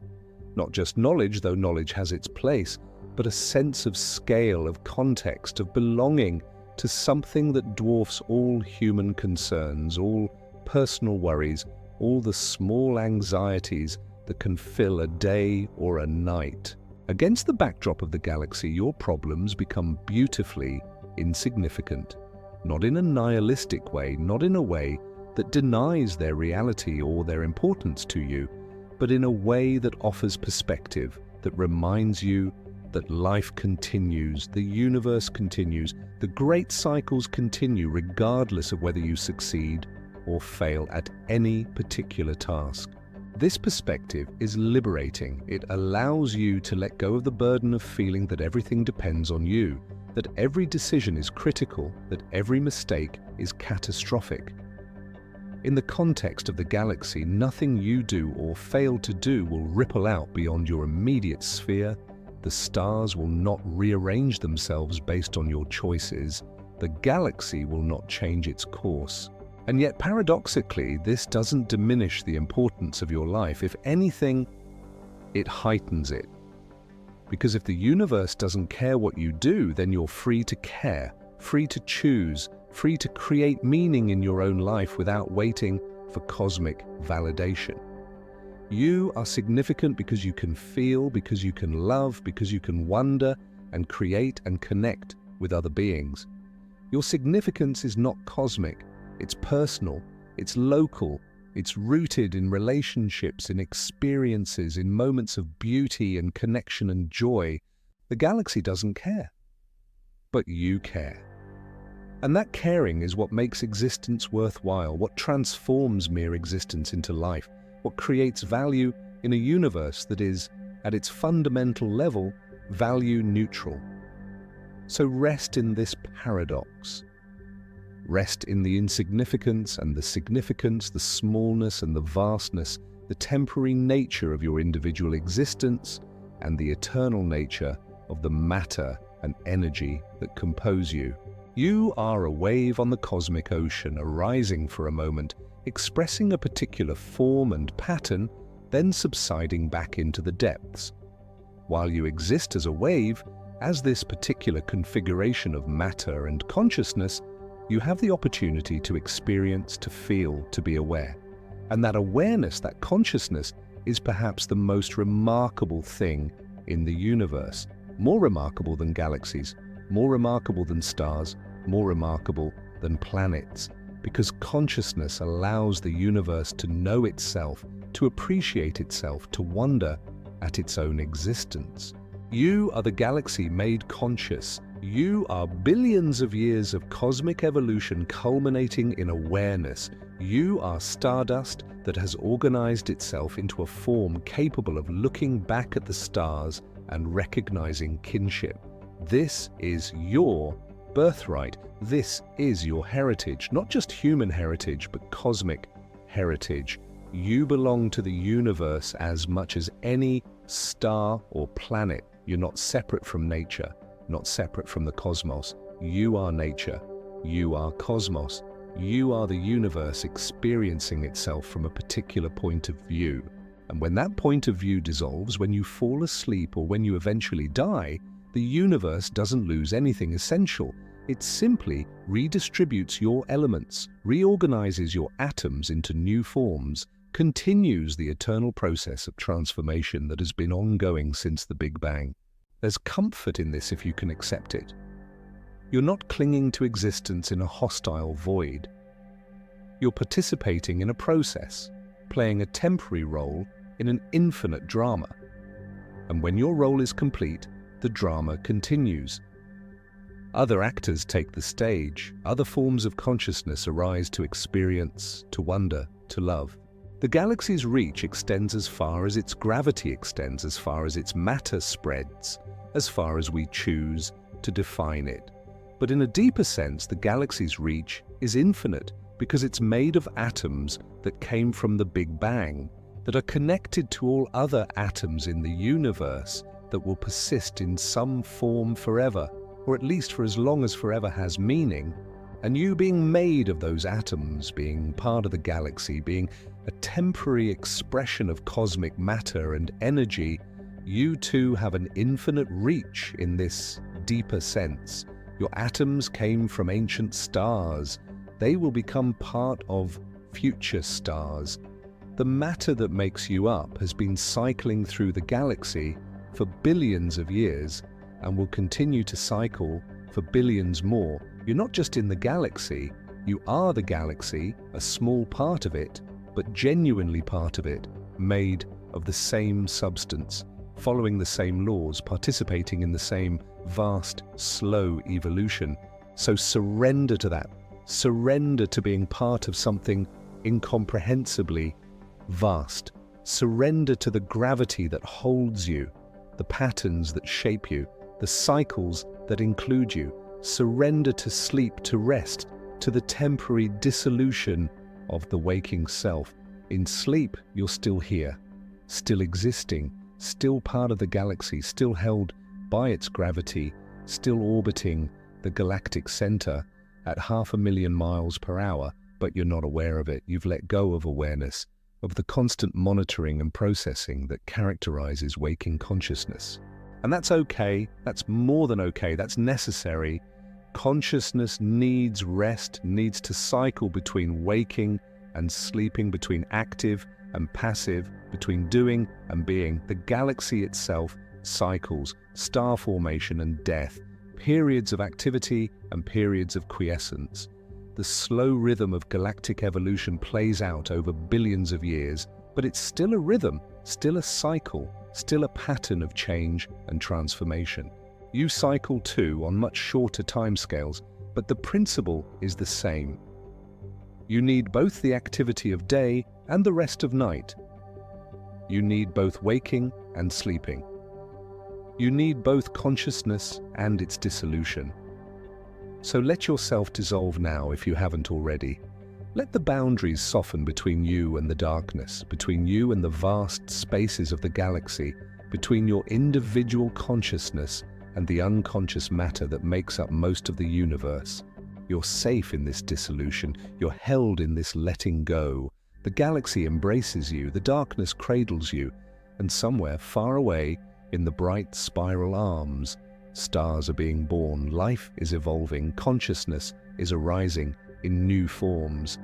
Not just knowledge, though knowledge has its place, but a sense of scale, of context, of belonging to something that dwarfs all human concerns, all personal worries, all the small anxieties that can fill a day or a night. Against the backdrop of the galaxy, your problems become beautifully insignificant, not in a nihilistic way, not in a way that denies their reality or their importance to you, but in a way that offers perspective, that reminds you that life continues, the universe continues, the great cycles continue regardless of whether you succeed or fail at any particular task. This perspective is liberating. It allows you to let go of the burden of feeling that everything depends on you, that every decision is critical, that every mistake is catastrophic. In the context of the galaxy, nothing you do or fail to do will ripple out beyond your immediate sphere. The stars will not rearrange themselves based on your choices. The galaxy will not change its course. And yet, paradoxically, this doesn't diminish the importance of your life. If anything, it heightens it. Because if the universe doesn't care what you do, then you're free to care, free to choose, free to create meaning in your own life without waiting for cosmic validation. You are significant because you can feel, because you can love, because you can wonder and create and connect with other beings. Your significance is not cosmic. It's personal, it's local, it's rooted in relationships, in experiences, in moments of beauty and connection and joy. The galaxy doesn't care, but you care. And that caring is what makes existence worthwhile, what transforms mere existence into life, what creates value in a universe that is, at its fundamental level, value neutral. So rest in this paradox. Rest in the insignificance and the significance, the smallness and the vastness, the temporary nature of your individual existence and the eternal nature of the matter and energy that compose you. You are a wave on the cosmic ocean, arising for a moment, expressing a particular form and pattern, then subsiding back into the depths. While you exist as a wave, as this particular configuration of matter and consciousness, you have the opportunity to experience, to feel, to be aware. And that awareness, that consciousness, is perhaps the most remarkable thing in the universe. More remarkable than galaxies, more remarkable than stars, more remarkable than planets. Because consciousness allows the universe to know itself, to appreciate itself, to wonder at its own existence. You are the galaxy made conscious. You are billions of years of cosmic evolution culminating in awareness. You are stardust that has organized itself into a form capable of looking back at the stars and recognizing kinship. This is your birthright. This is your heritage, not just human heritage, but cosmic heritage. You belong to the universe as much as any star or planet. You're not separate from nature, not separate from the cosmos. You are nature. You are cosmos. You are the universe experiencing itself from a particular point of view. And when that point of view dissolves, when you fall asleep or when you eventually die, The universe doesn't lose anything essential. It simply redistributes your elements, reorganizes your atoms into new forms, continues the eternal process of transformation that has been ongoing since the Big Bang. There's comfort in this if you can accept it. You're not clinging to existence in a hostile void. You're participating in a process, playing a temporary role in an infinite drama. And when your role is complete, the drama continues. Other actors take the stage. Other forms of consciousness arise to experience, to wonder, to love. The galaxy's reach extends as far as its gravity extends, as far as its matter spreads, as far as we choose to define it. But in a deeper sense, the galaxy's reach is infinite because it's made of atoms that came from the Big Bang, that are connected to all other atoms in the universe that will persist in some form forever, or at least for as long as forever has meaning. And you being made of those atoms, being part of the galaxy, being a temporary expression of cosmic matter and energy, you too have an infinite reach in this deeper sense. Your atoms came from ancient stars. They will become part of future stars. The matter that makes you up has been cycling through the galaxy for billions of years and will continue to cycle for billions more. You're not just in the galaxy, you are the galaxy, a small part of it, but genuinely part of it, made of the same substance, following the same laws, participating in the same vast, slow evolution. So surrender to that. Surrender to being part of something incomprehensibly vast. Surrender to the gravity that holds you, the patterns that shape you, the cycles that include you. Surrender to sleep, to rest, to the temporary dissolution of the waking self. In sleep, you're still here, still existing, still part of the galaxy, still held by its gravity, still orbiting the galactic center at 500,000 miles per hour, but you're not aware of it. You've let go of awareness, of the constant monitoring and processing that characterizes waking consciousness. And that's okay, that's more than okay, that's necessary. Consciousness needs rest, needs to cycle between waking and sleeping, between active and passive, between doing and being. The galaxy itself cycles, star formation and death, periods of activity and periods of quiescence. The slow rhythm of galactic evolution plays out over billions of years, but it's still a rhythm, still a cycle, still a pattern of change and transformation. You cycle too on much shorter timescales, but the principle is the same. You need both the activity of day and the rest of night. You need both waking and sleeping. You need both consciousness and its dissolution. So let yourself dissolve now if you haven't already. Let the boundaries soften between you and the darkness, between you and the vast spaces of the galaxy, between your individual consciousness and the unconscious matter that makes up most of the universe. You're safe in this dissolution, you're held in this letting go. The galaxy embraces you, the darkness cradles you, and somewhere far away, in the bright spiral arms, stars are being born, life is evolving, consciousness is arising in new forms.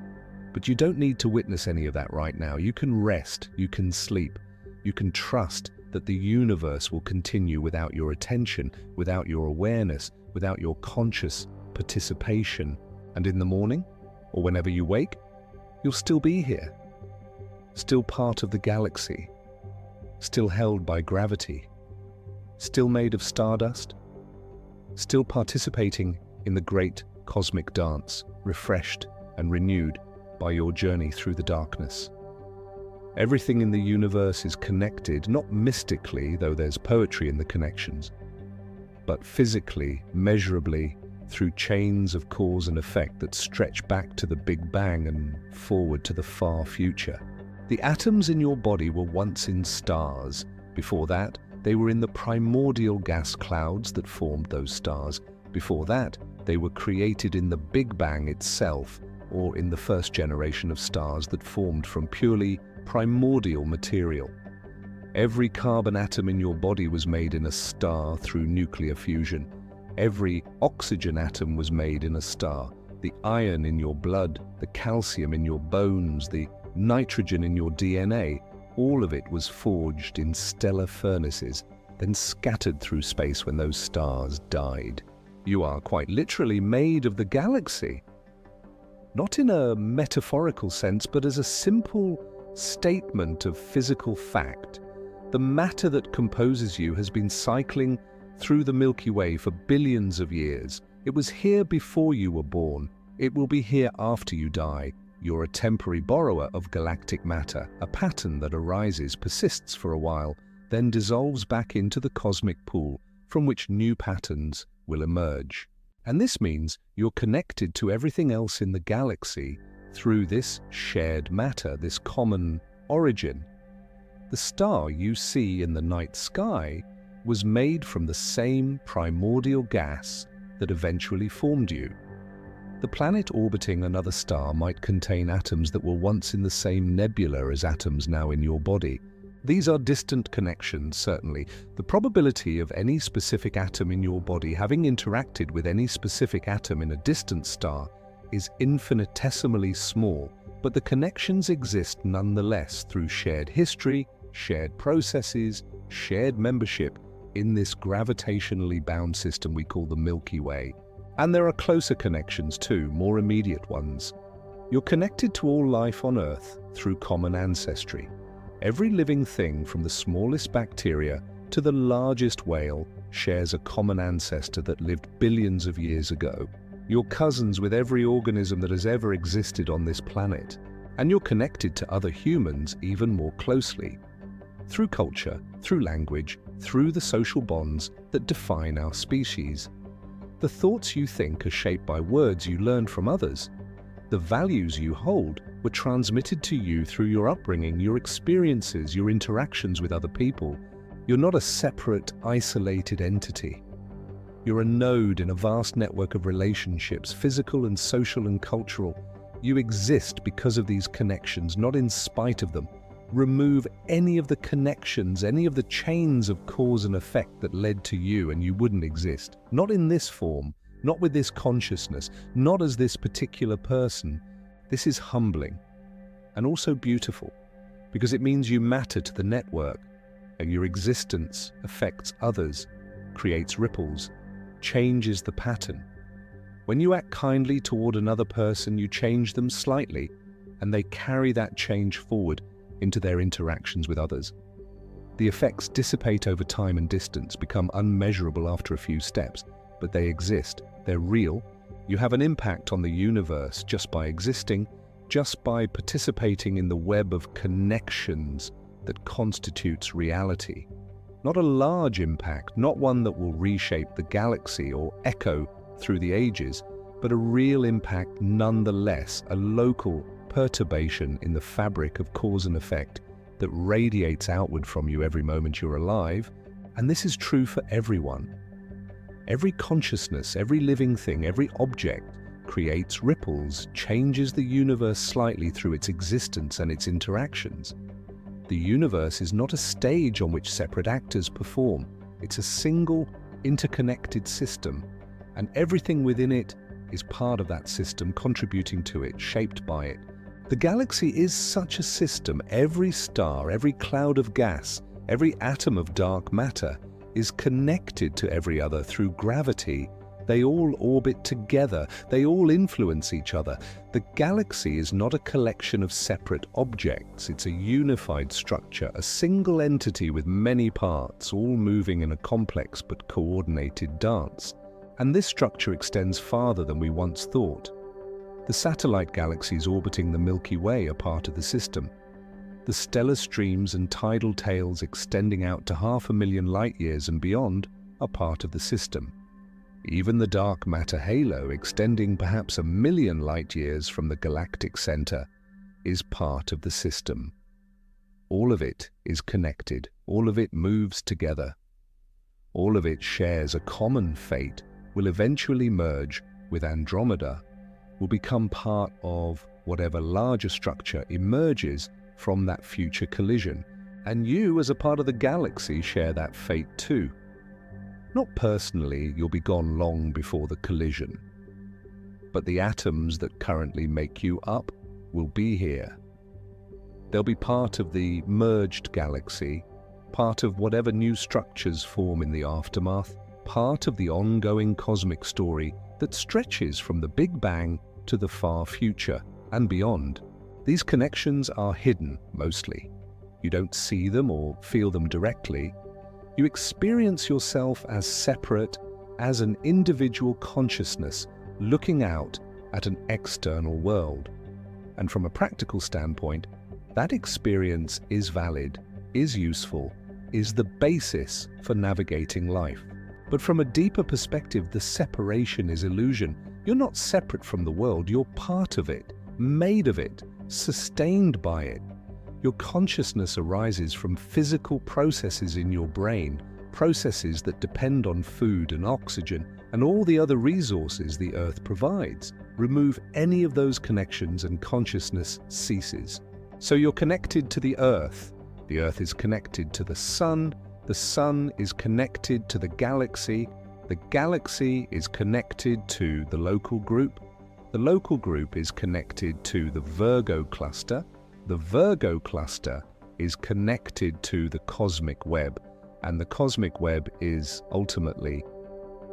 But you don't need to witness any of that right now. You can rest, you can sleep, you can trust that the universe will continue without your attention, without your awareness, without your conscious participation. And in the morning, or whenever you wake, you'll still be here, still part of the galaxy, still held by gravity, still made of stardust, still participating in the great cosmic dance, refreshed and renewed by your journey through the darkness. Everything in the universe is connected, not mystically, though there's poetry in the connections, but physically, measurably, through chains of cause and effect that stretch back to the Big Bang and forward to the far future. The atoms in your body were once in stars. Before that, they were in the primordial gas clouds that formed those stars. Before that, they were created in the Big Bang itself, or in the first generation of stars that formed from purely primordial material. Every carbon atom in your body was made in a star through nuclear fusion. Every oxygen atom was made in a star. The iron in your blood, the calcium in your bones, the nitrogen in your DNA, all of it was forged in stellar furnaces, then scattered through space when those stars died. You are quite literally made of the galaxy. Not in a metaphorical sense, but as a simple statement of physical fact. The matter that composes you has been cycling through the Milky Way for billions of years. It was here before you were born. It will be here after you die. You're a temporary borrower of galactic matter, a pattern that arises, persists for a while, then dissolves back into the cosmic pool from which new patterns will emerge. And this means you're connected to everything else in the galaxy through this shared matter, this common origin. The star you see in the night sky was made from the same primordial gas that eventually formed you. The planet orbiting another star might contain atoms that were once in the same nebula as atoms now in your body. These are distant connections, certainly. The probability of any specific atom in your body having interacted with any specific atom in a distant star is infinitesimally small, but the connections exist nonetheless through shared history, shared processes, shared membership in this gravitationally bound system we call the Milky Way. And there are closer connections too, more immediate ones. You're connected to all life on Earth through common ancestry. Every living thing, from the smallest bacteria to the largest whale, shares a common ancestor that lived billions of years ago. You're cousins with every organism that has ever existed on this planet. And you're connected to other humans even more closely. Through culture, through language, through the social bonds that define our species. The thoughts you think are shaped by words you learned from others. The values you hold were transmitted to you through your upbringing, your experiences, your interactions with other people. You're not a separate, isolated entity. You're a node in a vast network of relationships, physical and social and cultural. You exist because of these connections, not in spite of them. Remove any of the connections, any of the chains of cause and effect that led to you, and you wouldn't exist. Not in this form, not with this consciousness, not as this particular person. This is humbling and also beautiful, because it means you matter to the network, and your existence affects others, creates ripples, changes the pattern. When you act kindly toward another person, you change them slightly, and they carry that change forward into their interactions with others. The effects dissipate over time and distance, become unmeasurable after a few steps, but they exist, they're real. You have an impact on the universe just by existing, just by participating in the web of connections that constitutes reality. Not a large impact, not one that will reshape the galaxy or echo through the ages, but a real impact nonetheless, a local perturbation in the fabric of cause and effect that radiates outward from you every moment you're alive, and this is true for everyone. Every consciousness, every living thing, every object creates ripples, changes the universe slightly through its existence and its interactions. The universe is not a stage on which separate actors perform. It's a single, interconnected system, and everything within it is part of that system, contributing to it, shaped by it. The galaxy is such a system. Every star, every cloud of gas, every atom of dark matter is connected to every other through gravity. They all orbit together. They all influence each other. The galaxy is not a collection of separate objects. It's a unified structure, a single entity with many parts, all moving in a complex but coordinated dance. And this structure extends farther than we once thought. The satellite galaxies orbiting the Milky Way are part of the system. The stellar streams and tidal tails extending out to 500,000 light-years and beyond are part of the system. Even the dark matter halo, extending perhaps 1,000,000 light-years from the galactic center, is part of the system. All of it is connected. All of it moves together. All of it shares a common fate, will eventually merge with Andromeda, will become part of whatever larger structure emerges from that future collision. And you, as a part of the galaxy, share that fate too. Not personally, you'll be gone long before the collision. But the atoms that currently make you up will be here. They'll be part of the merged galaxy, part of whatever new structures form in the aftermath, part of the ongoing cosmic story that stretches from the Big Bang to the far future and beyond. These connections are hidden, mostly. You don't see them or feel them directly. You experience yourself as separate, as an individual consciousness looking out at an external world. And from a practical standpoint, that experience is valid, is useful, is the basis for navigating life. But from a deeper perspective, the separation is illusion. You're not separate from the world, you're part of it, made of it, sustained by it. Your consciousness arises from physical processes in your brain, processes that depend on food and oxygen and all the other resources the Earth provides. Remove any of those connections and consciousness ceases. So you're connected to the Earth is connected to the Sun is connected to the galaxy is connected to the local group is connected to the Virgo cluster is connected to the cosmic web, and the cosmic web is ultimately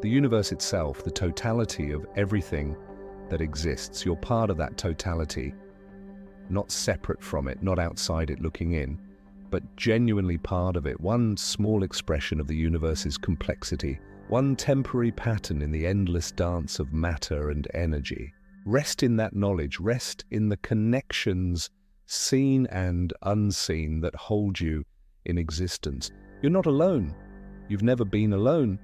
the universe itself, the totality of everything that exists. You're part of that totality, not separate from it, not outside it looking in, but genuinely part of it, one small expression of the universe's complexity, one temporary pattern in the endless dance of matter and energy. Rest in that knowledge, rest in the connections, seen and unseen, that hold you in existence. You're not alone. You've never been alone.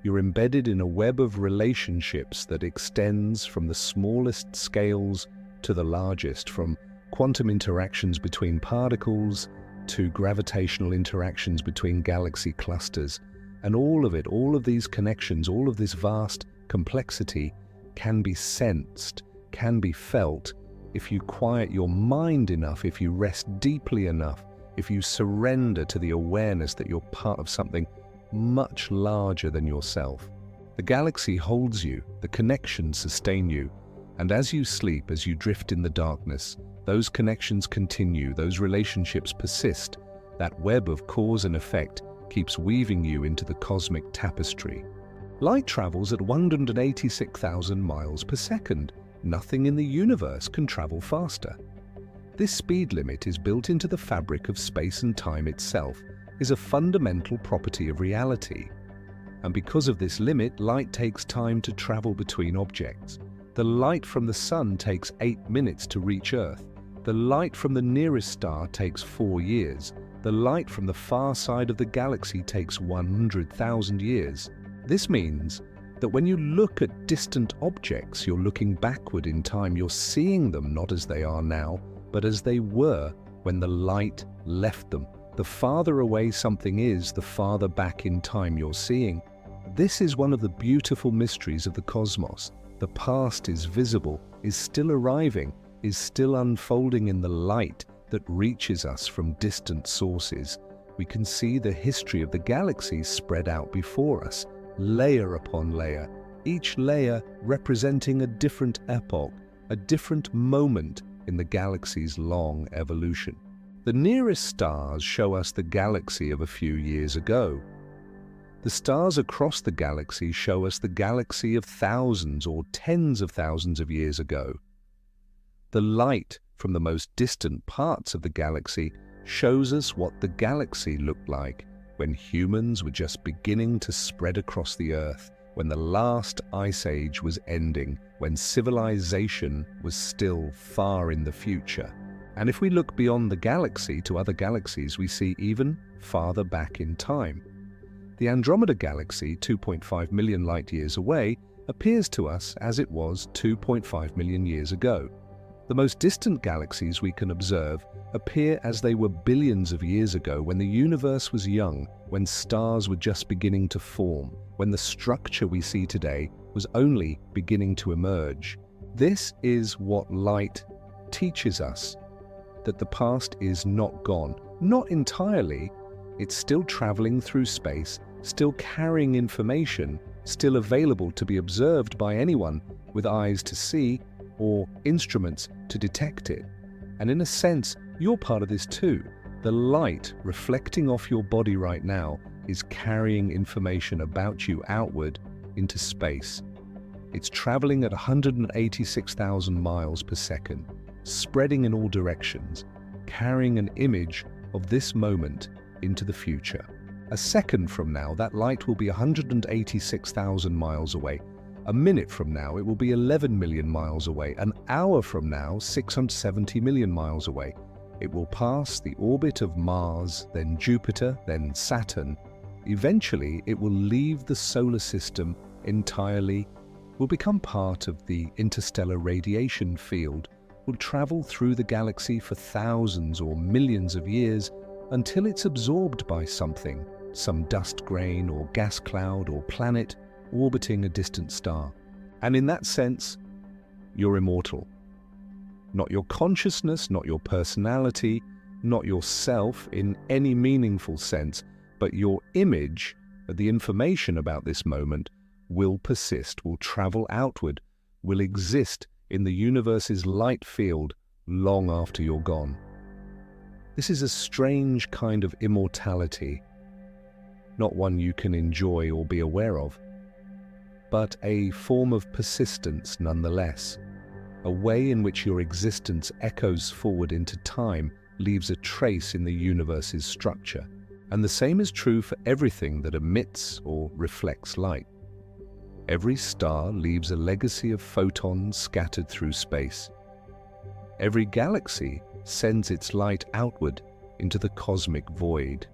You're embedded in a web of relationships that extends from the smallest scales to the largest, from quantum interactions between particles to gravitational interactions between galaxy clusters. And all of these connections, all of this vast complexity can be sensed, can be felt, if you quiet your mind enough, if you rest deeply enough, if you surrender to the awareness that you're part of something much larger than yourself. The galaxy holds you, the connections sustain you, and as you sleep, as you drift in the darkness, those connections continue, those relationships persist. That web of cause and effect keeps weaving you into the cosmic tapestry. Light travels at 186,000 miles per second. Nothing in the universe can travel faster. This speed limit is built into the fabric of space and time itself, is a fundamental property of reality. And because of this limit, light takes time to travel between objects. The light from the sun takes 8 minutes to reach Earth. The light from the nearest star takes 4 years. The light from the far side of the galaxy takes 100,000 years. This means that when you look at distant objects, you're looking backward in time. You're seeing them not as they are now, but as they were when the light left them. The farther away something is, the farther back in time you're seeing. This is one of the beautiful mysteries of the cosmos. The past is visible, is still arriving, is still unfolding in the light that reaches us from distant sources. We can see the history of the galaxy spread out before us, layer upon layer, each layer representing a different epoch, a different moment in the galaxy's long evolution. The nearest stars show us the galaxy of a few years ago. The stars across the galaxy show us the galaxy of thousands or tens of thousands of years ago. The light from the most distant parts of the galaxy shows us what the galaxy looked like when humans were just beginning to spread across the Earth, when the last ice age was ending, when civilization was still far in the future. And if we look beyond the galaxy to other galaxies, we see even farther back in time. The Andromeda Galaxy, 2.5 million light-years away, appears to us as it was 2.5 million years ago. The most distant galaxies we can observe appear as they were billions of years ago, when the universe was young, when stars were just beginning to form, when the structure we see today was only beginning to emerge. This is what light teaches us. that the past is not gone. Not entirely. It's still traveling through space, still carrying information, still available to be observed by anyone with eyes to see or instruments to detect it. And in a sense, you're part of this too. The light reflecting off your body right now is carrying information about you outward into space. It's traveling at 186,000 miles per second, spreading in all directions, carrying an image of this moment into the future. A second from now, that light will be 186,000 miles away. A minute from now, it will be 11 million miles away. An hour from now, 670 million miles away. It will pass the orbit of Mars, then Jupiter, then Saturn. Eventually, it will leave the solar system entirely, will become part of the interstellar radiation field, will travel through the galaxy for thousands or millions of years until it's absorbed by something, some dust grain or gas cloud or planet orbiting a distant star. And in that sense, you're immortal. Not your consciousness, not your personality, not yourself in any meaningful sense, but your image, the information about this moment, will persist, will travel outward, will exist in the universe's light field long after you're gone. This is a strange kind of immortality, not one you can enjoy or be aware of, but a form of persistence nonetheless, a way in which your existence echoes forward into time, leaves a trace in the universe's structure. And the same is true for everything that emits or reflects light. Every star leaves a legacy of photons scattered through space. Every galaxy sends its light outward into the cosmic void.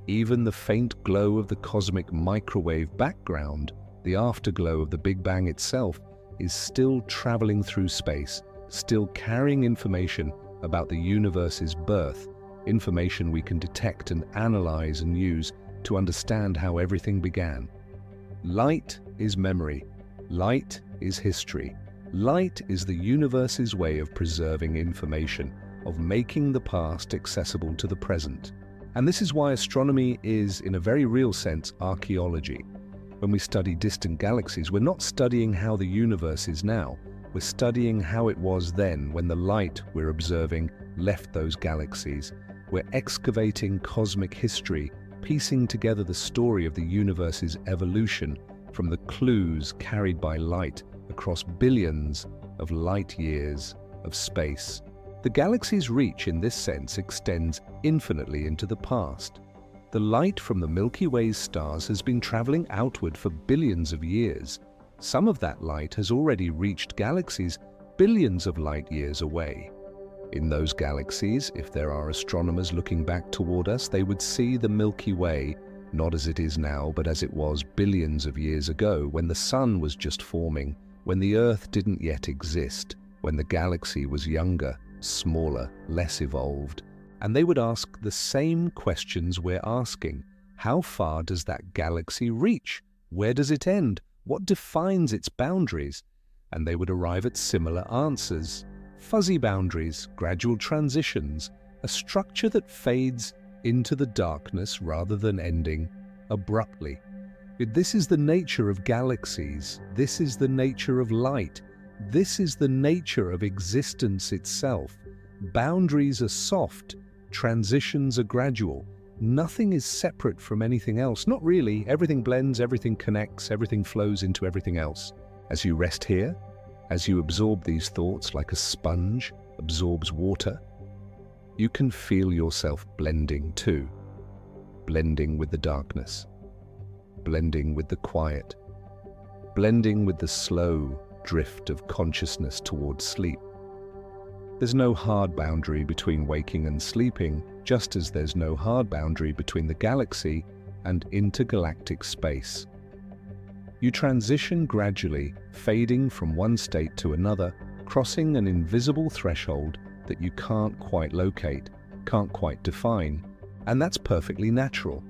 Even the faint glow of the cosmic microwave background, the afterglow of the Big Bang itself, is still traveling through space, still carrying information about the universe's birth, information we can detect and analyze and use to understand how everything began. Light is memory. Light is history. Light is the universe's way of preserving information, of making the past accessible to the present. And this is why astronomy is, in a very real sense, archaeology. When we study distant galaxies, we're not studying how the universe is now. We're studying how it was then, when the light we're observing left those galaxies. We're excavating cosmic history, piecing together the story of the universe's evolution from the clues carried by light across billions of light years of space. The galaxy's reach in this sense extends infinitely into the past. The light from the Milky Way's stars has been traveling outward for billions of years. Some of that light has already reached galaxies billions of light years away. In those galaxies, if there are astronomers looking back toward us, they would see the Milky Way, not as it is now, but as it was billions of years ago, when the sun was just forming, when the Earth didn't yet exist, when the galaxy was younger, smaller, less evolved. And they would ask the same questions we're asking. How far does that galaxy reach? Where does it end? What defines its boundaries? And they would arrive at similar answers. Fuzzy boundaries, gradual transitions, a structure that fades into the darkness rather than ending abruptly. This is the nature of galaxies. This is the nature of light. This is the nature of existence itself. Boundaries are soft. Transitions are gradual. Nothing is separate from anything else. Not really. Everything blends, everything connects, everything flows into everything else. As you rest here, as you absorb these thoughts like a sponge absorbs water, you can feel yourself blending too. Blending with the darkness. Blending with the quiet. Blending with the slow drift of consciousness towards sleep. There's no hard boundary between waking and sleeping, just as there's no hard boundary between the galaxy and intergalactic space. You transition gradually, fading from one state to another, crossing an invisible threshold that you can't quite locate, can't quite define, and that's perfectly natural.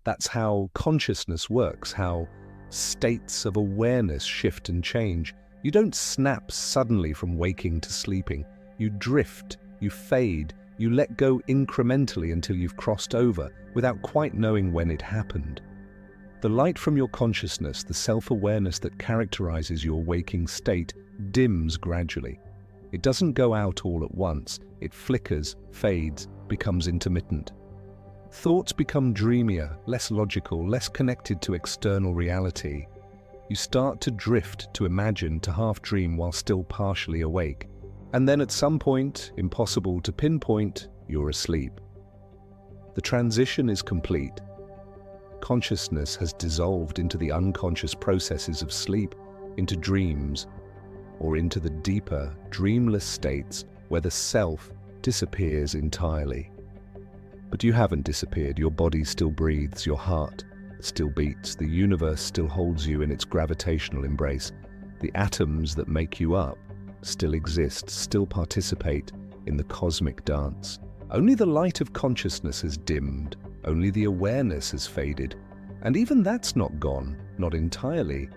That's how consciousness works, how states of awareness shift and change. You don't snap suddenly from waking to sleeping. You drift You fade, you let go incrementally until you've crossed over without quite knowing when it happened. The light from your consciousness, the self-awareness that characterizes your waking state, dims gradually. It doesn't go out all at once. It flickers, fades, becomes intermittent. Thoughts become dreamier, less logical, less connected to external reality. You start to drift, to imagine, to half-dream while still partially awake. And then at some point, impossible to pinpoint, you're asleep. The transition is complete. Consciousness has dissolved into the unconscious processes of sleep, into dreams, or into the deeper, dreamless states where the self disappears entirely. But you haven't disappeared. Your body still breathes, your heart still beats, the universe still holds you in its gravitational embrace. The atoms that make you up still exist, still participate in the cosmic dance. Only the light of consciousness has dimmed, only the awareness has faded, and even that's not gone, not entirely.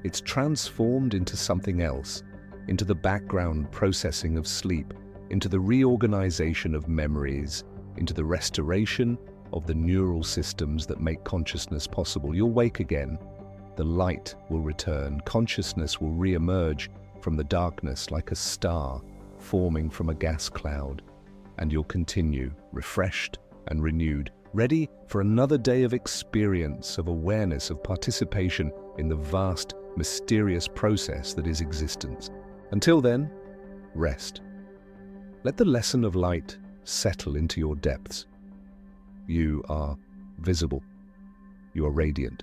It's transformed into something else, into the background processing of sleep, into the reorganization of memories, into the restoration of the neural systems that make consciousness possible. You'll wake again. The light will return. Consciousness will re-emerge from the darkness like a star forming from a gas cloud. And you'll continue, refreshed and renewed, ready for another day of experience, of awareness, of participation in the vast, mysterious process that is existence. Until then, rest. Let the lesson of light settle into your depths. You are visible. You are radiant.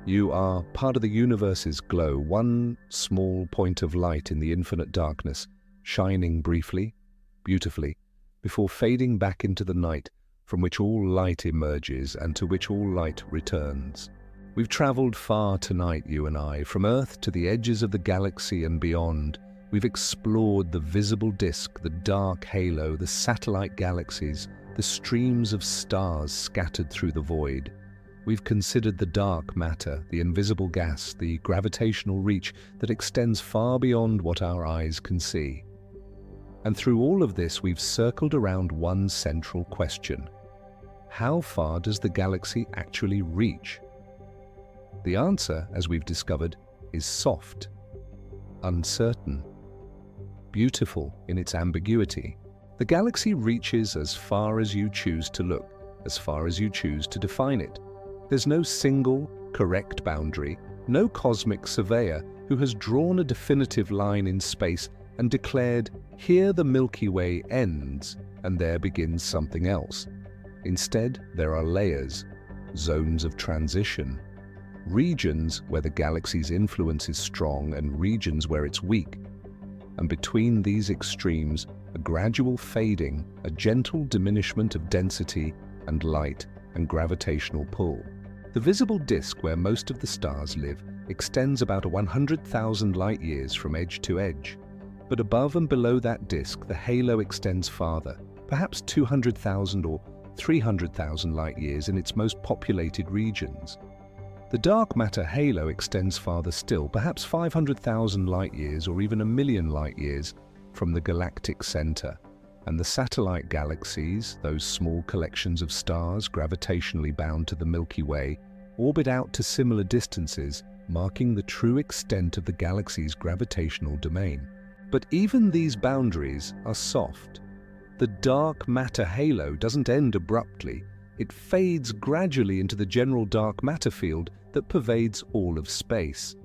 You are part of the universe's glow, one small point of light in the infinite darkness, shining briefly, beautifully, before fading back into the night from which all light emerges and to which all light returns. We've traveled far tonight, you and I, from Earth to the edges of the galaxy and beyond. We've explored the visible disk, the dark halo, the satellite galaxies, the streams of stars scattered through the void. We've considered the dark matter, the invisible gas, the gravitational reach that extends far beyond what our eyes can see. And through all of this, we've circled around one central question. How far does the galaxy actually reach? The answer, as we've discovered, is soft, uncertain, beautiful in its ambiguity. The galaxy reaches as far as you choose to look, as far as you choose to define it. There's no single, correct boundary, no cosmic surveyor who has drawn a definitive line in space and declared, here the Milky Way ends and there begins something else. Instead, there are layers, zones of transition, regions where the galaxy's influence is strong and regions where it's weak. And between these extremes, a gradual fading, a gentle diminishment of density and light and gravitational pull. The visible disk where most of the stars live extends about 100,000 light-years from edge to edge. But above and below that disk, the halo extends farther, perhaps 200,000 or 300,000 light-years in its most populated regions. The dark matter halo extends farther still, perhaps 500,000 light-years or even 1,000,000 light-years from the galactic center. And the satellite galaxies, those small collections of stars gravitationally bound to the Milky Way, orbit out to similar distances, marking the true extent of the galaxy's gravitational domain. But even these boundaries are soft. The dark matter halo doesn't end abruptly. It fades gradually into the general dark matter field that pervades all of space.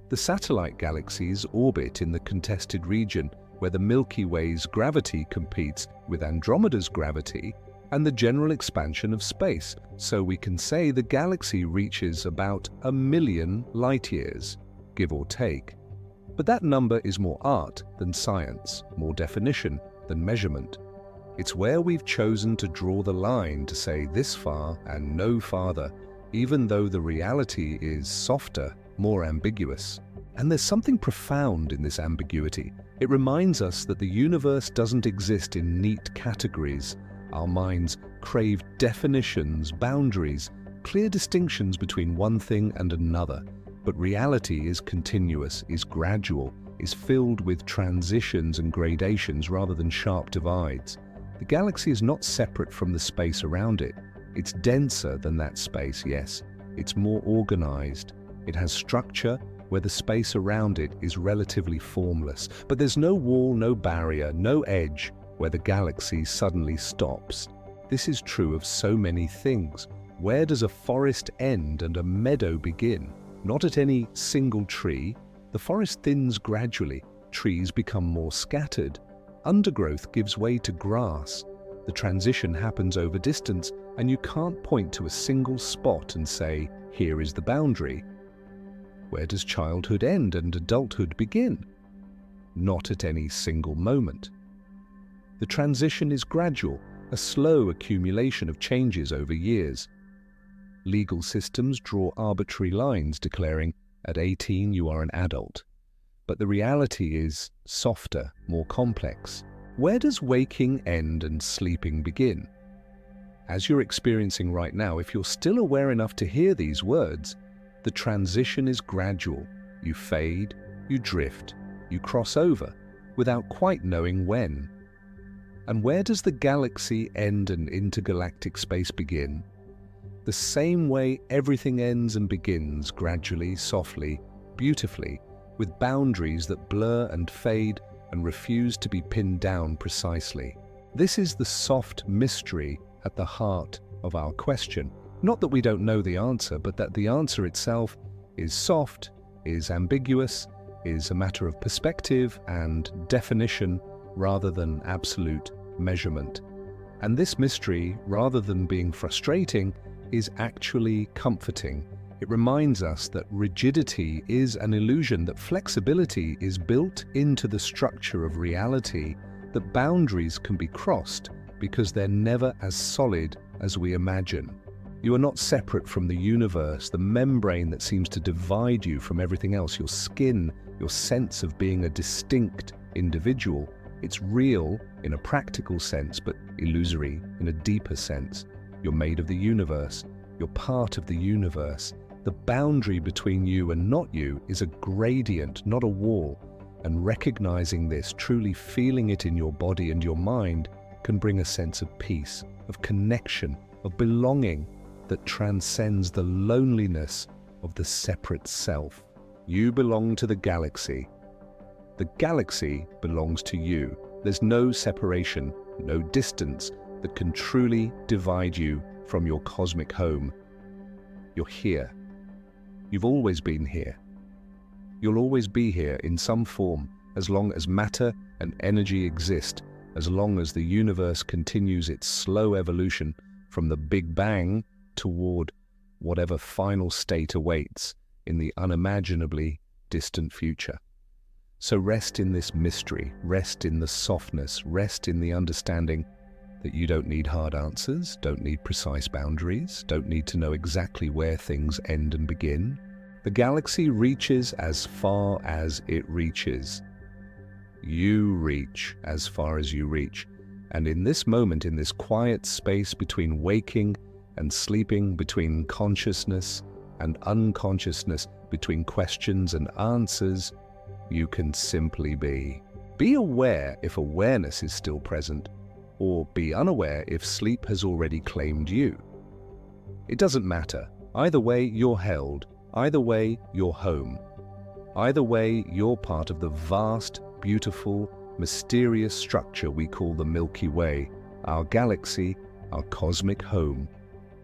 The satellite galaxies orbit in the contested region where the Milky Way's gravity competes with Andromeda's gravity and the general expansion of space, so we can say the galaxy reaches about 1,000,000 light-years, give or take. But that number is more art than science, more definition than measurement. It's where we've chosen to draw the line to say this far and no farther, even though the reality is softer, more ambiguous. And there's something profound in this ambiguity. It reminds us that the universe doesn't exist in neat categories. Our minds crave definitions, boundaries, clear distinctions between one thing and another. But reality is continuous, is gradual, is filled with transitions and gradations rather than sharp divides. The galaxy is not separate from the space around it. It's denser than that space, yes. It's more organized. It has structure where the space around it is relatively formless. But there's no wall, no barrier, no edge where the galaxy suddenly stops. This is true of so many things. Where does a forest end and a meadow begin? Not at any single tree. The forest thins gradually. Trees become more scattered. Undergrowth gives way to grass. The transition happens over distance, and you can't point to a single spot and say, here is the boundary. Where does childhood end and adulthood begin? Not at any single moment. The transition is gradual, a slow accumulation of changes over years. Legal systems draw arbitrary lines declaring, at 18 you are an adult. But the reality is softer, more complex. Where does waking end and sleeping begin? As you're experiencing right now, if you're still aware enough to hear these words, the transition is gradual. You fade, you drift, you cross over, without quite knowing when. And where does the galaxy end and intergalactic space begin? The same way everything ends and begins, gradually, softly, beautifully, with boundaries that blur and fade and refuse to be pinned down precisely. This is the soft mystery at the heart of our question. Not that we don't know the answer, but that the answer itself is soft, is ambiguous, is a matter of perspective and definition rather than absolute measurement. And this mystery, rather than being frustrating, is actually comforting. It reminds us that rigidity is an illusion, that flexibility is built into the structure of reality, that boundaries can be crossed because they're never as solid as we imagine. You are not separate from the universe, the membrane that seems to divide you from everything else, your skin, your sense of being a distinct individual. It's real in a practical sense, but illusory in a deeper sense. You're made of the universe. You're part of the universe. The boundary between you and not you is a gradient, not a wall. And recognizing this, truly feeling it in your body and your mind, can bring a sense of peace, of connection, of belonging that transcends the loneliness of the separate self. You belong to the galaxy. The galaxy belongs to you. There's no separation, no distance that can truly divide you from your cosmic home. You're here. You've always been here. You'll always be here in some form, as long as matter and energy exist, as long as the universe continues its slow evolution from the Big Bang toward whatever final state awaits in the unimaginably distant future. So rest in this mystery, rest in the softness, rest in the understanding that you don't need hard answers, don't need precise boundaries, don't need to know exactly where things end and begin. The galaxy reaches as far as it reaches. You reach as far as you reach. And in this moment, in this quiet space between waking and sleeping, between consciousness and unconsciousness, between questions and answers, you can simply be. Be aware if awareness is still present, or be unaware if sleep has already claimed you. It doesn't matter. Either way, you're held. Either way, you're home. Either way, you're part of the vast, beautiful, mysterious structure we call the Milky Way, our galaxy, our cosmic home,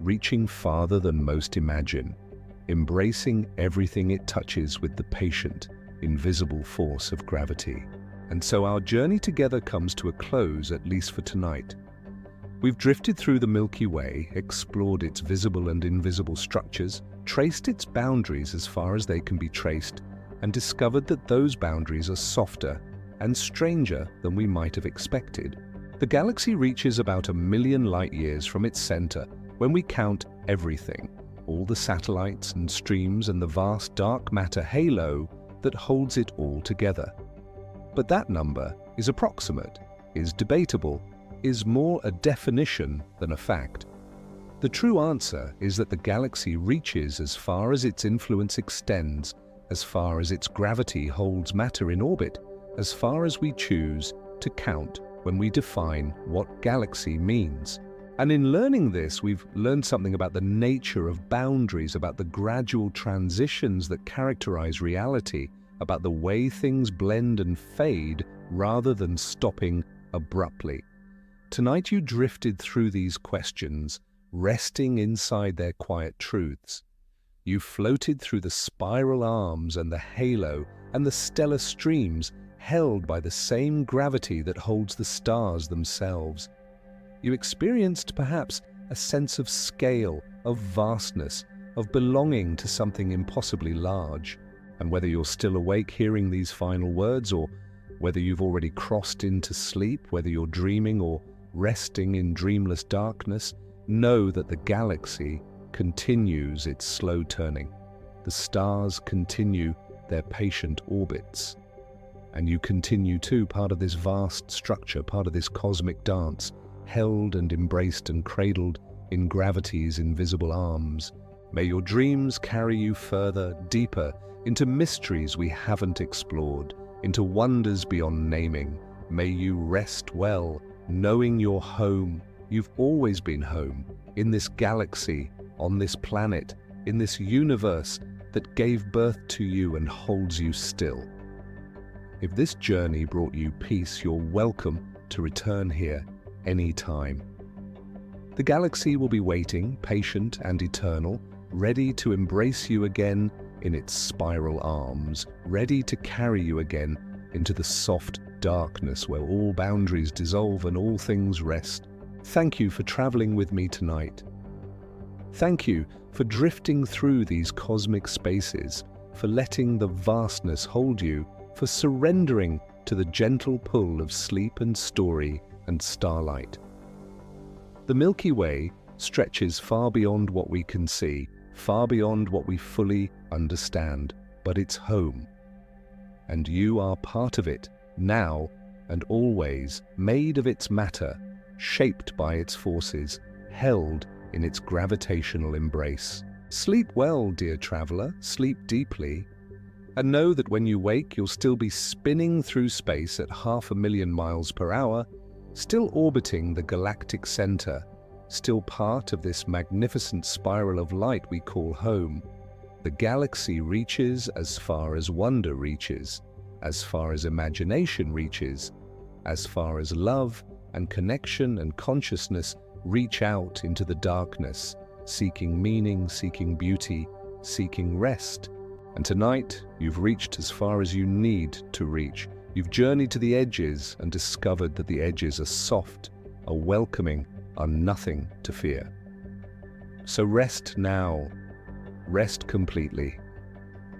reaching farther than most imagine, embracing everything it touches with the patient, invisible force of gravity. And so our journey together comes to a close, at least for tonight. We've drifted through the Milky Way, explored its visible and invisible structures, traced its boundaries as far as they can be traced, and discovered that those boundaries are softer and stranger than we might have expected. The galaxy reaches about 1 million light-years from its center when we count everything, all the satellites and streams and the vast dark matter halo that holds it all together. But that number is approximate, is debatable, is more a definition than a fact. The true answer is that the galaxy reaches as far as its influence extends, as far as its gravity holds matter in orbit, as far as we choose to count when we define what galaxy means. And in learning this, we've learned something about the nature of boundaries, about the gradual transitions that characterize reality, about the way things blend and fade rather than stopping abruptly. Tonight you drifted through these questions, resting inside their quiet truths. You floated through the spiral arms and the halo and the stellar streams held by the same gravity that holds the stars themselves. You experienced perhaps a sense of scale, of vastness, of belonging to something impossibly large. And whether you're still awake hearing these final words, or whether you've already crossed into sleep, whether you're dreaming or resting in dreamless darkness, know that the galaxy continues its slow turning. The stars continue their patient orbits. And you continue too, part of this vast structure, part of this cosmic dance, held and embraced and cradled in gravity's invisible arms. May your dreams carry you further, deeper, into mysteries we haven't explored, into wonders beyond naming. May you rest well, knowing you're home. You've always been home, in this galaxy, on this planet, in this universe that gave birth to you and holds you still. If this journey brought you peace, you're welcome to return here any time. The galaxy will be waiting, patient and eternal, ready to embrace you again in its spiral arms, ready to carry you again into the soft darkness where all boundaries dissolve and all things rest. Thank you for traveling with me tonight. Thank you for drifting through these cosmic spaces, for letting the vastness hold you, for surrendering to the gentle pull of sleep and story and starlight. The Milky Way stretches far beyond what we can see, far beyond what we fully understand, but it's home. And you are part of it, now and always, made of its matter, shaped by its forces, held in its gravitational embrace. Sleep well, dear traveler, sleep deeply, and know that when you wake, you'll still be spinning through space at 500,000 miles per hour, still orbiting the galactic center, still part of this magnificent spiral of light we call home. The galaxy reaches as far as wonder reaches, as far as imagination reaches, as far as love and connection and consciousness reach out into the darkness, seeking meaning, seeking beauty, seeking rest. And tonight, you've reached as far as you need to reach. You've journeyed to the edges and discovered that the edges are soft, are welcoming, are nothing to fear. So rest now. Rest completely.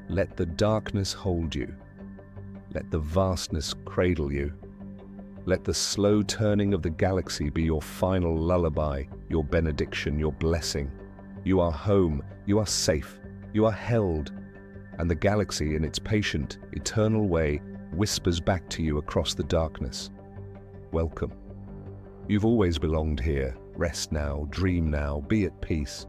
Let the darkness hold you. Let the vastness cradle you. Let the slow turning of the galaxy be your final lullaby, your benediction, your blessing. You are home. You are safe. You are held. And the galaxy, in its patient, eternal way, whispers back to you across the darkness. Welcome. You've always belonged here. Rest now, dream now, be at peace.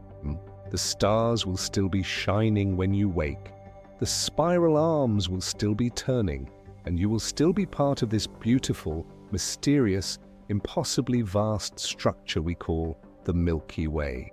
The stars will still be shining when you wake. The spiral arms will still be turning, and you will still be part of this beautiful, mysterious, impossibly vast structure we call the Milky Way.